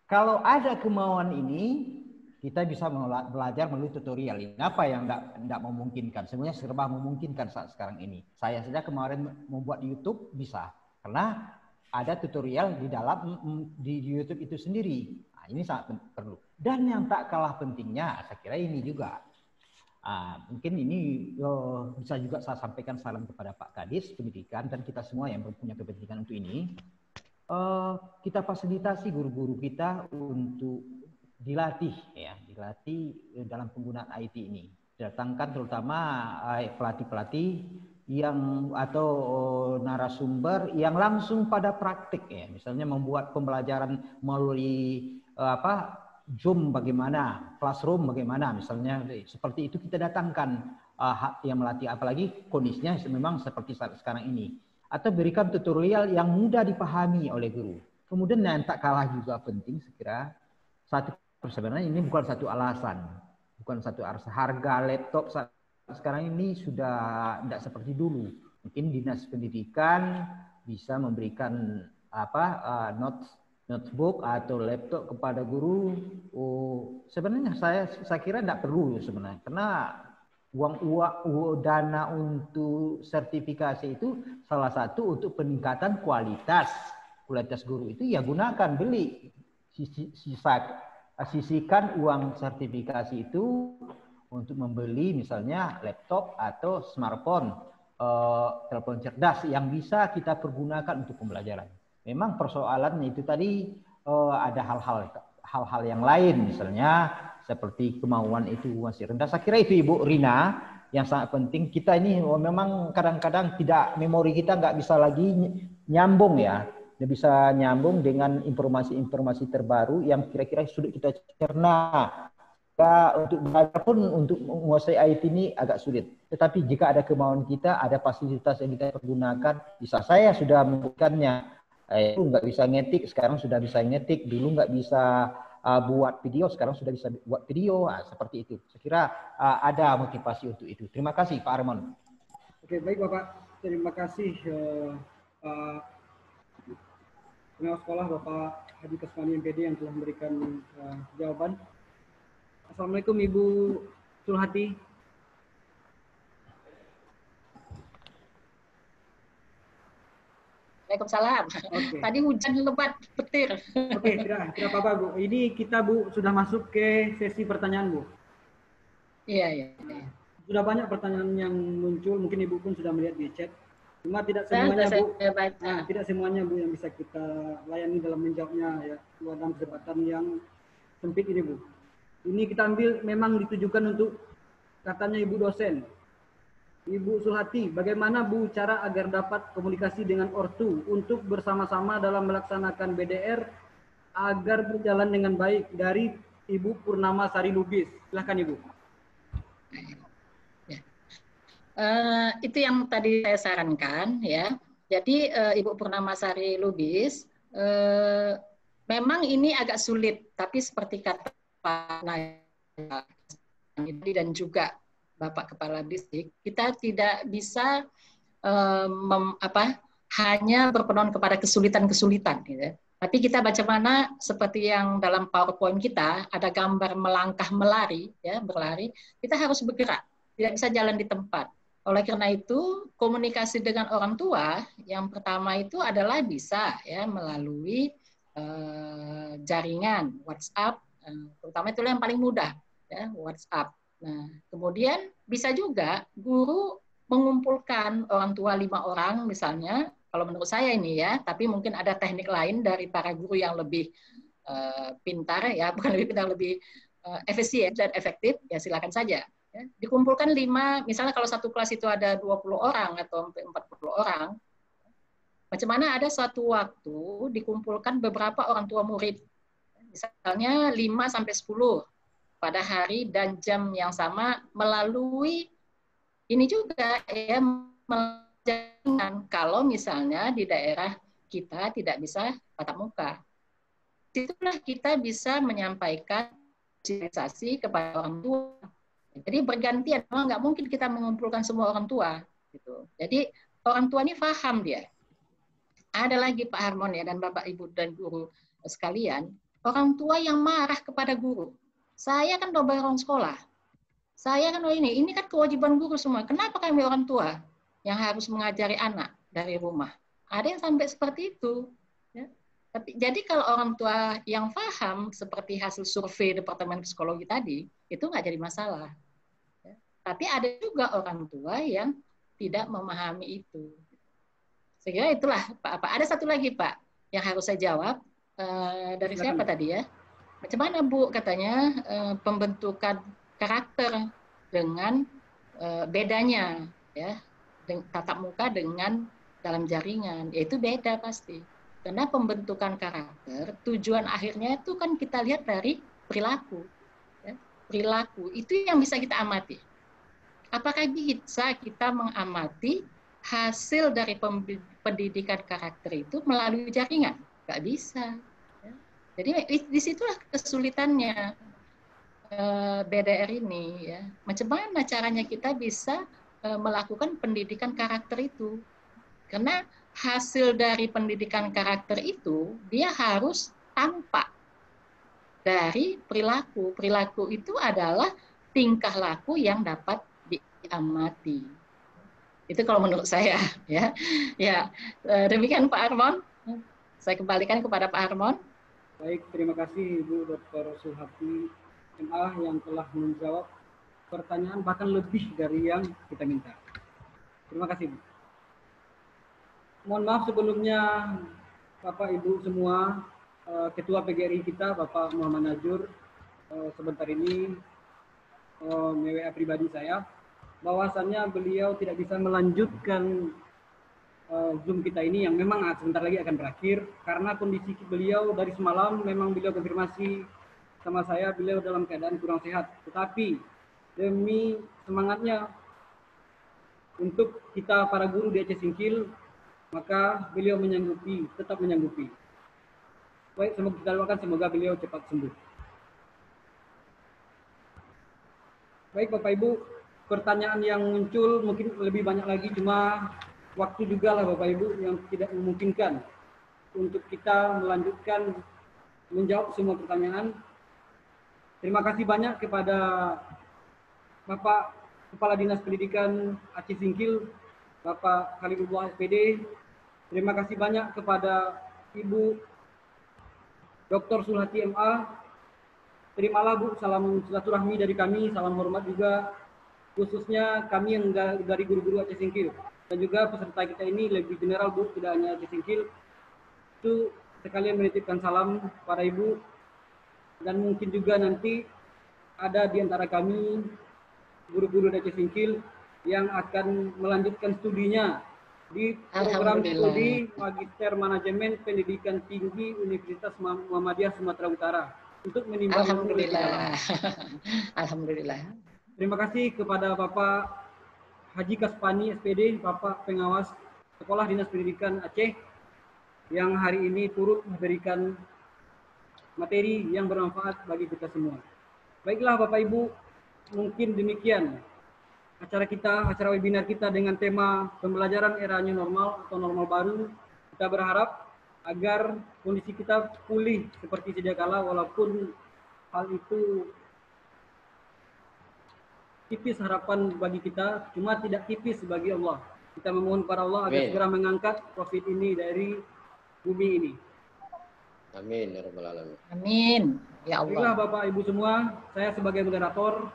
kalau ada kemauan ini, kita bisa belajar melalui tutorial. Apa yang tidak memungkinkan? Sebenarnya serba memungkinkan saat sekarang ini. Saya saja kemarin membuat YouTube bisa, karena ada tutorial di YouTube itu sendiri. Nah, ini sangat perlu. Dan yang tak kalah pentingnya, saya kira ini juga. Mungkin ini bisa juga saya sampaikan salam kepada Pak Kadis Pendidikan dan kita semua yang punya kepentingan untuk ini. Kita fasilitasi guru-guru kita untuk dilatih dalam penggunaan IT ini. Datangkan terutama pelatih-pelatih yang atau narasumber yang langsung pada praktik ya, misalnya membuat pembelajaran melalui Zoom bagaimana, classroom bagaimana, misalnya seperti itu kita datangkan yang melatih, apalagi kondisinya memang seperti sekarang ini, atau berikan tutorial yang mudah dipahami oleh guru. Kemudian yang tak kalah juga penting, sekira sebenarnya ini bukan satu alasan, harga laptop sekarang ini sudah tidak seperti dulu. Mungkin dinas pendidikan bisa memberikan notebook atau laptop kepada guru. Sebenarnya saya kira tidak perlu sebenarnya, karena dana untuk sertifikasi itu salah satu untuk peningkatan kualitas guru itu ya gunakan, beli, sisihkan uang sertifikasi itu untuk membeli misalnya laptop atau smartphone, telepon cerdas yang bisa kita pergunakan untuk pembelajaran. Memang persoalan itu tadi ada hal-hal yang lain, misalnya seperti kemauan itu masih rendah. Saya kira itu Ibu Rina yang sangat penting. Kita ini memang kadang-kadang memori kita nggak bisa lagi nyambung ya, nggak bisa nyambung dengan informasi-informasi terbaru yang kira-kira sudah kita cerna. Untuk belajar pun untuk menguasai IT ini agak sulit. Tetapi jika ada kemauan kita, ada fasilitas yang kita pergunakan, bisa saya sudah membukanya. Dulu nggak bisa ngetik, sekarang sudah bisa ngetik. Dulu nggak bisa buat video, sekarang sudah bisa buat video. Seperti itu. Saya kira ada motivasi untuk itu. Terima kasih Pak Armon. Oke, baik Bapak. Terima kasih pengawas sekolah Bapak Haji Kasmani MPD yang telah memberikan jawaban. Assalamualaikum Ibu Sulhati. Waalaikumsalam. Okay. Tadi hujan lebat petir. Oke, tidak apa-apa Bu. Ini kita Bu sudah masuk ke sesi pertanyaan Bu. Iya. Sudah banyak pertanyaan yang muncul, mungkin Ibu pun sudah melihat di chat. Cuma tidak semuanya Bu. Tidak semuanya Bu yang bisa kita layani dalam menjawabnya ya, dalam kesempatan yang sempit ini Bu. Ini kita ambil memang ditujukan untuk katanya Ibu dosen. Ibu Sulhati, bagaimana Bu cara agar dapat komunikasi dengan ortu untuk bersama-sama dalam melaksanakan BDR agar berjalan dengan baik, dari Ibu Purnama Sari Lubis. Silahkan Ibu. Itu yang tadi saya sarankan ya. Jadi Ibu Purnama Sari Lubis, memang ini agak sulit, tapi seperti kata Pak Nadi dan juga Bapak Kepala Distrik, kita tidak bisa hanya berpedoman kepada kesulitan-kesulitan, gitu. Tapi kita baca mana seperti yang dalam PowerPoint kita ada gambar melangkah melari, ya berlari, kita harus bergerak, tidak bisa jalan di tempat. Oleh karena itu komunikasi dengan orang tua yang pertama itu adalah bisa ya melalui jaringan WhatsApp. Terutama itu yang paling mudah ya, WhatsApp. Nah, kemudian bisa juga guru mengumpulkan orang tua 5 orang misalnya, kalau menurut saya ini ya, tapi mungkin ada teknik lain dari para guru yang lebih pintar ya, bukan lebih pintar, lebih efisien dan efektif, ya silakan saja. Ya. Dikumpulkan 5, misalnya kalau satu kelas itu ada 20 orang atau 40 orang, macam mana ada suatu waktu dikumpulkan beberapa orang tua murid. Misalnya 5-10 pada hari dan jam yang sama melalui ini juga ya, jaringan. Kalau misalnya di daerah kita tidak bisa tatap muka, situlah kita bisa menyampaikan sosialisasi kepada orang tua. Jadi bergantian, memang nggak mungkin kita mengumpulkan semua orang tua. Gitu. Jadi orang tua ini paham dia. Ada lagi Pak Harmon ya dan Bapak Ibu dan guru sekalian, orang tua yang marah kepada guru. Saya kan udah bayar orang sekolah. Saya kan ini kan kewajiban guru semua. Kenapa kami orang tua yang harus mengajari anak dari rumah? Ada yang sampai seperti itu. Ya. Tapi jadi kalau orang tua yang paham seperti hasil survei Departemen Psikologi tadi, itu nggak jadi masalah. Ya. Tapi ada juga orang tua yang tidak memahami itu. Sehingga itulah Pak. Ada satu lagi Pak yang harus saya jawab dari siapa tadi ya? Macam mana Bu katanya pembentukan karakter dengan bedanya ya tatap muka dengan dalam jaringan, yaitu beda pasti. Karena pembentukan karakter, tujuan akhirnya itu kan kita lihat dari perilaku. Ya. Perilaku itu yang bisa kita amati. Apakah bisa kita mengamati hasil dari pendidikan karakter itu melalui jaringan? Nggak bisa. Ya. Jadi disitulah kesulitannya BDR ini. Ya. Macam mana caranya kita bisa melakukan pendidikan karakter itu? Karena hasil dari pendidikan karakter itu, dia harus tampak dari perilaku. Perilaku itu adalah tingkah laku yang dapat diamati. Itu kalau menurut saya, ya. Ya, demikian Pak Armon. Saya kembalikan kepada Pak Armon. Baik, terima kasih Ibu Dr. Sulhati MA yang telah menjawab pertanyaan bahkan lebih dari yang kita minta. Terima kasih, Bu. Mohon maaf sebelumnya Bapak Ibu semua, Ketua PGRI kita Bapak Muhammad Najur sebentar ini WA pribadi saya, bahwasannya beliau tidak bisa melanjutkan Zoom kita ini yang memang sebentar lagi akan berakhir karena kondisi beliau dari semalam memang beliau konfirmasi sama saya beliau dalam keadaan kurang sehat. Tetapi demi semangatnya untuk kita para guru di Aceh Singkil, maka beliau menyanggupi, tetap menyanggupi. Baik, semoga kita doakan semoga beliau cepat sembuh. Baik Bapak Ibu, pertanyaan yang muncul mungkin lebih banyak lagi, cuma waktu juga lah Bapak Ibu yang tidak memungkinkan untuk kita melanjutkan menjawab semua pertanyaan. Terima kasih banyak kepada Bapak Kepala Dinas Pendidikan Aceh Singkil, Bapak Khalilullah SPD. Terima kasih banyak kepada Ibu Dr. Sulhati MA. Terimalah Bu salam silaturahmi dari kami, salam hormat juga khususnya kami yang dari guru-guru Aceh Singkil dan juga peserta kita ini lebih general Bu, tidak hanya Aceh Singkil. Itu sekalian menitipkan salam para Ibu dan mungkin juga nanti ada di antara kami guru-guru Aceh Singkil yang akan melanjutkan studinya di program studi Magister Manajemen Pendidikan Tinggi Universitas Muhammadiyah Sumatera Utara untuk menimbang. Alhamdulillah. Alhamdulillah. Terima kasih kepada Bapak Haji Kaspani SPD, Bapak Pengawas Sekolah Dinas Pendidikan Aceh yang hari ini turut memberikan materi yang bermanfaat bagi kita semua. Baiklah Bapak Ibu, mungkin demikian acara webinar kita dengan tema pembelajaran era new normal atau normal baru. Kita berharap agar kondisi kita pulih seperti sedia kala, walaupun hal itu tipis harapan bagi kita, cuma tidak tipis bagi Allah. Kita memohon para Allah agar segera mengangkat COVID ini dari bumi ini. Amin ya rabbal alamin. Amin ya Allah. Baiklah Bapak Ibu semua, saya sebagai moderator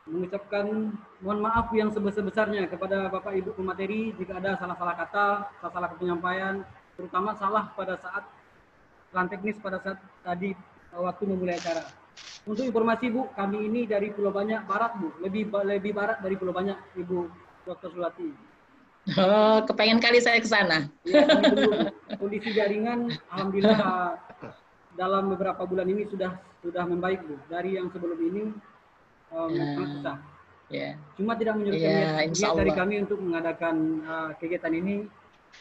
mengucapkan mohon maaf yang sebesar-besarnya kepada Bapak Ibu pemateri jika ada salah-salah kata, salah penyampaian, terutama salah pada saat teknis pada saat tadi waktu memulai acara. Untuk informasi Bu, kami ini dari Pulau Banyak Barat Bu, lebih barat dari Pulau Banyak Ibu Dr. Sulhati. Oh, kepengen kali saya ke sana. Ya, kami tunggu Bu. Kondisi jaringan alhamdulillah dalam beberapa bulan ini sudah membaik Bu. Dari yang sebelum ini sangat susah. Cuma tidak menyurutkan niat dari kami untuk mengadakan kegiatan ini,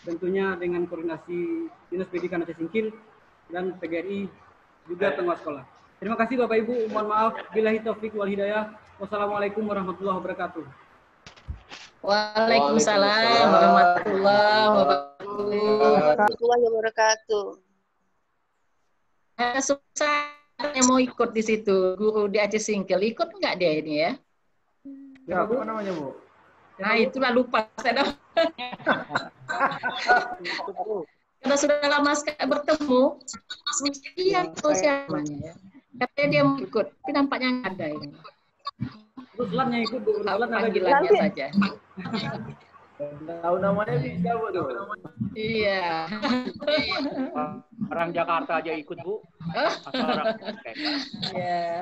tentunya dengan koordinasi Dinas Pendidikan Aceh Singkil dan PGRI juga pengawas sekolah. Terima kasih Bapak Ibu, mohon maaf. Billahi taufik wal hidayah. Wassalamualaikum warahmatullahi wabarakatuh. Waalaikumsalam warahmatullahi wabarakatuh. Susah yang mau ikut di situ, guru di Aceh Singkil, ikut enggak dia ini ya? Ya, apa namanya Bu? Nah itulah lupa saya karena sudah lama sekali bertemu. Iya itu siapa ya? Katanya dia mau ikut, tapi nampaknya nggak ada ini. Ruslannya ikut Bu, Ruslan panggilannya saja. Tahu namanya bisa Bu tuh. Iya. Orang Jakarta aja ikut Bu. Iya.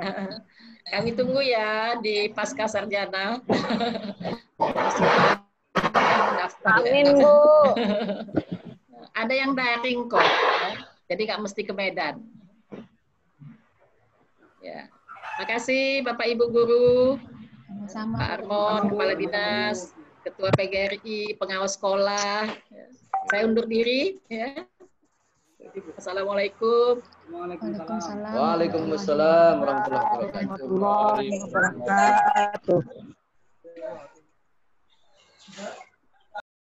Kami tunggu ya di pasca sarjana. Amin, Bu. Ada yang daring kok, jadi nggak mesti ke Medan. Ya, makasih Bapak Ibu Guru, Sama-sama. Pak Armon, Kepala Dinas, Ketua PGRI, pengawas sekolah. Saya undur diri. Ya. Assalamualaikum. Waalaikumsalam. Waalaikumsalam warahmatullahi wabarakatuh. Warahmatullahi wabarakatuh.